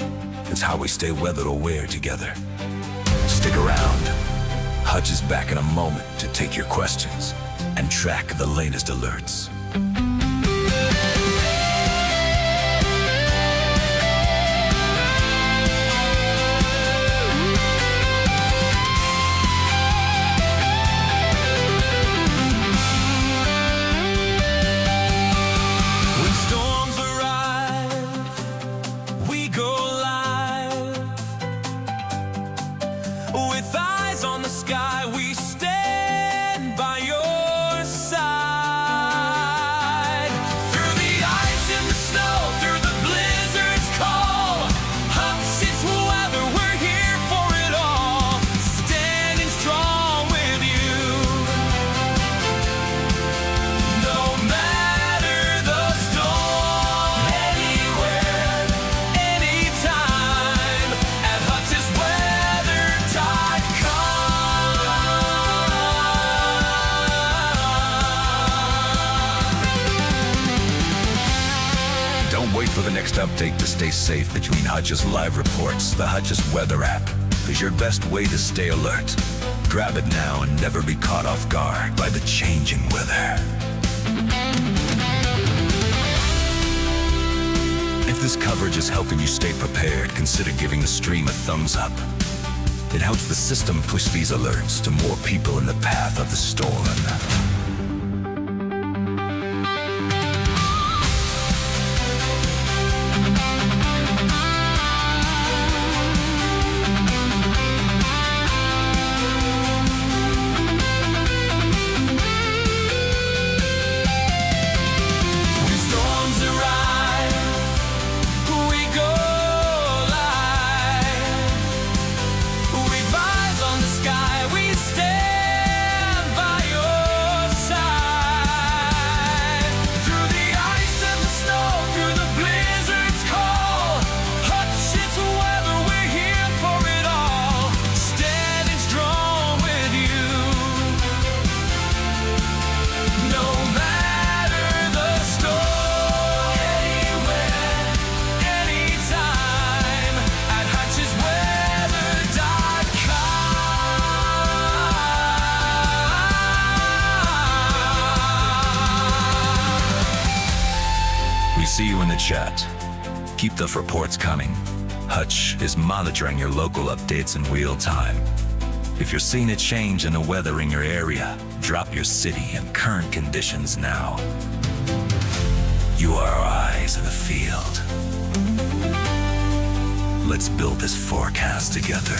It's how we stay weather aware together. Stick around. Hutch is back in a moment to take your questions and track the latest alerts. For the next update to stay safe between Hutch's live reports, the Hutch's Weather app is your best way to stay alert. Grab it now and never be caught off guard by the changing weather. If this coverage is helping you stay prepared, consider giving the stream a thumbs up. It helps the system push these alerts to more people in the path of the storm. See you in the chat. Keep the reports coming. Hutch is monitoring your local updates in real time. If you're seeing a change in the weather in your area, drop your city and current conditions now. You are our eyes in the field. Let's build this forecast together.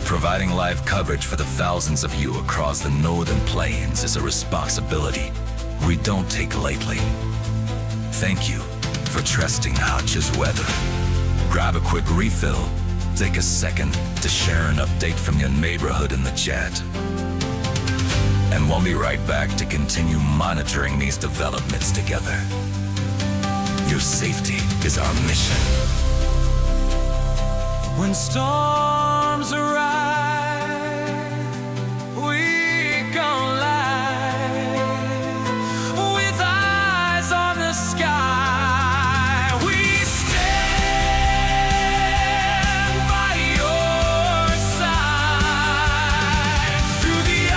Providing live coverage for the thousands of you across the northern plains is a responsibility we don't take lightly. Thank you for trusting Hutch's Weather. Grab a quick refill, take a second to share an update from your neighborhood in the chat. And we'll be right back to continue monitoring these developments together. Your safety is our mission. When storms arise, we gon' lie with eyes on the sky. We stand by your side through the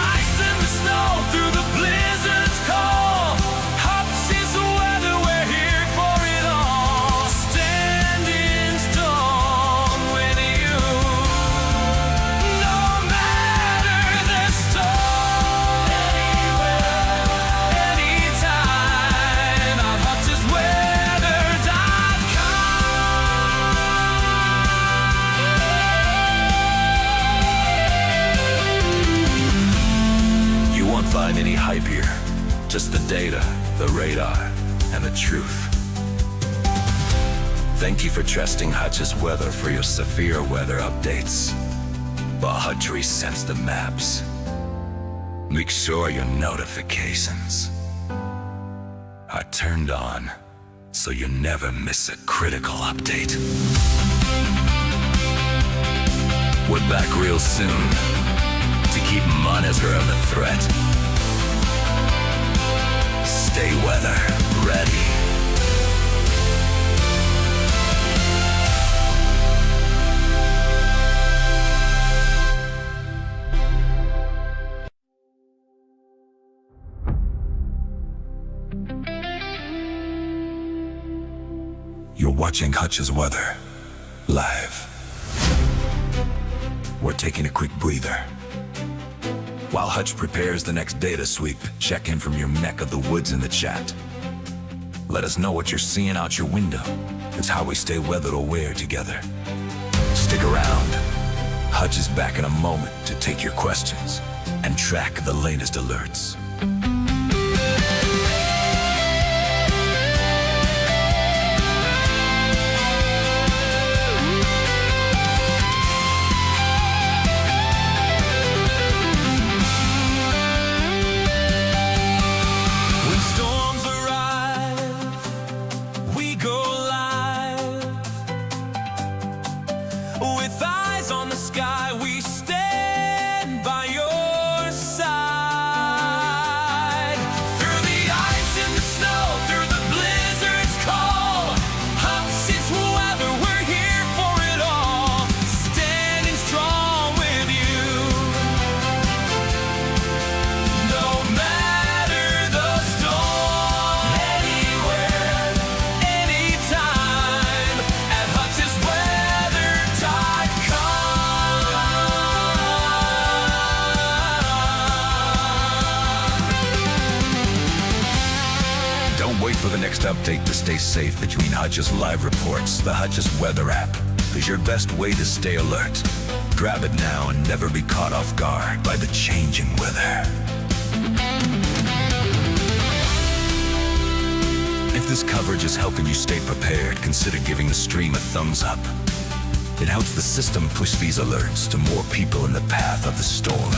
won't find any hype here. Just the data, the radar, and the truth. Thank you for trusting Hutch's Weather for your severe weather updates. But Hutch resends the maps. Make sure your notifications are turned on so you never miss a critical update. We're back real soon to keep monitor of the threat. Stay weather ready. You're watching Hutch's Weather live. We're taking a quick breather. While Hutch prepares the next data sweep, check in from your neck of the woods in the chat. Let us know what you're seeing out your window. It's how we stay weather aware together. Stick around. Hutch is back in a moment to take your questions and track the latest alerts. For the next update to stay safe between Hutch's live reports, the Hutch's Weather app is your best way to stay alert. Grab it now and never be caught off guard by the changing weather. If this coverage is helping you stay prepared, consider giving the stream a thumbs up. It helps the system push these alerts to more people in the path of the storm.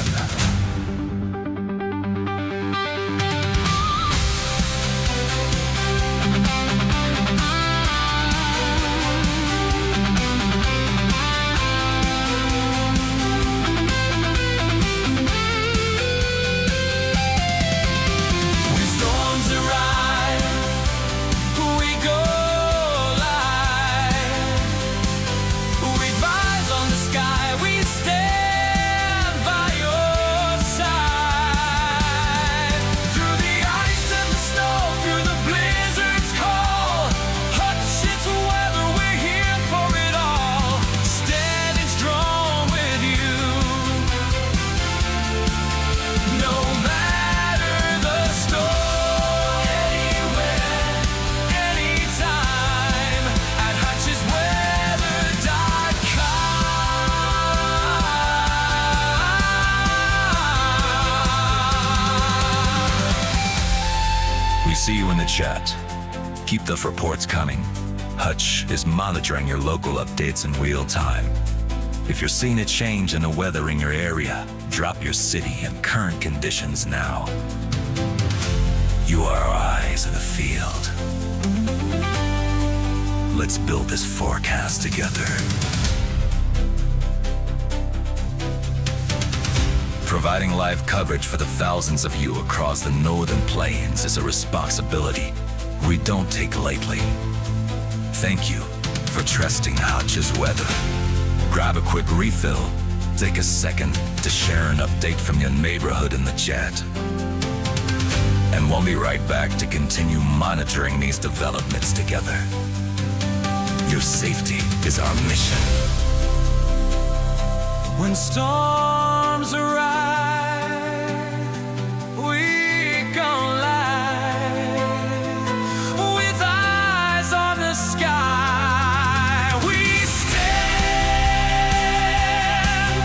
See you in the chat. Keep those reports coming. Hutch is monitoring your local updates in real time. If you're seeing a change in the weather in your area, drop your city and current conditions now. You are our eyes in the field. Let's build this forecast together. Providing live coverage for the thousands of you across the northern plains is a responsibility we don't take lightly. Thank you for trusting Hutch's Weather. Grab a quick refill, take a second to share an update from your neighborhood in the chat. And we'll be right back to continue monitoring these developments together. Your safety is our mission. When storms arise, we gon' light with eyes on the sky. We stand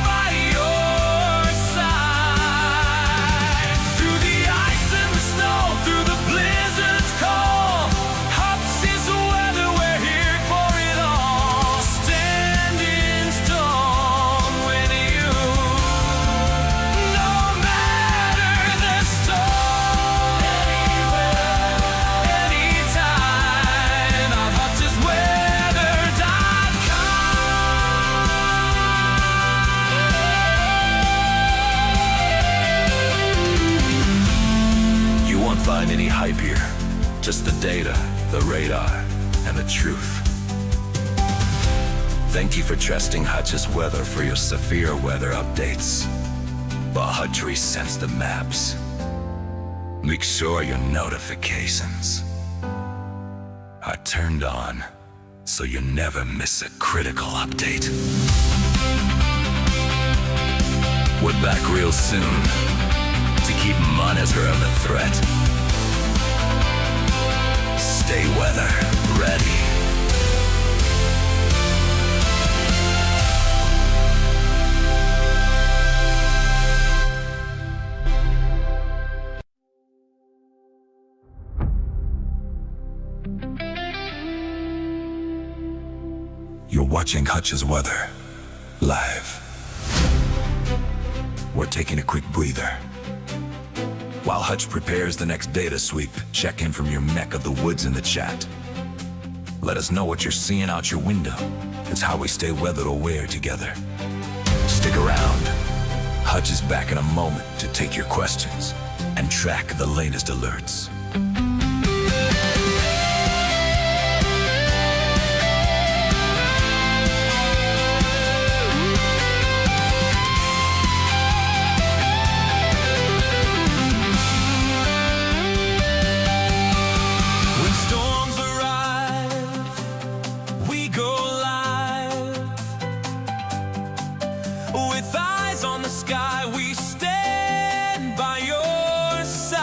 by your side through behind any hype here. Just the data, the radar, and the truth. Thank you for trusting Hutch's Weather for your severe weather updates. While Hutch resends the maps, make sure your notifications are turned on so you never miss a critical update. We're back real soon to keep monitor of the threat. Stay weather ready. You're watching Hutch's Weather live. We're taking a quick breather. While Hutch prepares the next data sweep, check in from your neck of the woods in the chat. Let us know what you're seeing out your window. It's how we stay weather aware together. Stick around. Hutch is back in a moment to take your questions and track the latest alerts. With eyes on the sky, we stand by your side.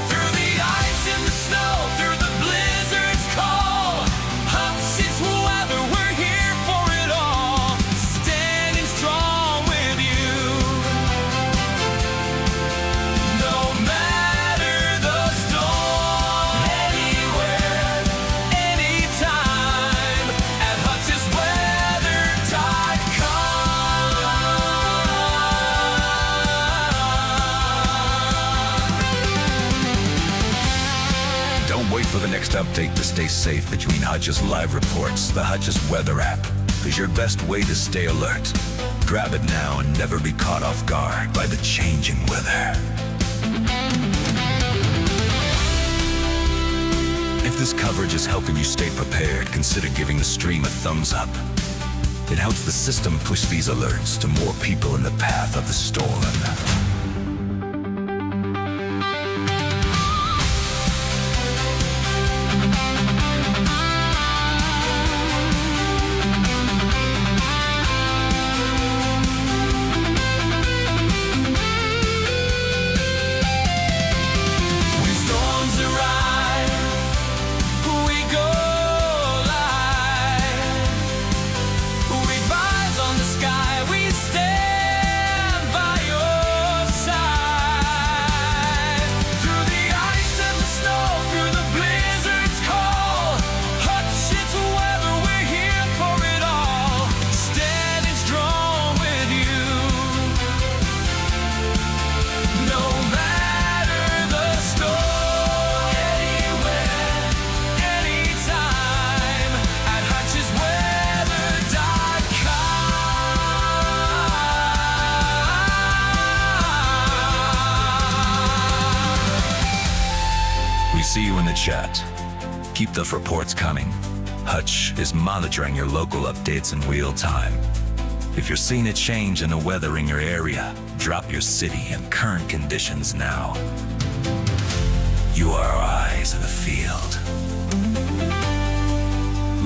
Through the ice and the snow, through the blizzard's call, Hutch's Weather, we're here for it all. Standing strong with you. No matter the storm, anywhere, anytime, at Hutch's Don't wait for the next update to stay safe between Hutch's live reports. The Hutch's Weather app is your best way to stay alert. Grab it now and never be caught off guard by the changing weather. If this coverage is helping you stay prepared, consider giving the stream a thumbs up. It helps the system push these alerts to more people in the path of the storm. See you in the chat. Keep the reports coming. Hutch is monitoring your local updates in real time. If you're seeing a change in the weather in your area, drop your city and current conditions now. You are our eyes in the field.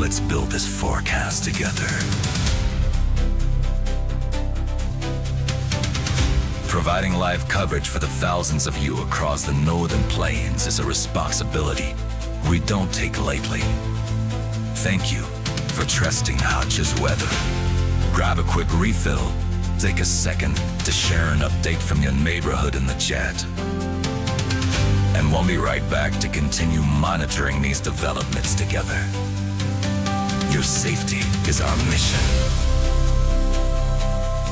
Let's build this forecast together. Providing live coverage for the thousands of you across the northern plains is a responsibility we don't take lightly. Thank you for trusting Hutch's Weather. Grab a quick refill, take a second to share an update from your neighborhood in the chat. And we'll be right back to continue monitoring these developments together. Your safety is our mission.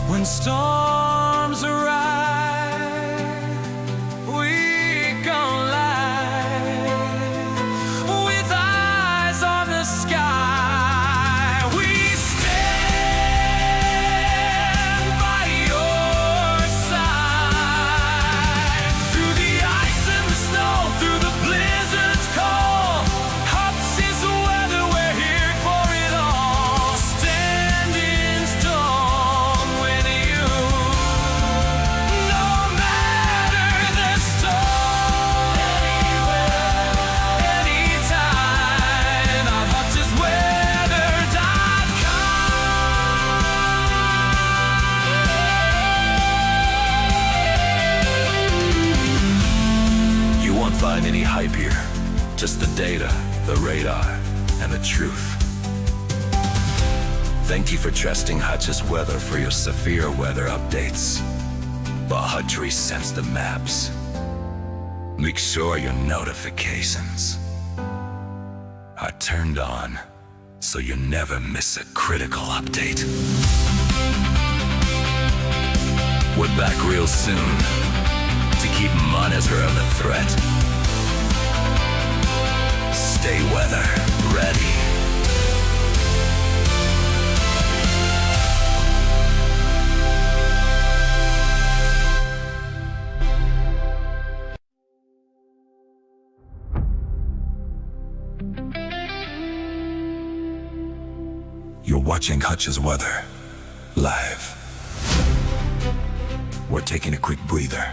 When storms arrive, we gon' light. With eyes on the sky, we stand by your side. Through the behind any hype here. Just the data, the radar, and the truth. Thank you for trusting Hutch's Weather for your severe weather updates. But Hutch resends the maps. Make sure your notifications are turned on so you never miss a critical update. We're back real soon to keep monitor of the threat. Stay weather ready. You're watching Hutch's Weather live. We're taking a quick breather.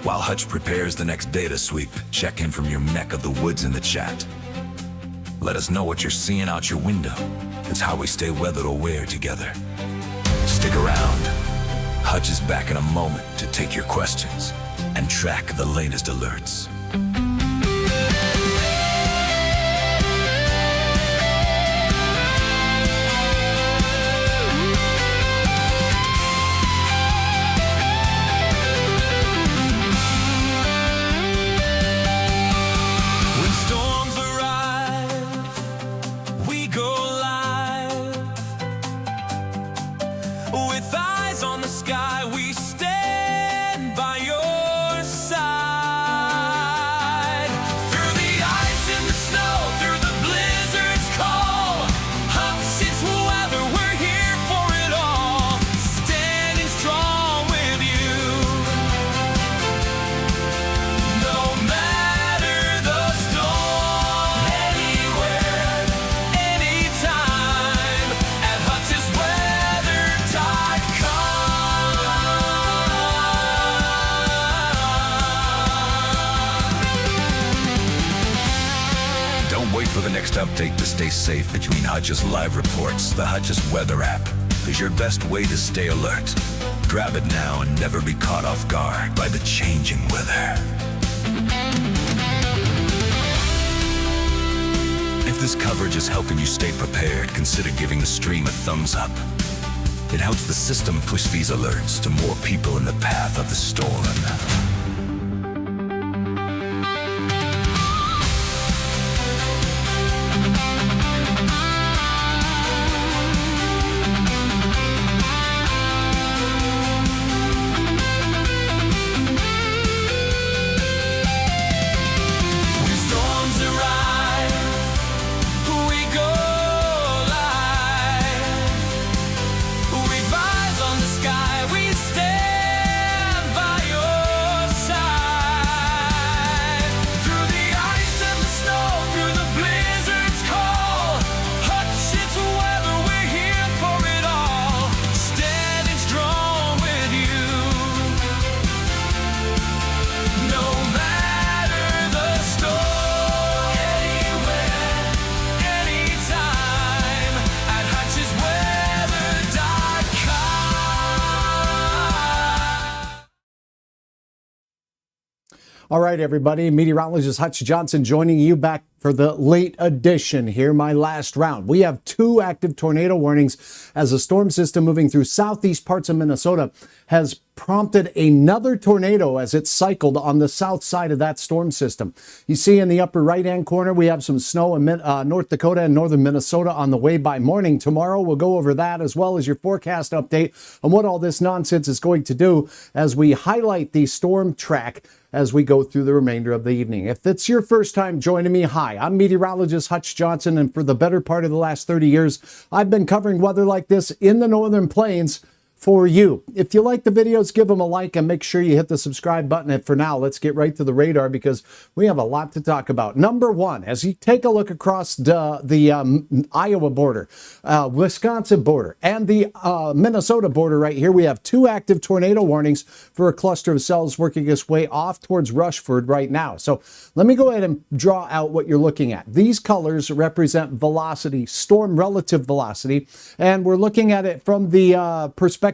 While Hutch prepares the next data sweep, check in from your neck of the woods in the chat. Let us know what you're seeing out your window. It's how we stay weather aware together. Stick around. Hutch is back in a moment to take your questions and track the latest alerts. With eyes on the sky, we stand by your side. Through the ice and the snow, through the blizzard's call, Hutch's Weather, we're here for it all. Standing strong with you. No matter the storm, anywhere, anytime, at Hutch's Don't wait for the next update to stay safe between Hutch's live reports. The Hutch's Weather app is your best way to stay alert. Grab it now and never be caught off guard by the changing weather. If this coverage is helping you stay prepared, consider giving the stream a thumbs up. It helps the system push these alerts to more people in the path of the storm. All right, everybody. Meteorologist Hutch Johnson joining you back for the late edition here, my last round. We have 2 active tornado warnings as a storm system moving through southeast parts of Minnesota has prompted another tornado as it cycled on the south side of that storm system. You see in the upper right-hand corner, we have some snow in North Dakota and northern Minnesota on the way by morning. Tomorrow, we'll go over that as well as your forecast update on what all this nonsense is going to do as we highlight the storm track as we go through the remainder of the evening. If it's your first time joining me, hi, I'm meteorologist Hutch Johnson, and for the better part of the last 30 years, I've been covering weather like this in the Northern Plains for you. If you like the videos, give them a like and make sure you hit the subscribe button. And for now, let's get right to the radar because we have a lot to talk about. Number one, as you take a look across the Iowa border, Wisconsin border, and the Minnesota border right here, we have 2 active tornado warnings for a cluster of cells working its way off towards Rushford right now. So let me go ahead and draw out what you're looking at. These colors represent velocity, storm relative velocity, and we're looking at it from the perspective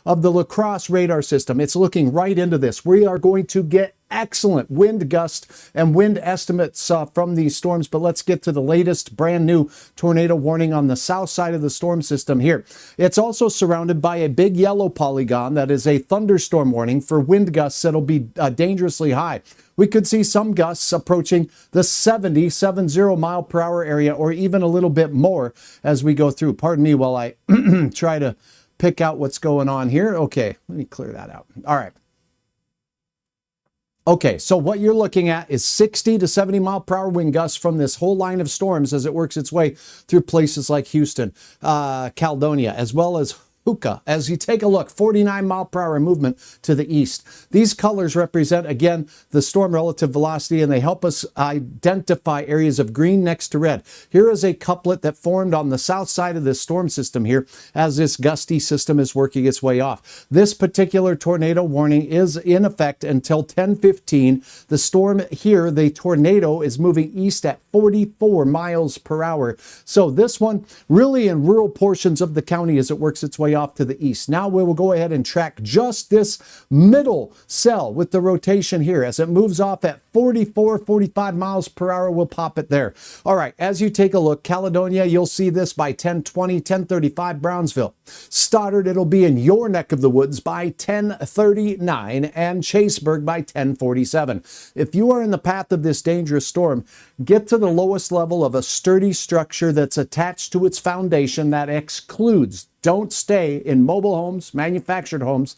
of the La Crosse radar system. It's looking right into this. We are going to get excellent wind gust and wind estimates from these storms. But let's get to the latest brand new tornado warning on the south side of the storm system here. It's also surrounded by a big yellow polygon that is a thunderstorm warning for wind gusts that'll be dangerously high. We could see some gusts approaching the 70 mile per hour area, or even a little bit more as we go through. Pardon me while I try to pick out what's going on here. Okay, let me clear that out. All right. Okay, so what you're looking at is 60 to 70 mile per hour wind gusts from this whole line of storms as it works its way through places like Houston, Caledonia, as well as Hookah. As you take a look, 49 mile per hour movement to the east. These colors represent, again, the storm relative velocity, and they help us identify areas of green next to red. Here is a couplet that formed on the south side of this storm system here as this gusty system is working its way off. This particular tornado warning is in effect until 10:15. The storm here, the tornado, is moving east at 44 miles per hour. So this one really in rural portions of the county as it works its way off to the east. Now we will go ahead and track just this middle cell with the rotation here. As it moves off at 44, 45 miles per hour, we'll pop it there. All right, as you take a look, Caledonia, you'll see this by 10:20, 10:35 Brownsville. Stoddard, it'll be in your neck of the woods by 10:39, and Chaseburg by 10:47. If you are in the path of this dangerous storm, get to the lowest level of a sturdy structure that's attached to its foundation. That excludes, don't stay in mobile homes, manufactured homes.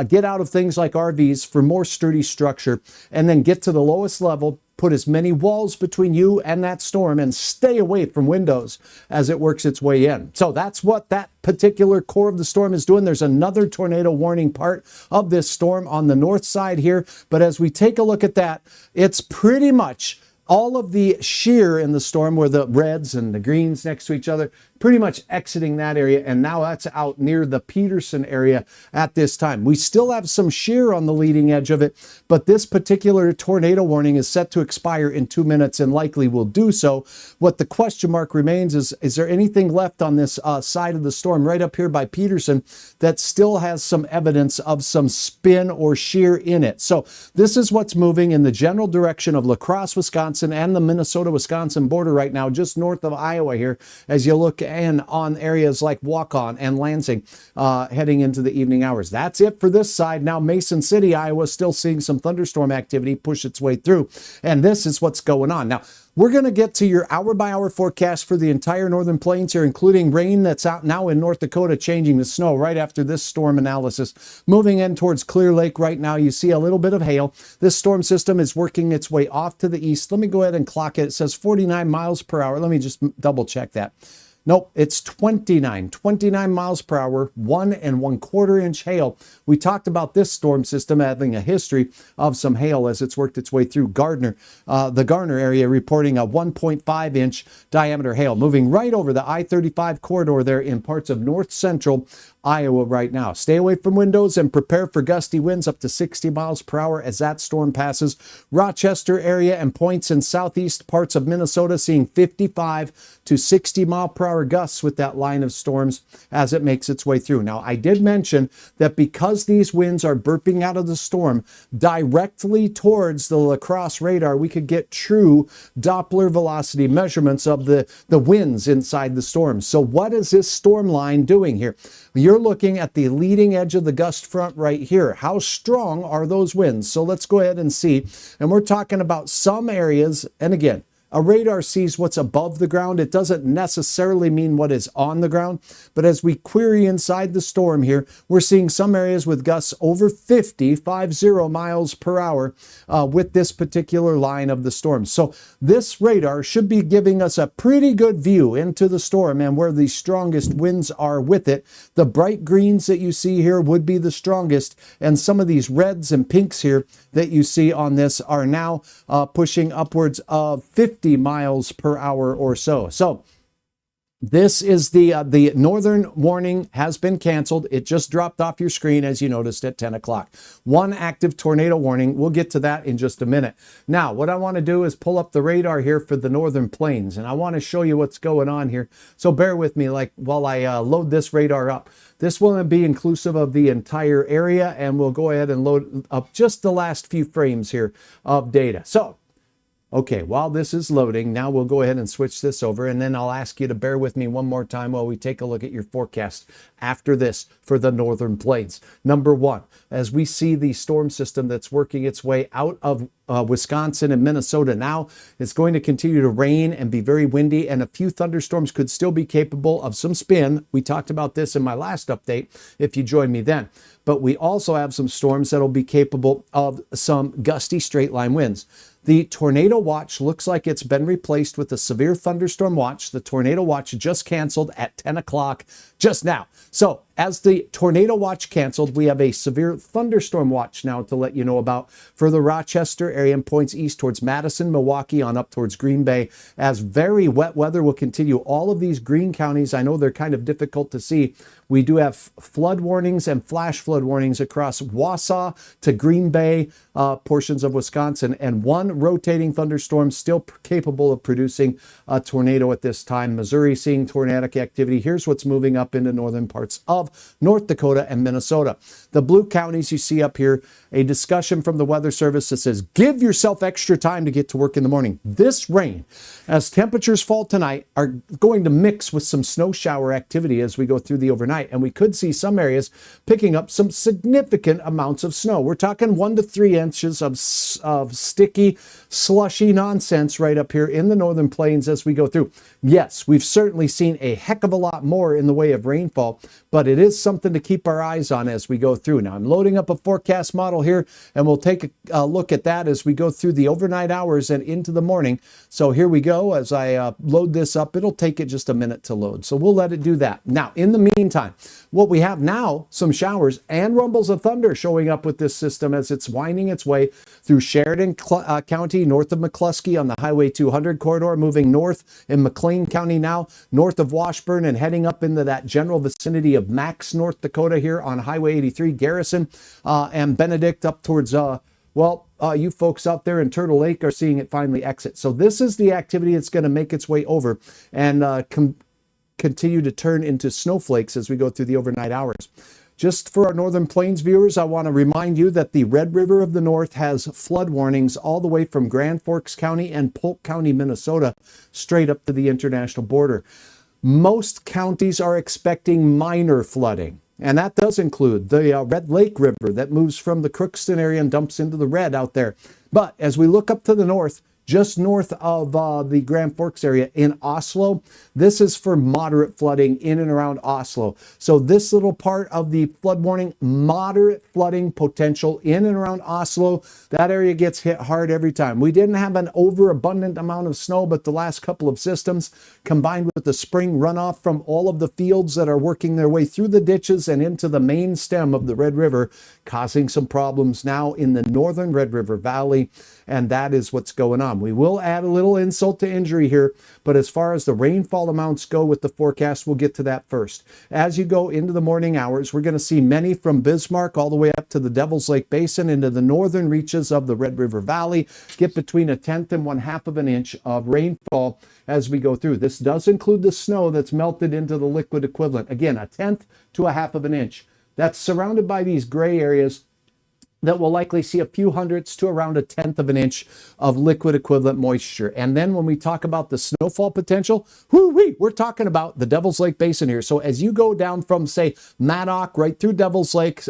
Get out of things like RVs for more sturdy structure, and then get to the lowest level. Put as many walls between you and that storm, and stay away from windows as it works its way in. So that's what that particular core of the storm is doing. There's another tornado warning part of this storm on the north side here. But as we take a look at that, it's pretty much all of the shear in the storm, where the reds and the greens next to each other, pretty much exiting that area, and now that's out near the Peterson area at this time. We still have some shear on the leading edge of it, but this particular tornado warning is set to expire in 2 minutes and likely will do so. What the question mark remains is there anything left on this side of the storm right up here by Peterson that still has some evidence of some spin or shear in it? So this is what's moving in the general direction of La Crosse, Wisconsin, and the Minnesota-Wisconsin border right now, just north of Iowa here, as you look in on areas like Waukon and Lansing heading into the evening hours. That's it for this side. Now Mason City, Iowa, still seeing some thunderstorm activity push its way through, and this is what's going on. Now, we're going to get to your hour-by-hour forecast for the entire northern plains here, including rain that's out now in North Dakota, changing to snow right after this storm analysis. Moving in towards Clear Lake right now, you see a little bit of hail. This storm system is working its way off to the east. Let me go ahead and clock it. It says 49 miles per hour. Let me just double check that. Nope, it's 29 miles per hour, 1 1/4 inch hail. We talked about this storm system having a history of some hail as it's worked its way through Gardner, the Garner area, reporting a 1.5 inch diameter hail, moving right over the I-35 corridor there in parts of north central Iowa right now. Stay away from windows and prepare for gusty winds up to 60 miles per hour as that storm passes. Rochester area and points in southeast parts of Minnesota seeing 55 to 60 mile per hour gusts with that line of storms as it makes its way through. Now, I did mention that because these winds are burping out of the storm directly towards the La Crosse radar, we could get true Doppler velocity measurements of the winds inside the storm. So what is this storm line doing here? You're looking at the leading edge of the gust front right here. How strong are those winds? So let's go ahead and see. And we're talking about some areas, and again, a radar sees what's above the ground. It doesn't necessarily mean what is on the ground. But as we query inside the storm here, we're seeing some areas with gusts over 50 miles per hour with this particular line of the storm. So this radar should be giving us a pretty good view into the storm and where the strongest winds are with it. The bright greens that you see here would be the strongest, and some of these reds and pinks here that you see on this are now pushing upwards of 50 miles per hour or so. So This is the northern warning has been canceled. It just dropped off your screen, as you noticed, at 10 o'clock. One active tornado warning. We'll get to that in just a minute. Now, what I want to do is pull up the radar here for the northern plains, and I want to show you what's going on here. So bear with me while I load this radar up. This will be inclusive of the entire area, and we'll go ahead and load up just the last few frames here of data. So, okay, while this is loading, now we'll go ahead and switch this over, and then I'll ask you to bear with me one more time while we take a look at your forecast after this for the northern plains. Number one, as we see the storm system that's working its way out of Wisconsin and Minnesota now, it's going to continue to rain and be very windy, and a few thunderstorms could still be capable of some spin. We talked about this in my last update if you joined me then. But we also have some storms that'll be capable of some gusty straight line winds. The tornado watch looks like it's been replaced with a severe thunderstorm watch. The tornado watch just canceled at 10 o'clock just now. So as the tornado watch canceled, we have a severe thunderstorm watch now to let you know about for the Rochester area and points east towards Madison, Milwaukee, on up towards Green Bay, as very wet weather will continue. All of these green counties, I know they're kind of difficult to see. We do have flood warnings and flash flood warnings across Wausau to Green Bay, portions of Wisconsin, and one rotating thunderstorm still capable of producing a tornado at this time. Missouri seeing tornadic activity. Here's what's moving up into northern parts of North Dakota and Minnesota. The blue counties you see up here, a discussion from the Weather Service that says, give yourself extra time to get to work in the morning. This rain, as temperatures fall tonight, are going to mix with some snow shower activity as we go through the overnight, and we could see some areas picking up some significant amounts of snow. We're talking 1 to 3 inches of sticky, slushy nonsense right up here in the northern plains as we go through. Yes, we've certainly seen a heck of a lot more in the way of rainfall, but it is something to keep our eyes on as we go through. Now, I'm loading up a forecast model here, and we'll take a look at that as we go through the overnight hours and into the morning. So here we go. As I load this up, it'll take it just a minute to load. So we'll let it do that. Now, in the meantime, what we have now, some showers and rumbles of thunder showing up with this system as it's winding its way through Sheridan County, north of McCluskey on the Highway 200 corridor, moving north in McLean County now, north of Washburn, and heading up into that general vicinity of Max, North Dakota here on Highway 83, Garrison, and Benedict up towards, you folks out there in Turtle Lake are seeing it finally exit. So this is the activity that's going to make its way over and continue to turn into snowflakes as we go through the overnight hours. Just for our Northern Plains viewers, I want to remind you that the Red River of the North has flood warnings all the way from Grand Forks County and Polk County, Minnesota, straight up to the international border. Most counties are expecting minor flooding, and that does include the Red Lake River that moves from the Crookston area and dumps into the Red out there. But as we look up to the north, just north of the Grand Forks area in Oslo, this is for moderate flooding in and around Oslo. So this little part of the flood warning, moderate flooding potential in and around Oslo, that area gets hit hard every time. We didn't have an overabundant amount of snow, but the last couple of systems combined with the spring runoff from all of the fields that are working their way through the ditches and into the main stem of the Red River, causing some problems now in the northern Red River Valley, and that is what's going on. We will add a little insult to injury here, but as far as the rainfall amounts go with the forecast, we'll get to that first. As you go into the morning hours, we're going to see many from Bismarck all the way up to the Devil's Lake Basin into the northern reaches of the Red River Valley, get between 1/10 and 1/2 of an inch of rainfall as we go through. This does include the snow that's melted into the liquid equivalent. Again, 1/10 to 1/2 of an inch. That's surrounded by these gray areas that will likely see a few hundredths to around 1/10 of an inch of liquid equivalent moisture. And then when we talk about the snowfall potential, we're talking about the Devil's Lake Basin here. So as you go down from, say, Maddock right through Devil's Lake,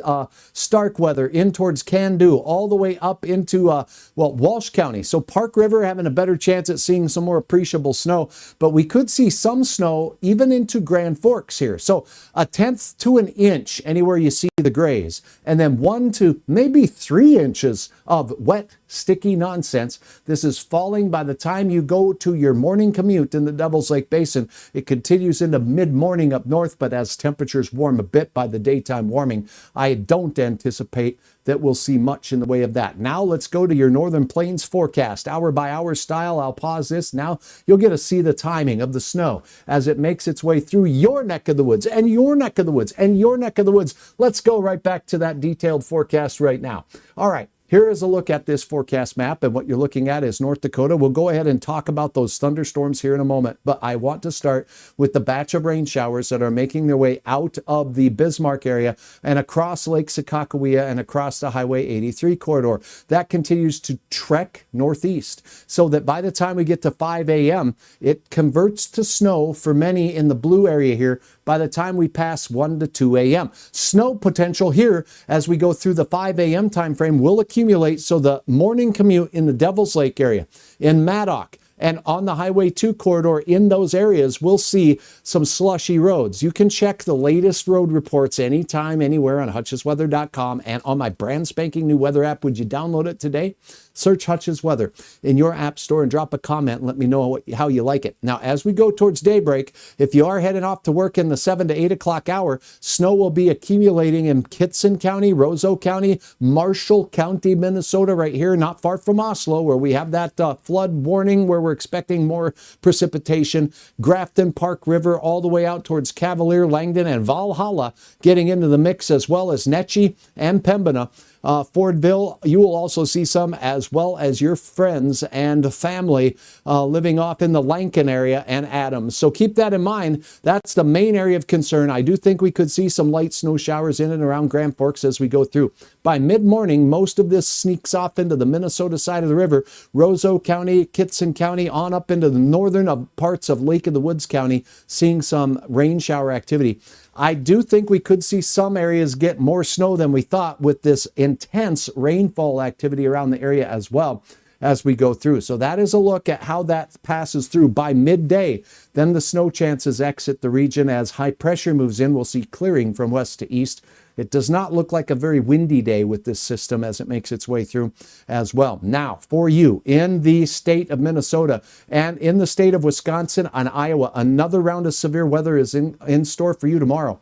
Starkweather, in towards Candu, all the way up into, Walsh County. So Park River having a better chance at seeing some more appreciable snow, but we could see some snow even into Grand Forks here. So 1/10 to an inch anywhere you see the grays, and then 1 to maybe maybe 3 inches of wet, sticky nonsense. This is falling by the time you go to your morning commute in the Devil's Lake Basin. It continues into mid-morning up north, but as temperatures warm a bit by the daytime warming, I don't anticipate that we'll see much in the way of that. Now let's go to your Northern Plains forecast. Hour by hour style, I'll pause this. Now you'll get to see the timing of the snow as it makes its way through your neck of the woods and your neck of the woods and your neck of the woods. Let's go right back to that detailed forecast right now. All right. Here is a look at this forecast map, and what you're looking at is North Dakota. We'll go ahead and talk about those thunderstorms here in a moment, but I want to start with the batch of rain showers that are making their way out of the Bismarck area and across Lake Sakakawea and across the Highway 83 corridor. That continues to trek northeast, so that by the time we get to 5 a.m., it converts to snow for many in the blue area here by the time we pass 1 to 2 a.m. Snow potential here as we go through the 5 a.m. time frame will accumulate, so the morning commute in the Devil's Lake area, in Maddock, and on the Highway 2 corridor in those areas, we'll see some slushy roads. You can check the latest road reports anytime, anywhere on hutchesweather.com and on my brand spanking new weather app. Would you download it today? Search Hutch's Weather in your app store and drop a comment and let me know how you like it. Now, as we go towards daybreak, if you are heading off to work in the 7 to 8 o'clock hour, snow will be accumulating in Kitson County, Roseau County, Marshall County, Minnesota, right here, not far from Oslo, where we have that flood warning where we're expecting more precipitation. Grafton, Park River, all the way out towards Cavalier, Langdon, and Valhalla getting into the mix, as well as Netchie and Pembina. Fordville, you will also see some, as well as your friends and family living off in the Lankin area and Adams. So keep that in mind. That's the main area of concern. I do think we could see some light snow showers in and around Grand Forks as we go through. By mid-morning, most of this sneaks off into the Minnesota side of the river, Roseau County, Kitson County, on up into the northern parts of Lake of the Woods County, seeing some rain shower activity. I do think we could see some areas get more snow than we thought with this intense rainfall activity around the area as well as we go through. So that is a look at how that passes through by midday. Then the snow chances exit the region as high pressure moves in. We'll see clearing from west to east. It does not look like a very windy day with this system as it makes its way through as well. Now, for you in the state of Minnesota and in the state of Wisconsin and Iowa, another round of severe weather is in store for you tomorrow.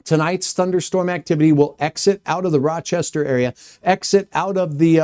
Tonight's thunderstorm activity will exit out of the Rochester area, exit out of the,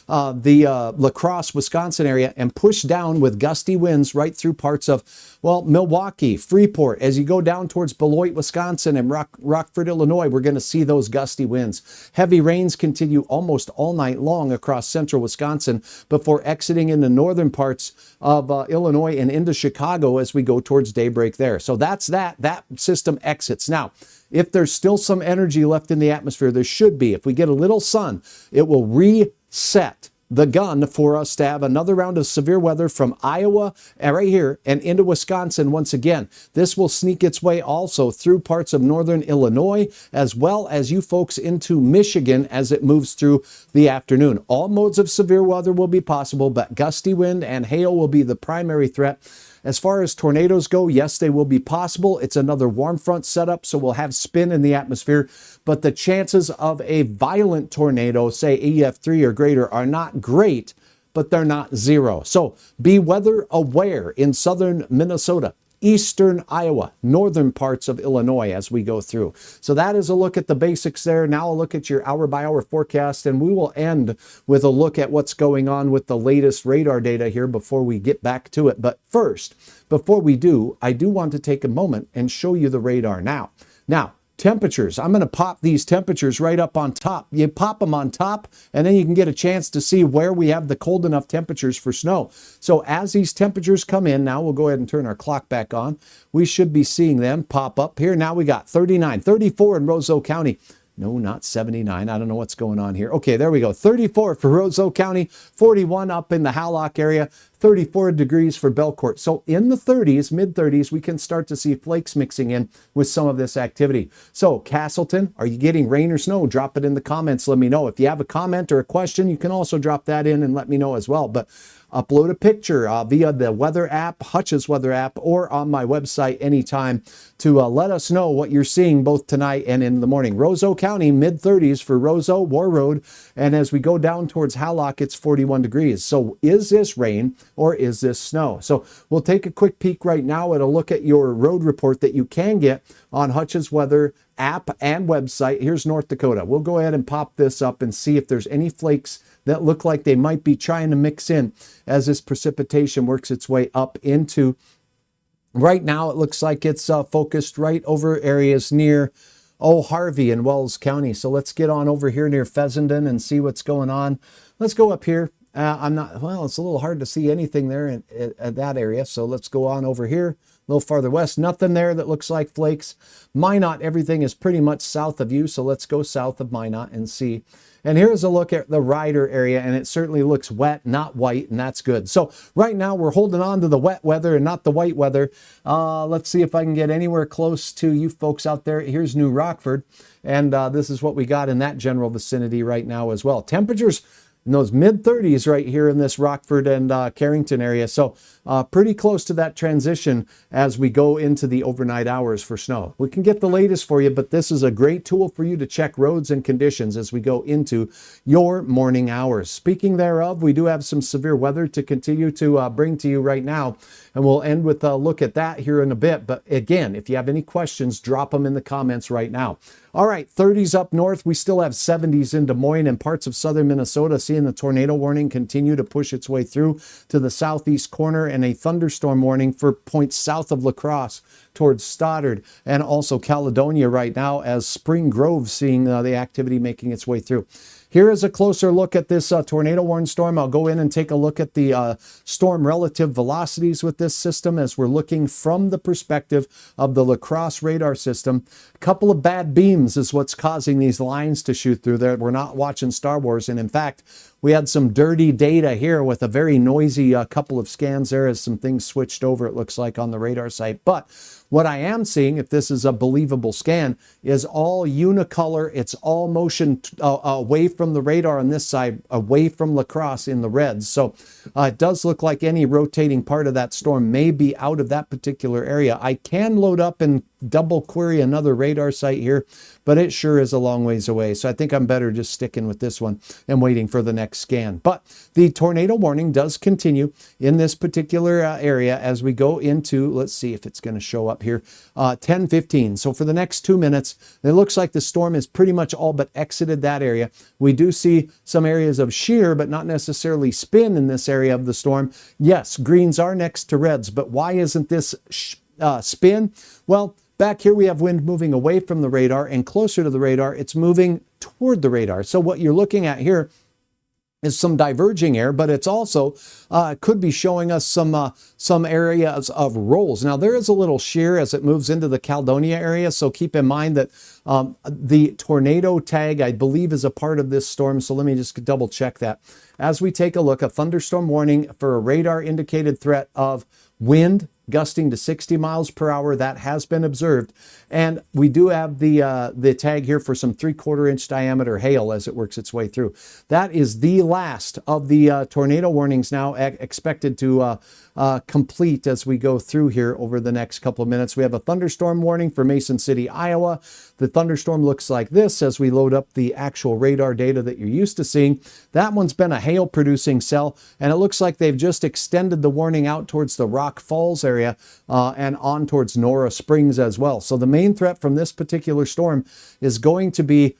La Crosse, Wisconsin area, and push down with gusty winds right through parts of, Milwaukee, Freeport. As you go down towards Beloit, Wisconsin, and Rockford, Illinois, we're going to see those gusty winds. Heavy rains continue almost all night long across central Wisconsin before exiting in the northern parts of Illinois and into Chicago as we go towards daybreak there. So that's that. That system exits. Now, if there's still some energy left in the atmosphere, there should be. If we get a little sun, it will reset the gun for us to have another round of severe weather from Iowa right here and into Wisconsin once again. This will sneak its way also through parts of northern Illinois, as well as you folks into Michigan as it moves through the afternoon. All modes of severe weather will be possible, but gusty wind and hail will be the primary threat. As far as tornadoes go, yes, they will be possible. It's another warm front setup, so we'll have spin in the atmosphere. But the chances of a violent tornado, say EF3 or greater, are not great, but they're not zero. So be weather aware in southern Minnesota, eastern Iowa, northern parts of Illinois as we go through. So that is a look at the basics there. Now a look at your hour-by-hour forecast, and we will end with a look at what's going on with the latest radar data here before we get back to it. But first, before we do, I do want to take a moment and show you the radar now. Now, temperatures. I'm going to pop these temperatures right up on top. You pop them on top, and then you can get a chance to see where we have the cold enough temperatures for snow. So as these temperatures come in, now we'll go ahead and turn our clock back on. We should be seeing them pop up here. Now we got 39, 34 in Roseau County. No, not 79. I don't know what's going on here. Okay, there we go. 34 for Roseau County, 41 up in the Howlock area, 34 degrees for Belcourt. So in the 30s, mid 30s, we can start to see flakes mixing in with some of this activity. So Castleton, are you getting rain or snow? Drop it in the comments. Let me know. If you have a comment or a question, you can also drop that in and let me know as well. But upload a picture via the weather app, Hutch's weather app, or on my website anytime to let us know what you're seeing both tonight and in the morning. Roseau County, mid 30s for Roseau, War Road. And as we go down towards Hallock, it's 41 degrees. So is this rain or is this snow? So we'll take a quick peek right now at a look at your road report that you can get on Hutch's weather app and website. Here's North Dakota. We'll go ahead and pop this up and see if there's any flakes that look like they might be trying to mix in as this precipitation works its way up into. Right now, it looks like it's focused right over areas near, Harvey and Wells County. So let's get on over here near Fessenden and see what's going on. Let's go up here. It's a little hard to see anything there in that area. So let's go on over here, a little farther west. Nothing there that looks like flakes. Minot, everything is pretty much south of you. So let's go south of Minot and see. And here's a look at the Ryder area, and it certainly looks wet, not white, and that's good. So right now we're holding on to the wet weather and not the white weather. Let's see if I can get anywhere close to you folks out there. Here's New Rockford, and this is what we got in that general vicinity right now as well. Temperatures in those mid 30s right here in this Rockford and Carrington area. So pretty close to that transition as we go into the overnight hours for snow. We can get the latest for you, but this is a great tool for you to check roads and conditions as we go into your morning hours. Speaking thereof, we do have some severe weather to continue to bring to you right now, and we'll end with a look at that here in a bit. But again, if you have any questions, drop them in the comments right now. All right, 30s up north. We still have 70s in Des Moines and parts of southern Minnesota, seeing the tornado warning continue to push its way through to the southeast corner, and a thunderstorm warning for points south of La Crosse towards Stoddard and also Caledonia right now, as Spring Grove seeing the activity making its way through. Here is a closer look at this tornado warning storm. I'll go in and take a look at the storm relative velocities with this system as we're looking from the perspective of the La Crosse radar system. A couple of bad beams is what's causing these lines to shoot through there. We're not watching Star Wars, and in fact, we had some dirty data here with a very noisy couple of scans there as some things switched over, it looks like, on the radar site. But what I am seeing, if this is a believable scan, is all unicolor. It's all motion away from the radar on this side, away from La Crosse in the reds. So it does look like any rotating part of that storm may be out of that particular area. I can load up and double query another radar site here, but it sure is a long ways away. So I think I'm better just sticking with this one and waiting for the next scan. But the tornado warning does continue in this particular area as we go into, let's see if it's going to show up here, 10:15. So for the next 2 minutes, it looks like the storm is pretty much all but exited that area. We do see some areas of shear, but not necessarily spin in this area of the storm. Yes, greens are next to reds, but why isn't this spin? Well, back here we have wind moving away from the radar, and closer to the radar, it's moving toward the radar. So what you're looking at here is some diverging air, but it's also could be showing us some areas of rolls. Now there is a little shear as it moves into the Caledonia area, so keep in mind that the tornado tag, I believe, is a part of this storm. So let me just double check that. As we take a look, a thunderstorm warning for a radar indicated threat of wind gusting to 60 miles per hour. That has been observed. And we do have the tag here for some 3/4 inch diameter hail as it works its way through. That is the last of the tornado warnings now expected to complete as we go through here over the next couple of minutes. We have a thunderstorm warning for Mason City, Iowa. The thunderstorm looks like this as we load up the actual radar data that you're used to seeing. That one's been a hail producing cell, and it looks like they've just extended the warning out towards the Rock Falls area and on towards Nora Springs as well. So the main threat from this particular storm is going to be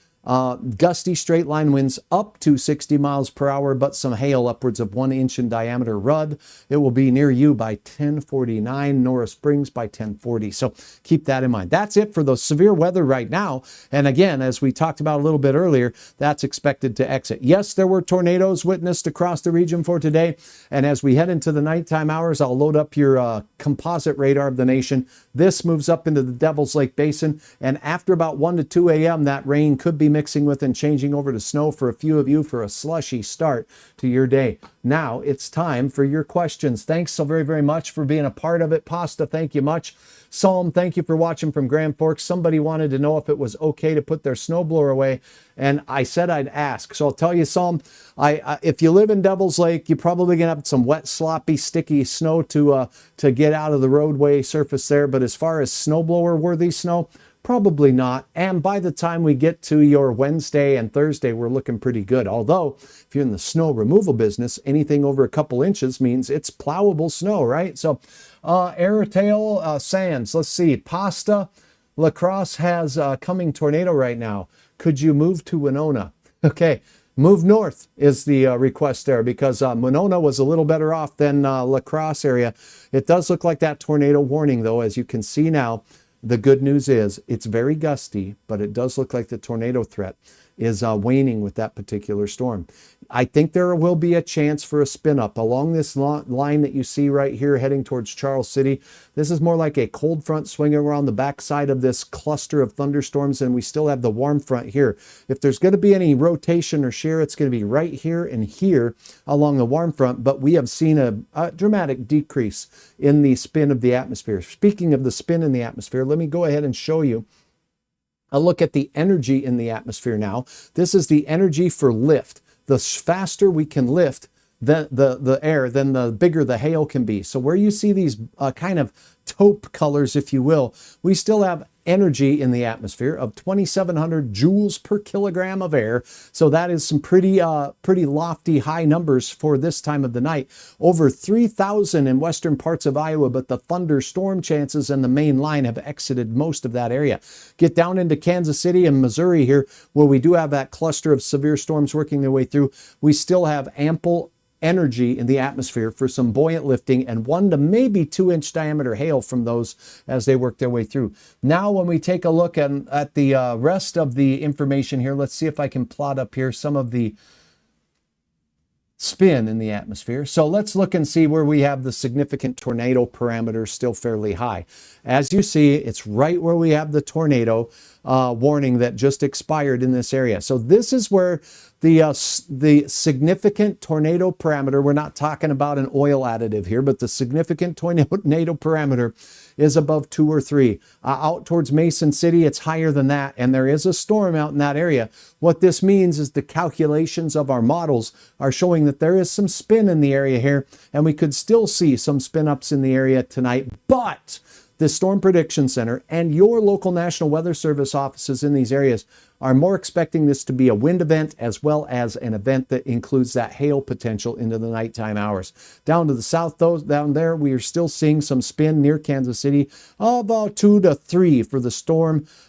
gusty straight line winds up to 60 miles per hour, but some hail upwards of 1 inch in diameter. Rudd, it will be near you by 10:49, Nora Springs by 10:40. So keep that in mind. That's it for the severe weather right now. And again, as we talked about a little bit earlier, that's expected to exit. Yes, there were tornadoes witnessed across the region for today. And as we head into the nighttime hours, I'll load up your composite radar of the nation. This moves up into the Devil's Lake Basin. And after about 1 to 2 a.m., that rain could be mixing with and changing over to snow for a few of you for a slushy start to your day. Now it's time for your questions. Thanks so very, very much for being a part of it. Pasta, thank you much. Psalm, thank you for watching from Grand Forks. Somebody wanted to know if it was okay to put their snowblower away, and I said I'd ask. So I'll tell you, Psalm, if you live in Devil's Lake, you're probably going to have some wet, sloppy, sticky snow to get out of the roadway surface there. But as far as snowblower-worthy snow, probably not. And by the time we get to your Wednesday and Thursday, we're looking pretty good. Although, if you're in the snow removal business, anything over a couple inches means it's plowable snow, right? So, Airtail Sands, let's see. Pasta, La Crosse has a coming tornado right now. Could you move to Winona? Okay, move north is the request there, because Winona was a little better off than La Crosse area. It does look like that tornado warning, though, as you can see now. The good news is it's very gusty, but it does look like the tornado threat is waning with that particular storm. I think there will be a chance for a spin up along this line that you see right here heading towards Charles City. This is more like a cold front swinging around the backside of this cluster of thunderstorms, and we still have the warm front here. If there's going to be any rotation or shear, it's going to be right here and here along the warm front, but we have seen a dramatic decrease in the spin of the atmosphere. Speaking of the spin in the atmosphere, let me go ahead and show you a look at the energy in the atmosphere now. This is the energy for lift. The faster we can lift the air, then the bigger the hail can be. So where you see these kind of taupe colors, if you will, we still have energy in the atmosphere of 2,700 joules per kilogram of air. So that is some pretty lofty high numbers for this time of the night. Over 3,000 in western parts of Iowa, but the thunderstorm chances and the main line have exited most of that area. Get down into Kansas City and Missouri here, where we do have that cluster of severe storms working their way through. We still have ample energy in the atmosphere for some buoyant lifting and 1 to maybe 2 inch diameter hail from those as they work their way through. Now, when we take a look at the rest of the information here, let's see if I can plot up here some of the spin in the atmosphere. So let's look and see where we have the significant tornado parameters still fairly high. As you see, it's right where we have the tornado warning that just expired in this area. So this is where the significant tornado parameter, we're not talking about an oil additive here, but the significant tornado parameter is above 2 or 3. Out towards Mason City, it's higher than that, and there is a storm out in that area. What this means is the calculations of our models are showing that there is some spin in the area here, and we could still see some spin ups in the area tonight, but the Storm Prediction Center and your local National Weather Service offices in these areas are more expecting this to be a wind event as well as an event that includes that hail potential into the nighttime hours. Down to the south, though, down there, we are still seeing some spin near Kansas City, about 2 to 3 for the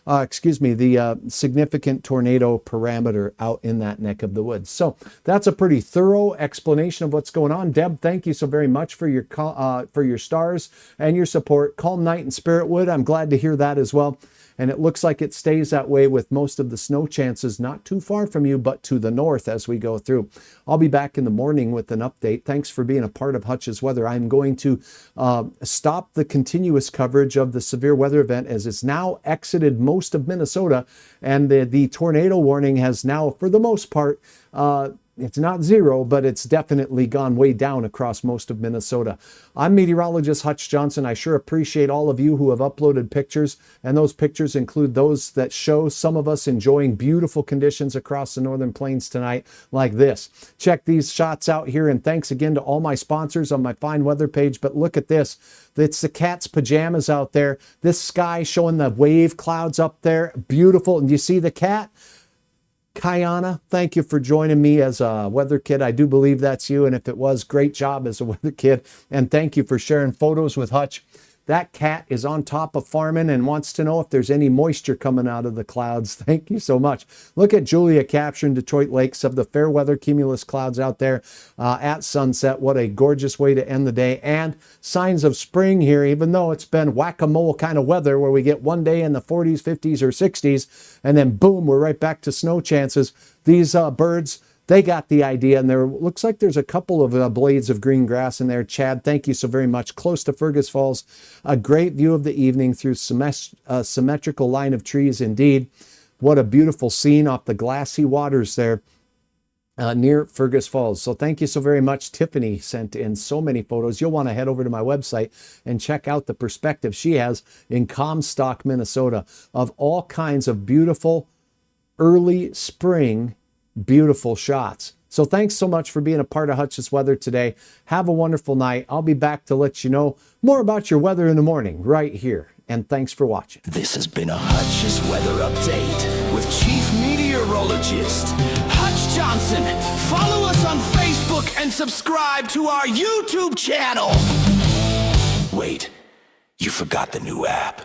the significant tornado parameter out in that neck of the woods. So that's a pretty thorough explanation of what's going on. Deb, thank you so very much for your stars and your support. Calm night in Spiritwood. I'm glad to hear that as well. And it looks like it stays that way with most of the snow chances not too far from you, but to the north as we go through. I'll be back in the morning with an update. Thanks for being a part of Hutch's Weather. I'm going to stop the continuous coverage of the severe weather event as it's now exited most of Minnesota, and the tornado warning has now, for the most part, it's not zero, but it's definitely gone way down across most of Minnesota. I'm meteorologist Hutch Johnson. I sure appreciate all of you who have uploaded pictures, and those pictures include those that show some of us enjoying beautiful conditions across the northern plains tonight, like this. Check these shots out here, and thanks again to all my sponsors on my fine weather page. But look at this. It's the cat's pajamas out there. This sky showing the wave clouds up there. Beautiful. And you see the cat? Kayana, thank you for joining me as a weather kid. I do believe that's you, and if it was, great job as a weather kid, and thank you for sharing photos with Hutch. That cat is on top of farming and wants to know if there's any moisture coming out of the clouds. Thank you so much. Look at Julia capturing Detroit lakes of the fair weather cumulus clouds out there at sunset. What a gorgeous way to end the day, and signs of spring here, even though it's been whack-a-mole kind of weather where we get one day in the 40s, 50s, or 60s, and then boom, we're right back to snow chances. These birds, they got the idea, and there looks like there's a couple of blades of green grass in there. Chad, thank you so very much. Close to Fergus Falls, a great view of the evening through symmetrical line of trees indeed. What a beautiful scene off the glassy waters there near Fergus Falls. So thank you so very much. Tiffany sent in so many photos. You'll want to head over to my website and check out the perspective she has in Comstock, Minnesota, of all kinds of beautiful early spring, beautiful shots. So thanks so much for being a part of Hutch's Weather today. Have a wonderful night. I'll be back to let you know more about your weather in the morning right here. And thanks for watching. This has been a Hutch's Weather Update with Chief Meteorologist Hutch Johnson. Follow us on Facebook and subscribe to our YouTube channel. Wait, you forgot the new app.